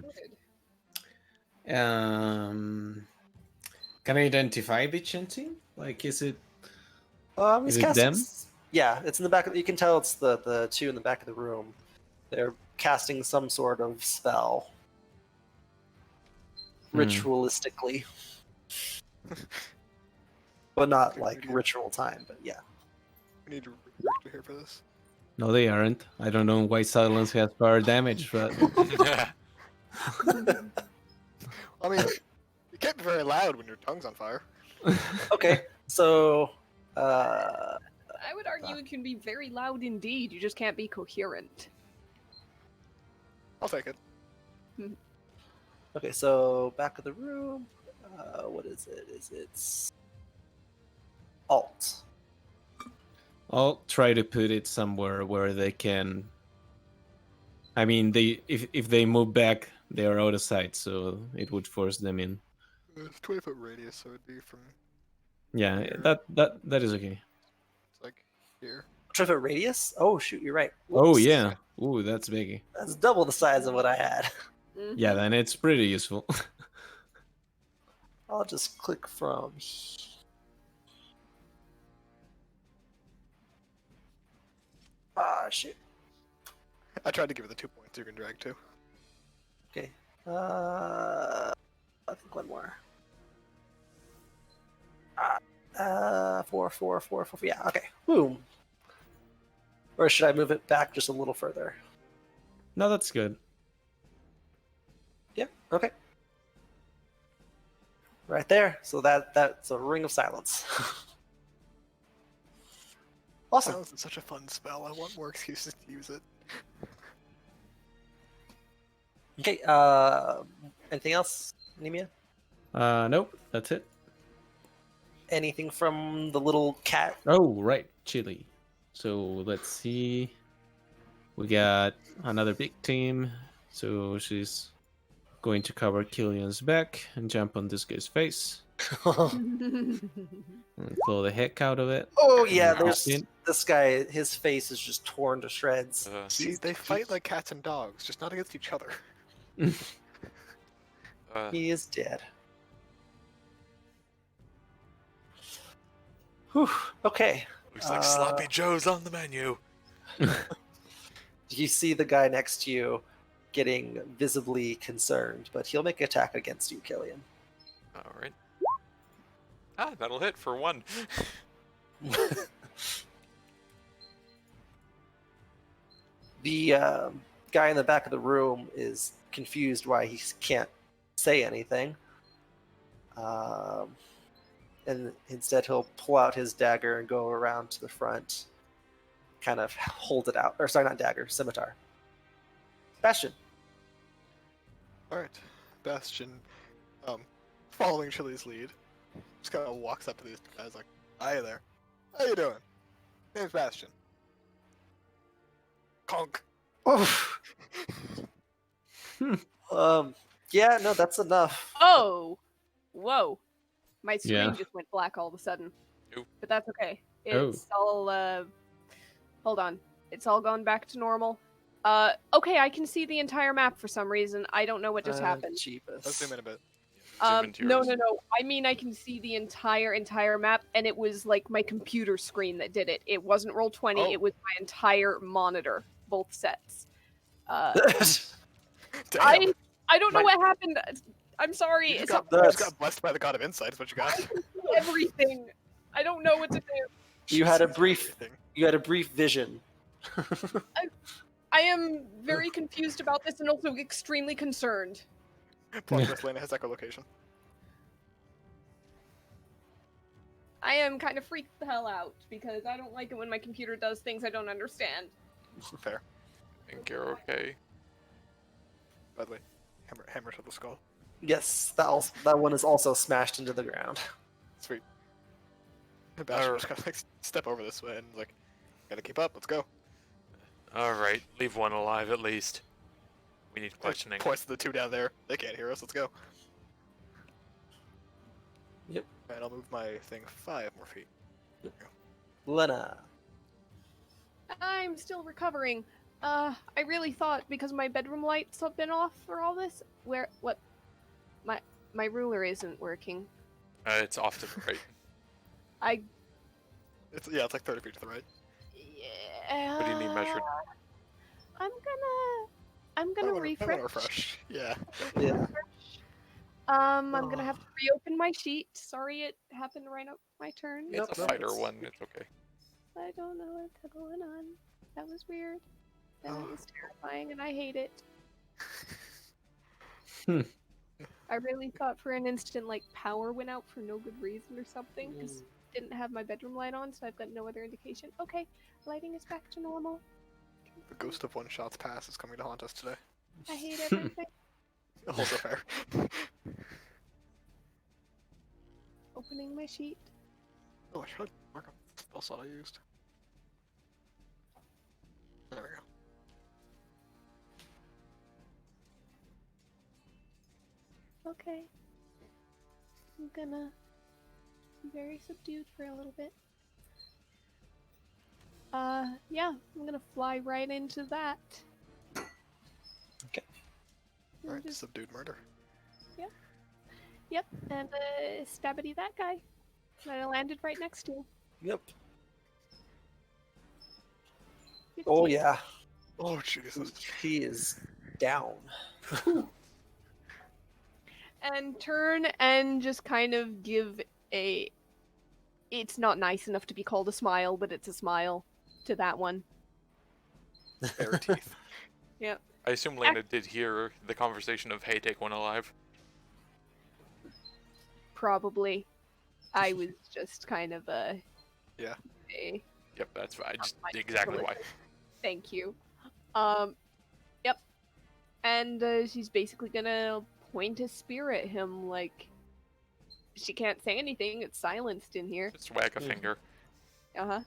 S5: Can I identify the chanting? Like, is it?
S3: He's
S5: Is it
S3: casting
S5: them?
S3: Yeah, it's in the back. You can tell it's the two in the back of the room. They're casting some sort of spell, ritualistically, but not
S4: Okay,
S3: like
S4: we do-
S3: ritual time. But yeah.
S4: We need to recruit here for this.
S5: No, they aren't. I don't know why silence has fire damage, but
S4: I mean, you can't be very loud when your tongue's on fire.
S3: Okay, so
S2: I would argue it can be very loud indeed. You just can't be coherent.
S4: I'll take it.
S3: okay, so back of the room. What is it? Is it alt?
S5: I'll try to put it somewhere where they can. I mean, if they move back, they are out of sight, so it would force them in.
S4: 20-foot radius, so it'd be from
S5: Yeah,
S4: Here.
S5: that is okay.
S4: it's like here.
S3: Traffic radius? Oh shoot, you're right.
S5: Oh
S3: Whoops.
S5: yeah. Ooh, that's biggie.
S3: That's double the size of what I had.
S2: Mhm.
S5: Yeah, then it's pretty useful.
S3: I'll just click from. Ah shoot.
S4: I tried to give it the 2 points you can drag to.
S3: Okay. I think one more. Four. Yeah. Okay. Boom. Or should I move it back just a little further?
S5: No, that's good.
S3: Yeah. Okay. Right there. So that's a ring of silence. Awesome.
S4: Silence is such a fun spell. I want more excuses to use it.
S3: Okay. Anything else, Nemia?
S5: Nope, that's it.
S3: Anything from the little cat?
S5: Oh, right, Chili. So let's see. We got another big team. So she's going to cover Killian's back and jump on this guy's face and claw the heck out of it.
S3: Oh yeah,
S5: And
S3: there's
S5: hop in.
S3: this guy. His face is just torn to shreds.
S4: See, they fight like cats and dogs, just not against each other.
S3: He is dead. Whew. Okay.
S1: Looks like Sloppy Joe's on the menu.
S3: You see the guy next to you getting visibly concerned, but he'll make an attack against you, Killian.
S1: All right. Ah, that'll hit for one.
S3: The guy in the back of the room is confused why he can't say anything. And instead he'll pull out his dagger and go around to the front, kind of hold it out. Or sorry, not dagger, scimitar. Bastion.
S4: Alright. Bastion, following Chili's lead, just kind of walks up to these guys like, "Hi there. How you doing? Name's Bastion." Conk.
S3: Oof. Yeah, no, that's enough.
S2: Oh! Whoa. My screen
S5: Yeah.
S2: just went black all of a sudden.
S1: Oop.
S2: But that's okay.
S5: Oh.
S2: It's all, hold on. It's all gone back to normal. Okay, I can see the entire map for some reason. I don't know what just happened.
S3: Cheapest.
S4: Let's zoom in a bit.
S1: Zoom into
S2: No.
S1: yours.
S2: I mean, I can see the entire map, and it was like my computer screen that did it. It wasn't Roll20,
S4: Oh.
S2: it was my entire monitor, both sets.
S4: Damn.
S2: I don't know
S3: My-
S2: what happened. I'm sorry.
S4: You just,
S2: It's
S4: got,
S2: not
S4: you just got blessed by the god of insight, is what you got.
S2: everything. I don't know what to do.
S3: You had a
S4: Sees
S3: brief
S4: everything.
S3: you had a brief vision.
S2: I am very confused about this and also extremely concerned.
S4: Plot twist, Lena has echolocation.
S2: I am kind of freaked the hell out because I don't like it when my computer does things I don't understand.
S4: Fair.
S1: I think you're okay.
S4: By the way, hammer to the skull.
S3: Yes, that one is also smashed into the ground.
S4: Sweet. Bastion just kind of like step over this way and like, gotta keep up. Let's go.
S1: All right, leave one alive at least. We need questioning.
S4: Points to the two down there. They can't hear us. Let's go.
S3: Yep.
S4: And I'll move my thing 5 more feet.
S3: Lena.
S2: I'm still recovering. I really thought because my bedroom lights have been off for all this. What? My ruler isn't working.
S1: It's off to the right.
S2: I
S4: It's like 30 feet to the right.
S1: What do you need measured?
S2: I'm gonna
S4: I wanna
S2: refresh.
S4: refresh. Yeah.
S3: Yeah.
S2: I'm gonna have to reopen my sheet. Sorry, it happened right up my turn.
S1: It's a
S3: Nope,
S1: fighter
S3: it's-
S1: one. It's okay.
S2: I don't know what's going on. That was weird. And
S4: Oh.
S2: it was terrifying, and I hate it.
S5: Hmm.
S2: I really thought for an instant like power went out for no good reason or something, because didn't have my bedroom light on, so I've got no other indication. Okay, lighting is back to normal.
S4: The ghost of one shot's pass is coming to haunt us today.
S2: I hate everything.
S4: Also fair.
S2: Opening my sheet.
S4: Oh, I should mark on the spell slot I used. There we go.
S2: Okay. I'm gonna be very subdued for a little bit. Yeah, I'm gonna fly right into that.
S3: Okay.
S2: And
S4: Alright,
S2: just-
S4: subdued murder.
S2: Yep, and stabbity that guy that I landed right next to.
S3: Yep.
S2: 15.
S3: Oh yeah.
S4: Oh, Jesus.
S3: He is down.
S2: And turn and just kind of give a. It's not nice enough to be called a smile, but it's a smile to that one.
S4: Bare teeth.
S2: Yep.
S1: I assume Lena did hear the conversation of "Hey, take one alive."
S2: Probably. I was just kind of
S4: Yeah.
S2: a
S1: Yep, that's fine. Just
S2: my
S1: exactly why.
S2: thank you. Yep. And she's basically gonna point a spear at him, like she can't say anything. It's silenced in here.
S1: Just wag a
S3: Mhm.
S1: finger.
S2: Uh huh.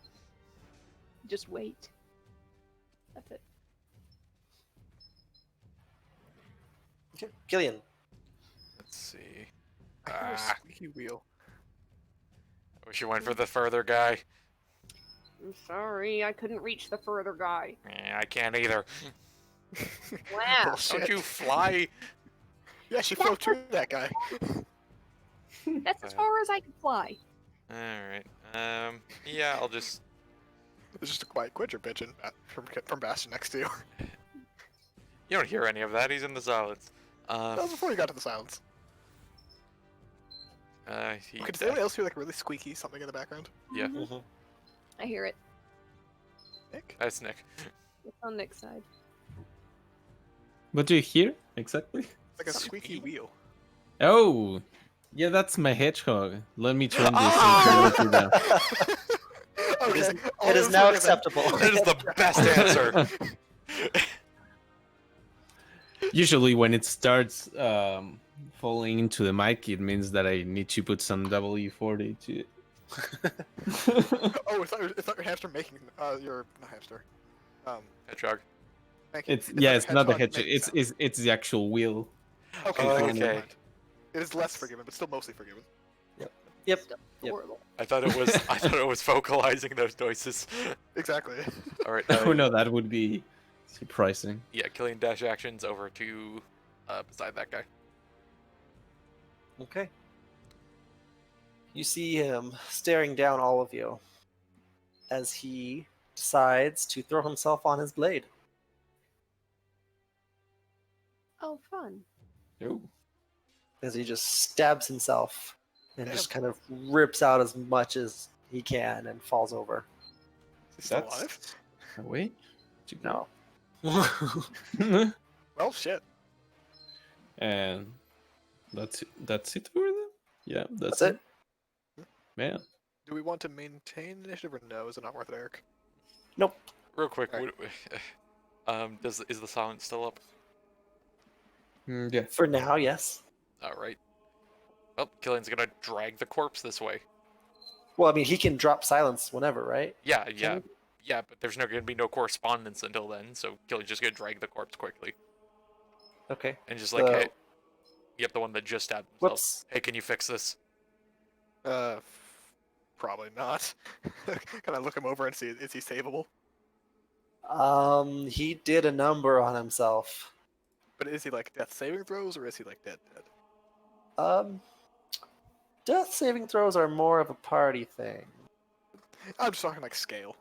S2: Just wait. That's it.
S3: Okay. Gillian.
S1: Let's see.
S4: I hear a
S1: Ah.
S4: squeaky wheel.
S1: I wish you went for the further guy.
S2: I'm sorry, I couldn't reach the further guy.
S1: I can't either.
S2: Wow.
S4: Bullshit.
S1: Don't you fly?
S4: Yeah, she flew through that guy.
S2: That's as far as I can fly.
S1: All right. Yeah, I'll just.
S4: There's just a quiet quitcher bitching from Bastion next to you.
S1: You don't hear any of that. He's in the silence.
S4: That was before you got to the silence.
S1: He,
S4: Okay, does anyone else hear like really squeaky something in the background?
S1: Yeah.
S2: Mhm.
S3: Mhm.
S2: I hear it.
S4: Nick?
S1: That's Nick.
S2: It's on Nick's side.
S5: What do you hear exactly?
S4: It's like a squeaky wheel.
S5: Oh, yeah, that's my hedgehog. Let me turn this
S1: Ah!
S5: into down.
S3: It is,
S4: Okay, all
S3: it is
S4: those
S3: now
S4: forgiven.
S3: acceptable.
S1: That is the best answer.
S5: Usually, when it starts falling into the mic, it means that I need to put some W40 to it.
S4: Oh, it's not your hamster making your not hamster.
S1: Hedgehog.
S4: Thank you.
S5: It's yeah,
S4: not
S5: it's
S4: your
S5: not the
S4: hedgehog
S5: hedgehog.
S4: making sound.
S5: It's the actual wheel.
S4: Okay,
S1: Oh,
S4: thank you,
S1: okay.
S4: never mind. It is less forgiven, but still mostly forgiven.
S3: Yep. Yep.
S2: Horrible.
S1: I thought it was. I thought it was vocalizing those noises.
S4: Exactly.
S1: All right.
S5: Oh no, that would be surprising.
S1: Yeah, killing dash actions over to beside that guy.
S3: Okay. You see him staring down all of you as he decides to throw himself on his blade.
S2: Oh, fun.
S5: Oh.
S3: As he just stabs himself and
S4: Damn.
S3: just kind of rips out as much as he can and falls over.
S4: Is he still
S5: That's-
S4: alive?
S5: Wait.
S3: No.
S4: Well, shit.
S5: And that's it over there. Yeah,
S3: That's it.
S5: Man.
S4: Do we want to maintain initiative or no? Is it not worth it, Eric?
S3: Nope.
S1: Real quick.
S4: Alright.
S1: Is the silence still up?
S5: Yeah.
S3: For now, yes.
S1: All right. Well, Killian's gonna drag the corpse this way.
S3: Well, I mean, he can drop silence whenever, right?
S1: Yeah, yeah, yeah. But there's gonna be no correspondence until then, so Killian's just gonna drag the corpse quickly
S3: Okay.
S1: and just like,
S3: So-
S1: hey, yep, the one that just stabbed himself.
S3: Whoops.
S1: Hey, can you fix this?
S4: Probably not. Can I look him over and see is he savable?
S3: He did a number on himself.
S4: But is he like death saving throws or is he like dead?
S3: Death saving throws are more of a party thing.
S4: I'm just talking like scale.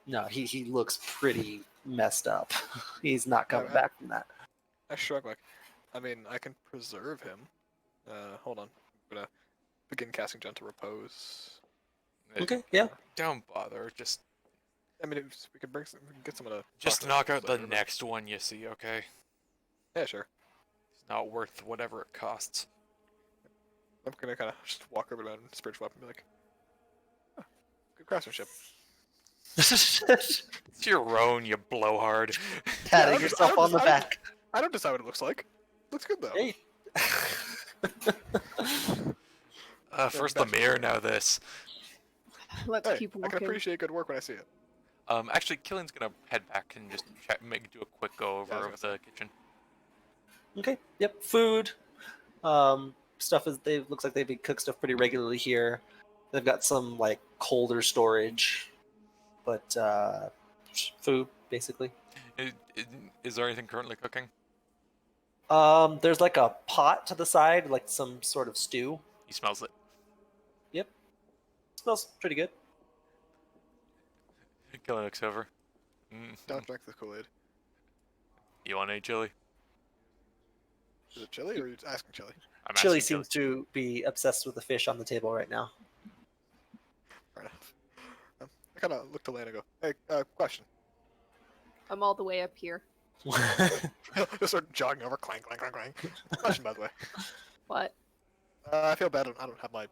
S3: No, he looks pretty messed up. He's not coming
S4: I-
S3: back from that.
S4: I shrug like, I mean, I can preserve him. Hold on. I'm gonna begin casting Gentle Repose.
S3: Okay, yeah.
S1: Don't bother. Just
S4: I mean, we can we can get someone to.
S1: just
S4: talk to
S1: knock
S4: us
S1: out the
S4: later, but-
S1: next one you see, okay?
S4: Yeah, sure.
S1: It's not worth whatever it costs.
S4: I'm gonna kind of just walk over to him, spiritual weapon, and be like, "Huh, good craftsmanship."
S1: It's your own, you blowhard.
S3: Patting
S4: I
S3: yourself
S4: don't
S3: on the
S4: decide-
S3: back.
S4: I don't decide what it looks like. Looks good though.
S3: Hey.
S1: First the
S4: that's
S1: mirror, now this.
S2: Let's
S4: Hey,
S2: keep
S4: I can
S2: walking.
S4: appreciate good work when I see it.
S1: Actually, Killian's gonna head back and just do a quick go over
S4: Yeah, I was
S1: of the kitchen.
S3: Okay. Yep. Food. Stuff is they looks like they cook stuff pretty regularly here. They've got some like colder storage, but food basically.
S1: Is there anything currently cooking?
S3: There's like a pot to the side, like some sort of stew.
S1: He smells it.
S3: Smells pretty good.
S1: Killian looks over.
S4: Don't drink the Kool-Aid.
S1: You want any chili?
S4: Is it chili or are you just asking chili?
S1: I'm
S3: Chili
S1: asking
S3: seems to be obsessed with the fish on the table right now.
S4: Fair enough. I kind of look to Lane and go, "Hey, question."
S2: I'm all the way up here.
S4: Just start jogging over, clang, clang, clang, clang. Question, by the way.
S2: What?
S4: I feel bad. I don't have my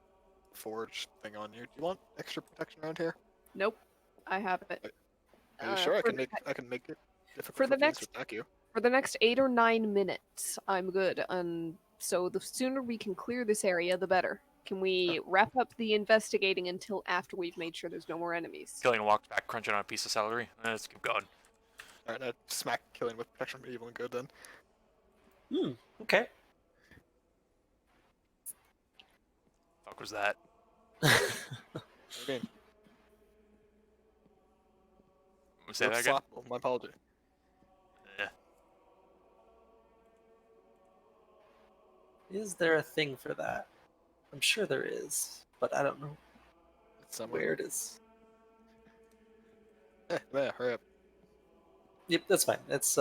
S4: forge thing on you. Do you want extra protection around here?
S2: Nope. I have it.
S4: Are you sure? I
S2: for
S4: can
S2: the
S4: make it difficult
S2: for the
S4: things
S2: next-
S4: to attack you.
S2: For the next 8 or 9 minutes, I'm good. So the sooner we can clear this area, the better. Can we wrap up the investigating until after we've made sure there's no more enemies?
S1: Killian walks back, crunching on a piece of celery. Let's keep going.
S4: All right, now smack killing with protection from evil and good. Then
S3: Okay.
S1: Fuck was that?
S4: what do you mean?
S1: Say that again.
S4: Sloppable. My apology.
S1: Yeah.
S3: Is there a thing for that? I'm sure there is, but I don't know
S4: It's somewhere.
S3: where it is.
S4: Yeah, hurry up.
S3: Yep, that's fine. It's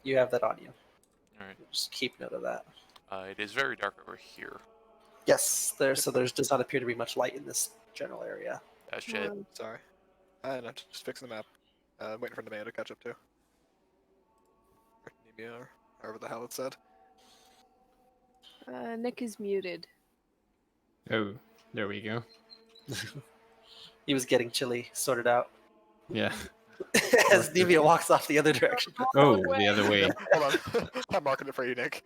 S3: you have that on you.
S1: All right.
S3: Just keep note of that.
S1: It is very dark over here.
S3: Yes, there does not appear to be much light in this general area.
S1: That shit.
S4: Sorry. No, just fixing the map. Waiting for Nemea to catch up too. Or Nemea, or however the hell it said.
S2: Nick is muted.
S5: Oh, there we go.
S3: He was getting chili sorted out
S5: Yeah.
S3: as Nevia walks off the other direction.
S5: Oh, the other way.
S4: Hold on. I'm marking it for you, Nick.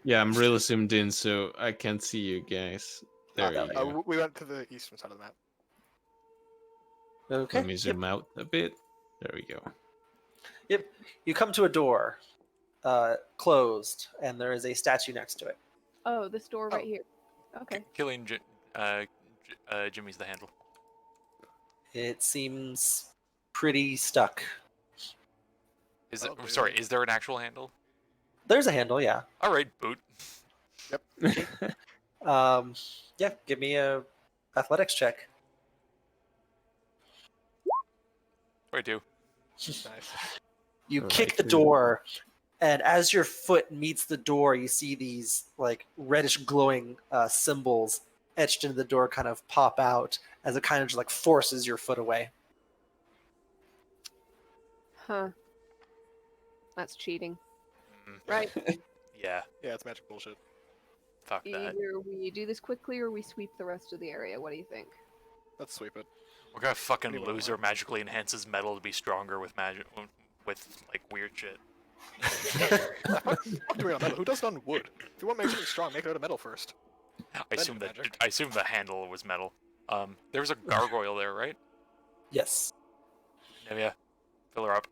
S5: Yeah, I'm really zoomed in, so I can't see you guys. There
S3: no,
S5: you go.
S4: We went to the eastern side of the map.
S3: Okay.
S5: Let me zoom out a bit. There we go.
S3: Yep. You come to a door, closed, and there is a statue next to it.
S2: Oh, this door right here. Okay.
S1: Killian Jimmy's the handle.
S3: It seems pretty stuck.
S1: Is it?
S4: Oh,
S1: Sorry,
S4: really?
S1: is there an actual handle?
S3: There's a handle, yeah.
S1: All right, boot.
S3: Yeah. Give me a athletics check.
S1: I do.
S4: Nice.
S3: You
S5: Alright,
S3: kick the
S5: cool.
S3: door, and as your foot meets the door, you see these like reddish glowing symbols etched into the door kind of pop out as it kind of just like forces your foot away.
S2: Huh. That's cheating.
S1: Mm,
S2: Right.
S1: yeah.
S4: Yeah, it's magic bullshit.
S1: Fuck that.
S2: Either we do this quickly or we sweep the rest of the area. What do you think?
S4: Let's sweep it.
S1: What kind of fucking
S4: What do you want?
S1: loser magically enhances metal to be stronger with magic, with like weird shit?
S4: I'm doing it on metal. Who does it on wood? If you want to make something strong, make it out of metal first.
S1: I
S4: Then
S1: assume that
S4: magic.
S1: I assume the handle was metal. There's a gargoyle there, right?
S3: Yes.
S1: Yeah. Fill her up.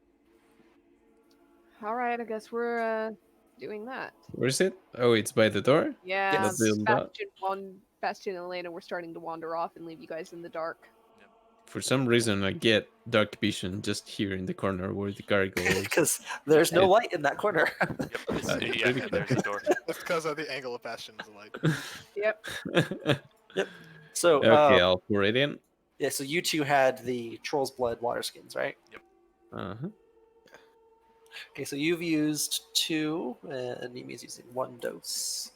S2: All right, I guess we're doing that.
S5: Where is it? Oh, it's by the door?
S2: Yeah,
S3: Yes.
S5: Build up.
S2: Bastion and Elena were starting to wander off and leave you guys in the dark.
S5: For some reason, I get dark vision just here in the corner where the gargoyle is.
S3: Because there's no
S5: It-
S3: light in that corner.
S1: Yep. It's,
S5: Uh,
S1: yeah, there's the door.
S4: That's because of the angle of Bastion's light.
S2: Yep.
S3: So
S5: Okay, I'll pour it in.
S3: Yeah, so you two had the Troll's Blood water skins, right?
S5: Uh-huh.
S3: Okay, so you've used 2, and Nimi's using 1 dose.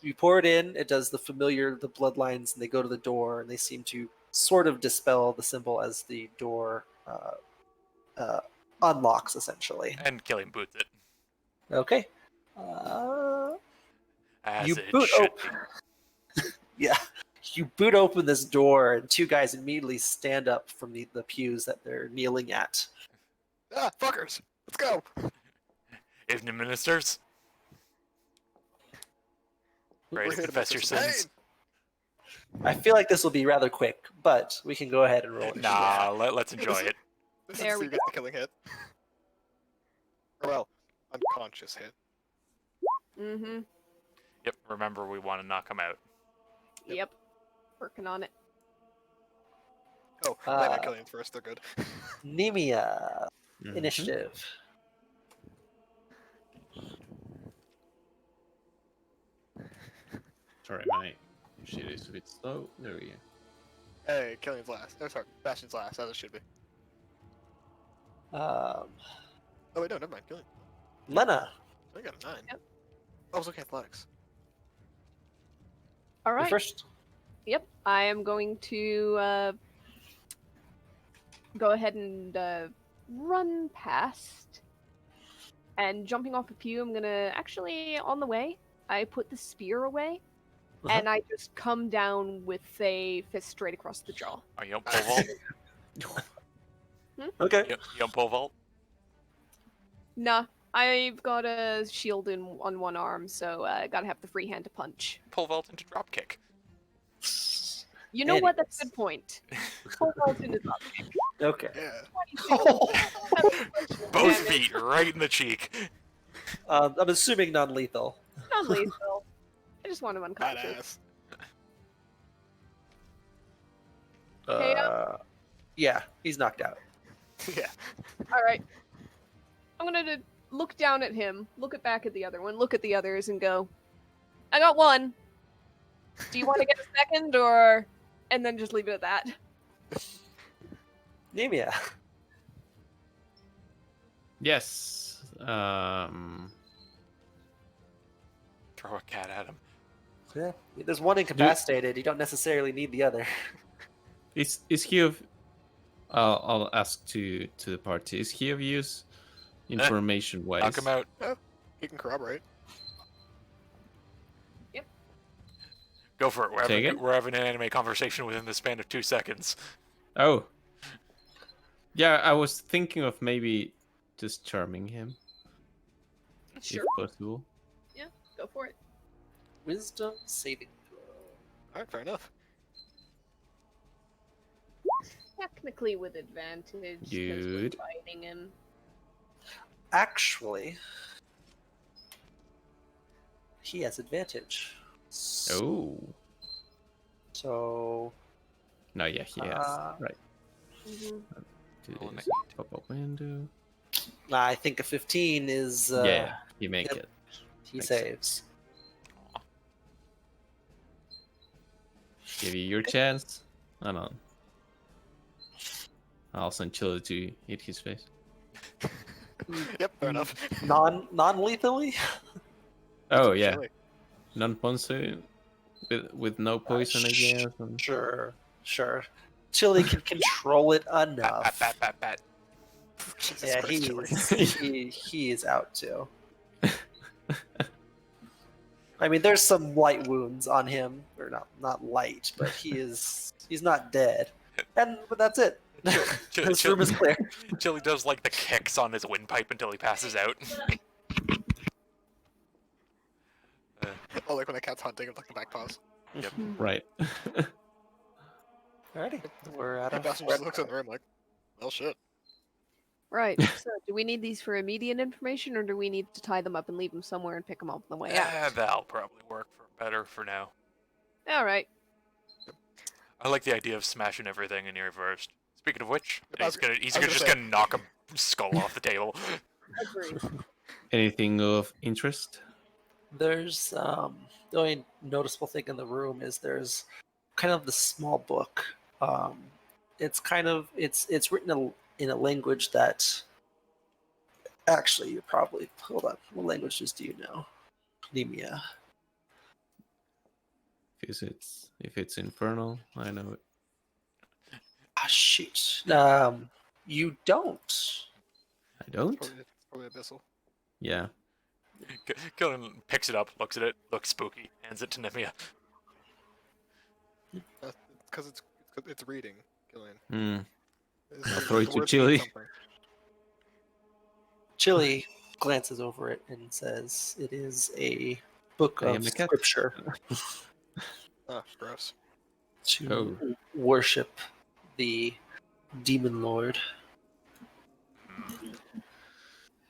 S3: You pour it in, it does the bloodlines, and they go to the door, and they seem to sort of dispel the symbol as the door unlocks, essentially.
S1: And Killian boots it,
S3: Okay.
S1: as
S3: You
S1: it
S3: boot
S1: should
S3: open.
S1: be.
S3: Yeah. You boot open this door, and 2 guys immediately stand up from the pews that they're kneeling at.
S4: Ah, fuckers! Let's go!
S1: Evening, ministers.
S4: We're
S1: Ready to
S4: here
S1: confess your
S4: make some
S1: sins?
S3: I feel like this will be rather quick, but we can go ahead and roll it.
S1: Nah, let's enjoy it.
S4: This
S2: There
S4: is
S2: we
S4: you get the killing hit. Or well, unconscious hit.
S2: Mm-hmm.
S1: Yep, remember we want to knock him out.
S2: Yep. Working on it.
S4: Oh, blame on Killian first, they're good.
S3: Nemia,
S5: Mhm.
S3: initiative.
S5: Sorry, my shit is a bit slow. There we go.
S4: Hey, Killian's last. Oh, sorry, Bastion's last, as it should be.
S3: Um,
S4: Oh wait, no, never mind, Killian.
S3: Lena,
S4: I got a 9.
S2: Yep.
S4: I was looking at athletics.
S2: All
S3: you
S2: right.
S3: first.
S2: Yep. I am going to go ahead and run past. And jumping off a pew, I'm gonna actually on the way. I put the spear away,
S3: Uh-huh.
S2: and I just come down with a fist straight across the jaw.
S1: Are you on pole vault?
S3: Okay.
S1: You on pole vault?
S2: Nah, I've got a shield on one arm, so I gotta have the free hand to punch.
S1: Pole vault into drop kick.
S2: You know what? That's a
S3: Anyways.
S2: good point. Full vault into drop kick.
S3: Okay.
S4: Yeah.
S2: 22.
S1: Both
S2: Damage.
S1: feet right in the cheek.
S3: I'm assuming non-lethal.
S2: Not lethal. I just want him unconscious.
S4: Badass.
S2: KO?
S3: Yeah, he's knocked out.
S4: Yeah.
S2: All right. I'm gonna look down at him, look back at the other one, look at the others, and go, I got one. Do you want to get a second, or... And then just leave it at that.
S3: Nemia.
S5: Yes.
S1: Throw a cat at him.
S3: Yeah. There's one incapacitated. You don't necessarily need the other.
S5: Is he of? I'll ask to the party. Is he of use? Information wise.
S1: Knock him out.
S4: He can corroborate.
S1: Go for it.
S5: Take it?
S1: We're having an anime conversation within the span of 2 seconds.
S5: Oh. Yeah, I was thinking of maybe just charming him,
S2: Sure,
S5: if possible.
S2: go for it.
S3: Wisdom saving throw.
S4: Alright, fair enough.
S2: Technically with advantage, 'cause we're
S5: Good.
S2: fighting him.
S3: Actually, he has advantage.
S5: Oh.
S3: So
S5: No, yeah, he has. Right.
S2: Mhm.
S1: Roll a
S5: This,
S1: net.
S5: pop up window.
S3: I think a 15 is.
S5: Yeah, you make
S3: yep.
S5: it.
S3: He
S5: Nice.
S3: saves.
S1: Aw.
S5: Give you your chance. Hold on. I'll send Chili to hit his face.
S4: Yep, fair enough.
S3: Non-lethally.
S5: Oh yeah,
S4: Chili.
S5: non-poison with no poison, I guess. and-
S3: Sure. Chili can control it
S1: Bat,
S3: enough.
S1: bat, bat, bat, bat.
S4: Jesus
S3: Yeah,
S4: Christ, Chili.
S3: he is out too. I mean, there's some light wounds on him, or not light, but he's not dead. But that's it. This room is clear.
S1: Chili does like the kicks on his windpipe until he passes out.
S4: Oh, like when the cat's hunting with like the back paws.
S5: Right.
S3: Alrighty, we're out
S4: And
S3: of.
S4: Bastion just looks in the room like, well, shit.
S2: Right. So, do we need these for immediate information, or do we need to tie them up and leave them somewhere and pick them up on the way out?
S1: Yeah, that'll probably work better for now.
S2: All right.
S1: I like the idea of smashing everything in reversed. Speaking of which,
S4: I was-
S1: he's
S4: I was
S1: just
S4: gonna
S1: gonna knock a skull off the table.
S2: Agreed.
S5: Anything of interest?
S3: There's the only noticeable thing in the room is there's kind of the small book Um, it's kind of it's written in a language that actually you probably hold on. What languages do you know? Nemia.
S5: If it's infernal, I know it.
S3: Ah, shoot. You don't.
S5: I don't.
S4: Probably abyssal.
S5: Yeah.
S1: Killian picks it up, looks at it, looks spooky, hands it to Nemia.
S4: Because it's reading, Gillian.
S5: Hmm.
S4: It's-
S5: I'll throw it
S4: the
S5: to
S4: words mean
S5: Chili.
S4: something.
S3: Chili glances over it and says, "It is a book
S5: I
S3: of
S5: am the cat.
S3: scripture
S4: Ah, gross.
S3: to
S5: Oh.
S3: worship the demon lord."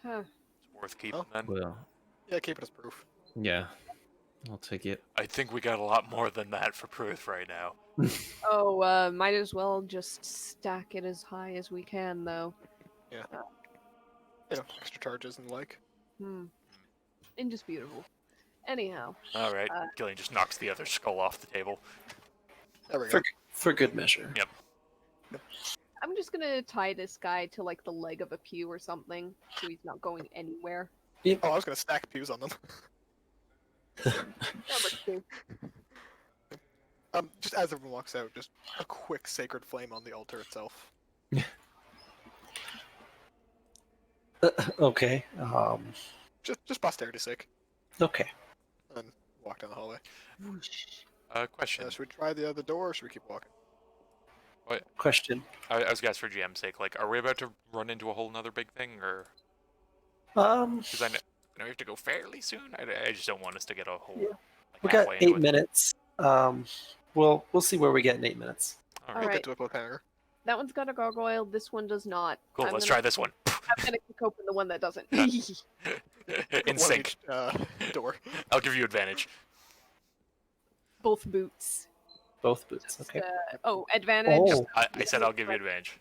S2: Huh.
S1: It's worth keeping
S4: Oh.
S1: then.
S5: Well,
S4: Yeah, keep it as proof.
S5: yeah. I'll take it.
S1: I think we got a lot more than that for Pruth right now.
S2: Oh, might as well just stack it as high as we can, though.
S4: Extra charges and the like.
S2: Indisputable. Anyhow,
S1: Alright, Killian just knocks the other skull off the table.
S4: There we go.
S3: For good measure.
S1: Yep.
S2: I'm just gonna tie this guy to like the leg of a pew or something, so he's not going anywhere.
S4: Oh, I was gonna stack pews on them.
S2: That works too.
S4: Just as everyone walks out, just a quick sacred flame on the altar itself.
S3: Okay.
S4: Just posterity's sake.
S3: Okay.
S4: And walk down the hallway.
S1: Question.
S4: Should we try the other door, or should we keep walking?
S3: Question.
S1: I was gonna ask for GM's sake, like, are we about to run into a whole nother big thing, or... Because I know we have to go fairly soon. I just don't want us to get a whole...
S3: Yeah.
S1: Like,
S3: We got
S1: halfway
S3: 8
S1: into it.
S3: minutes. We'll see where we get in 8 minutes.
S1: All
S2: All
S1: right.
S4: We'll
S2: right.
S4: get to it with hanger.
S2: That one's got a gargoyle. This one does not.
S1: Cool, let's try this one.
S2: I'm gonna kick open the one that doesn't.
S1: In
S4: One of
S1: sync.
S4: each, door.
S1: I'll give you advantage.
S2: Both boots.
S3: Both boots. Okay.
S2: Advantage.
S3: Oh,
S1: I said I'll give you advantage.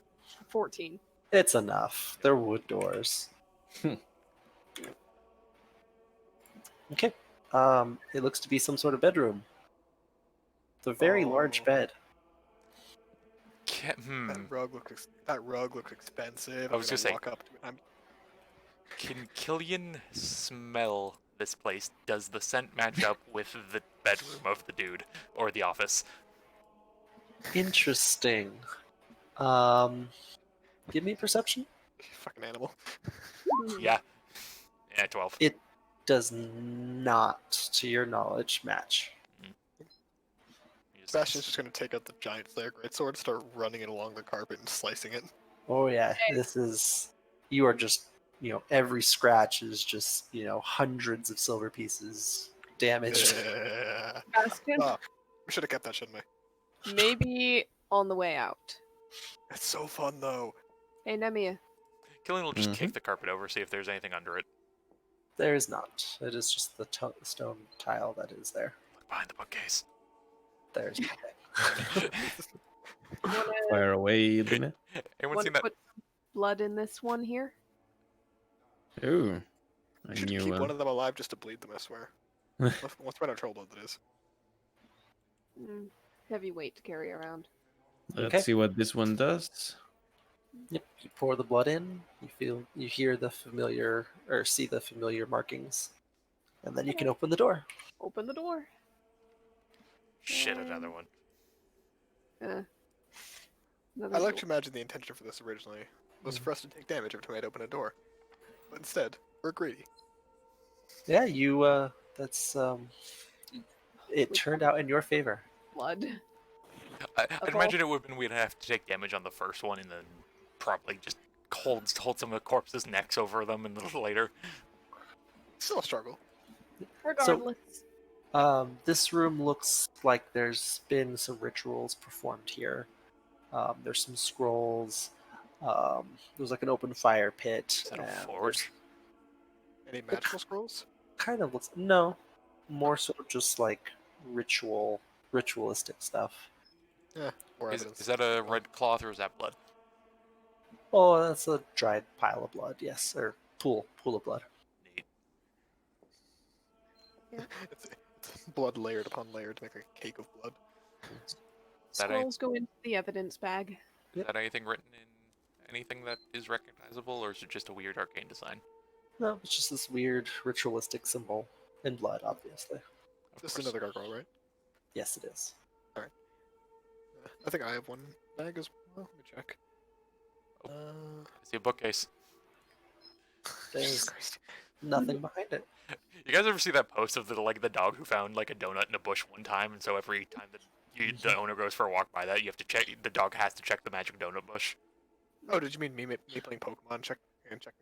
S2: 14.
S3: it's enough. They're wood doors. Okay. It looks to be some sort of bedroom. It's a very large
S4: Oh.
S3: bed.
S4: That rug looks expensive.
S1: I was
S4: I'm
S1: gonna say-
S4: walk up to it.
S1: Can Killian smell this place? Does the scent match up with the bedroom of the dude or the office?
S3: Interesting. Give me perception.
S4: Fucking animal.
S1: Yeah. Yeah, 12.
S3: It does not, to your knowledge, match.
S1: You just-
S4: Bastion's just gonna take out the giant flare greatsword and start running it along the carpet and slicing it.
S3: Oh yeah, this is. You are just. Every scratch is just. Hundreds of silver pieces damaged.
S4: Yeah.
S2: Bastion,
S4: Oh, we should have kept that, shouldn't we?
S2: maybe on the way out.
S4: It's so fun though.
S2: Hey, Nemia.
S1: Killian will just kick the carpet over, see if there's anything under it.
S3: There is not. It is just the stone tile that is there.
S1: Look behind the bookcase.
S3: There's nothing.
S2: Wanna,
S5: Fire away, Luna.
S1: Anyone
S2: wanna
S1: seen that?
S2: put blood in this one here?
S5: Ooh. I
S4: We should
S5: knew
S4: keep
S5: one.
S4: one of them alive just to bleed them, I swear. What's better troll blood that is?
S2: Heavy weight to carry around.
S5: Let's
S3: Okay.
S5: see what this one does.
S3: Yep. You pour the blood in. You hear the familiar, or see the familiar markings, and then you can open the door.
S2: Open the door.
S1: Shit, another one.
S2: Another
S4: I like
S2: door.
S4: to imagine the intention for this originally was for us to take damage every time I'd open a door. But instead, we're greedy.
S3: Yeah, you. That's. It turned out in your favor.
S2: blood.
S1: I'd
S2: Okay.
S1: imagine it would have been we'd have to take damage on the first one and then probably just hold some of the corpses' necks over them and later.
S4: Still a struggle.
S2: Regardless.
S3: This room looks like there's been some rituals performed here. There's some scrolls. There's like an open fire pit.
S1: Is that a
S3: and
S1: forge?
S4: Any magical scrolls?
S3: Kind of looks more so just like ritualistic stuff.
S4: Or
S1: Is
S4: evidence?
S1: that a red cloth or is that blood?
S3: Oh, that's a dried pile of blood. Yes, or pool of blood.
S1: Neat.
S4: It's blood layered upon layer to make a cake of blood.
S1: That ain't-
S2: Scrolls go into the evidence bag.
S1: Is that anything written in anything that is recognizable, or is it just a weird arcane design?
S3: No, it's just this weird ritualistic symbol in blood, obviously.
S1: Of
S4: This is
S1: course.
S4: another gargoyle, right?
S3: Yes, it is.
S4: I think I have one bag as well. Let me check.
S1: Oh.
S4: Uh,
S1: I see a bookcase.
S4: Jesus
S3: There's
S4: Christ.
S3: nothing behind it.
S1: You guys ever see that post of the dog who found like a donut in a bush one time, and so every time the owner goes for a walk by that, you have to check. The dog has to check the magic donut bush.
S4: Oh, did you mean me playing Pokemon and checking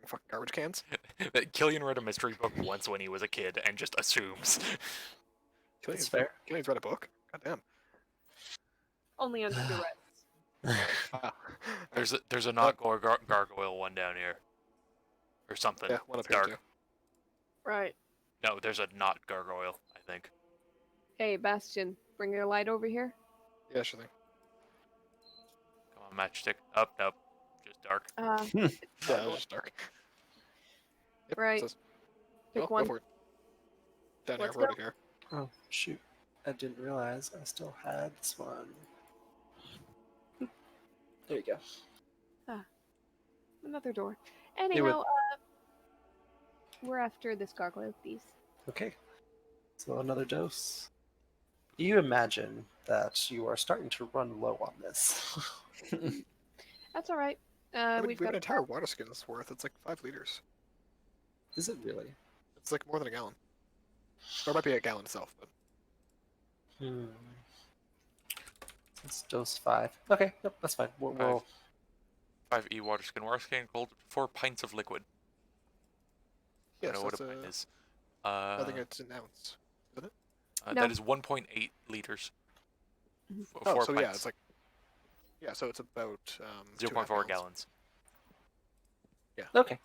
S4: fucking garbage cans?
S1: That Killian read a mystery book once when he was a kid and just assumes.
S3: That's fair.
S4: Killian's read a book? God damn.
S2: Only under duress.
S4: Wow.
S1: There's a not gargoyle one down here, or something.
S4: Yeah, one up
S1: It's
S4: here
S1: dark.
S4: too.
S2: Right.
S1: No, there's a not gargoyle. I think.
S2: Hey, Bastion, bring your light over here.
S4: Yeah, sure thing.
S1: Come on, matchstick. Up, nope. Just dark.
S4: Yeah, it was just dark. Yep,
S2: Right.
S4: says-
S2: Pick
S4: go
S2: one.
S4: for it. Down here,
S2: Let's
S4: right
S2: go.
S4: here.
S3: Oh, shoot. I didn't realize I still had this one. There you go.
S2: Another door.
S3: would-
S2: Anyhow, we're after this gargoyle, please.
S3: Okay. So another dose. You imagine that you are starting to run low on this.
S2: That's all right.
S4: We
S2: We've
S4: have
S2: got
S4: an entire water skin's worth. It's like 5 liters.
S3: Is it really?
S4: It's like more than a gallon. Or it might be a gallon itself, but
S3: Hmm. It's dose 5. Okay, yep, that's fine. We'll
S1: 5E water skin. Water skin cold 4 pints of liquid. I
S4: yes,
S1: don't know what a
S4: that's
S1: pint is.
S4: I think it's an ounce.
S2: No.
S1: That is 1.8 liters.
S2: Mhm.
S1: F-
S4: Oh,
S1: four
S4: so yeah,
S1: pints.
S4: it's like so it's about
S1: 0.4 gallons.
S3: Okay.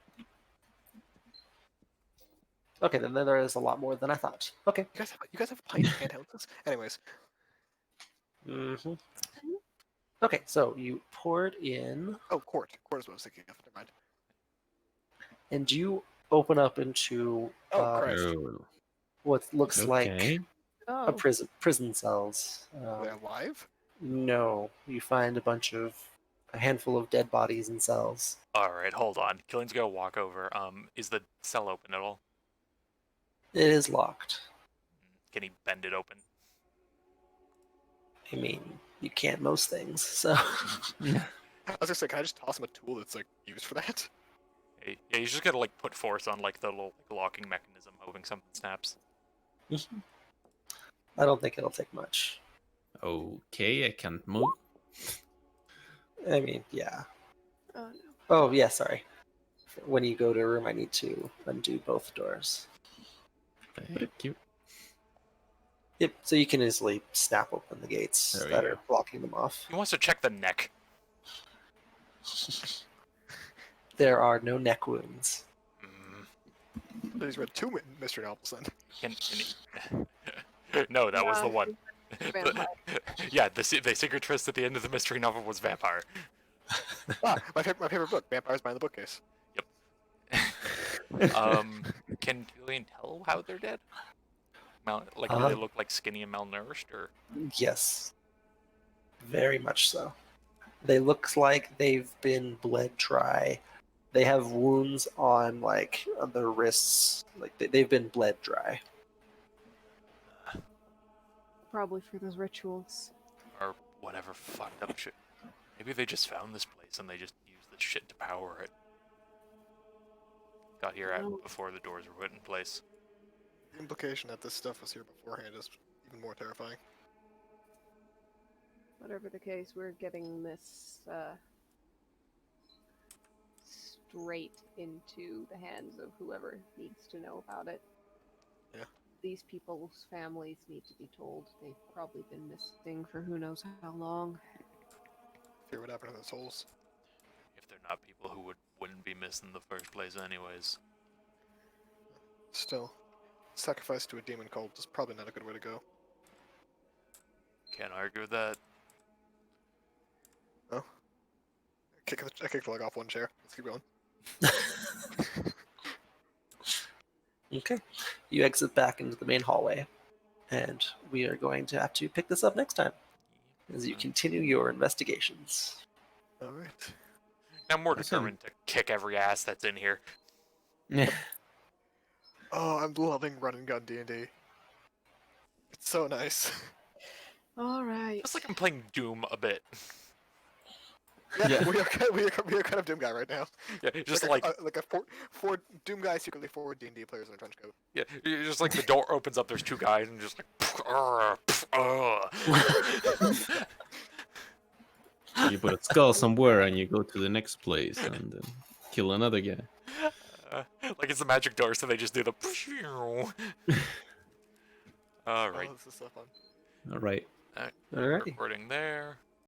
S3: Okay, then there is a lot more than I thought. Okay.
S4: You guys have pints and ounces. Anyways,
S3: Mm-hmm. Okay, so you poured in,
S4: oh, quart. Quart is what I was thinking of. Never mind.
S3: and you open up into
S4: Oh, Christ.
S5: Oh,
S3: what looks like
S5: okay.
S2: Oh,
S3: a prison cells.
S4: Are they alive?
S3: No, you find a handful of dead bodies in cells.
S1: Alright, hold on. Killian's gonna walk over. Is the cell open at all?
S3: It is locked.
S1: Can he bend it open?
S3: I mean, you can't most things, so
S4: I was gonna say, can I just toss him a tool that's like used for that?
S1: Yeah, he's just gotta like put force on like the little locking mechanism, hoping something snaps.
S3: I don't think it'll take much.
S5: Okay, I can't move.
S3: I mean, yeah.
S2: oh no.
S3: Oh, yeah, sorry. When you go to a room, I need to undo both doors.
S5: Thank you.
S3: Yep, so you can easily snap open the gates
S5: There we
S3: that
S5: go.
S3: are blocking them off.
S1: He wants to check the neck.
S3: There are no neck wounds.
S1: Mm,
S4: He's read 2 mystery novels then.
S1: can he... No, that was the
S2: Yeah,
S1: one.
S2: Vampire.
S1: Yeah, the secret twist at the end of the mystery novel was vampire.
S4: My favorite book, Vampires Behind the Bookcase.
S1: Can Killian tell how they're dead? Do they look like skinny and malnourished, or
S3: Yes. Very much so. They look like they've been bled dry. They have wounds on on their wrists. Like they've been bled dry.
S2: Probably for those rituals.
S1: or whatever fucked up shit? Maybe they just found this place and they just used this shit to power it. Got here
S2: No.
S1: before the doors were put in place.
S4: The implication that this stuff was here beforehand is even more terrifying.
S2: Whatever the case, we're getting this straight into the hands of whoever needs to know about it.
S4: Yeah.
S2: These people's families need to be told. They've probably been missing for who knows how long.
S4: Fear what happened to their souls.
S1: If they're not people who wouldn't be missed in the first place anyways.
S4: Still, sacrifice to a demon cult is probably not a good way to go.
S1: Can't argue with that.
S4: I kicked the leg off one chair. Let's keep going.
S3: Okay. You exit back into the main hallway, and we are going to have to pick this up next time. as you continue your investigations.
S4: All right.
S1: Now I'm more
S5: Awesome.
S1: determined to kick every ass that's in here.
S4: Oh, I'm loving run and gun D&D. It's so nice.
S2: All right.
S1: It's like I'm playing Doom a bit.
S4: Yeah,
S5: Yeah.
S4: we are kind of Doom guy right now.
S1: Yeah, just
S4: like
S1: like
S4: a four Doom guy secretly 4 D&D players in a trench coat.
S1: yeah, just like the door opens up, there's two guys and just like.
S5: You put a skull somewhere and you go to the next place and kill another guy.
S1: Like it's the magic door, so they just do the. All right.
S4: Oh, this is so fun.
S5: All right.
S3: Alrighty.
S1: Recording there.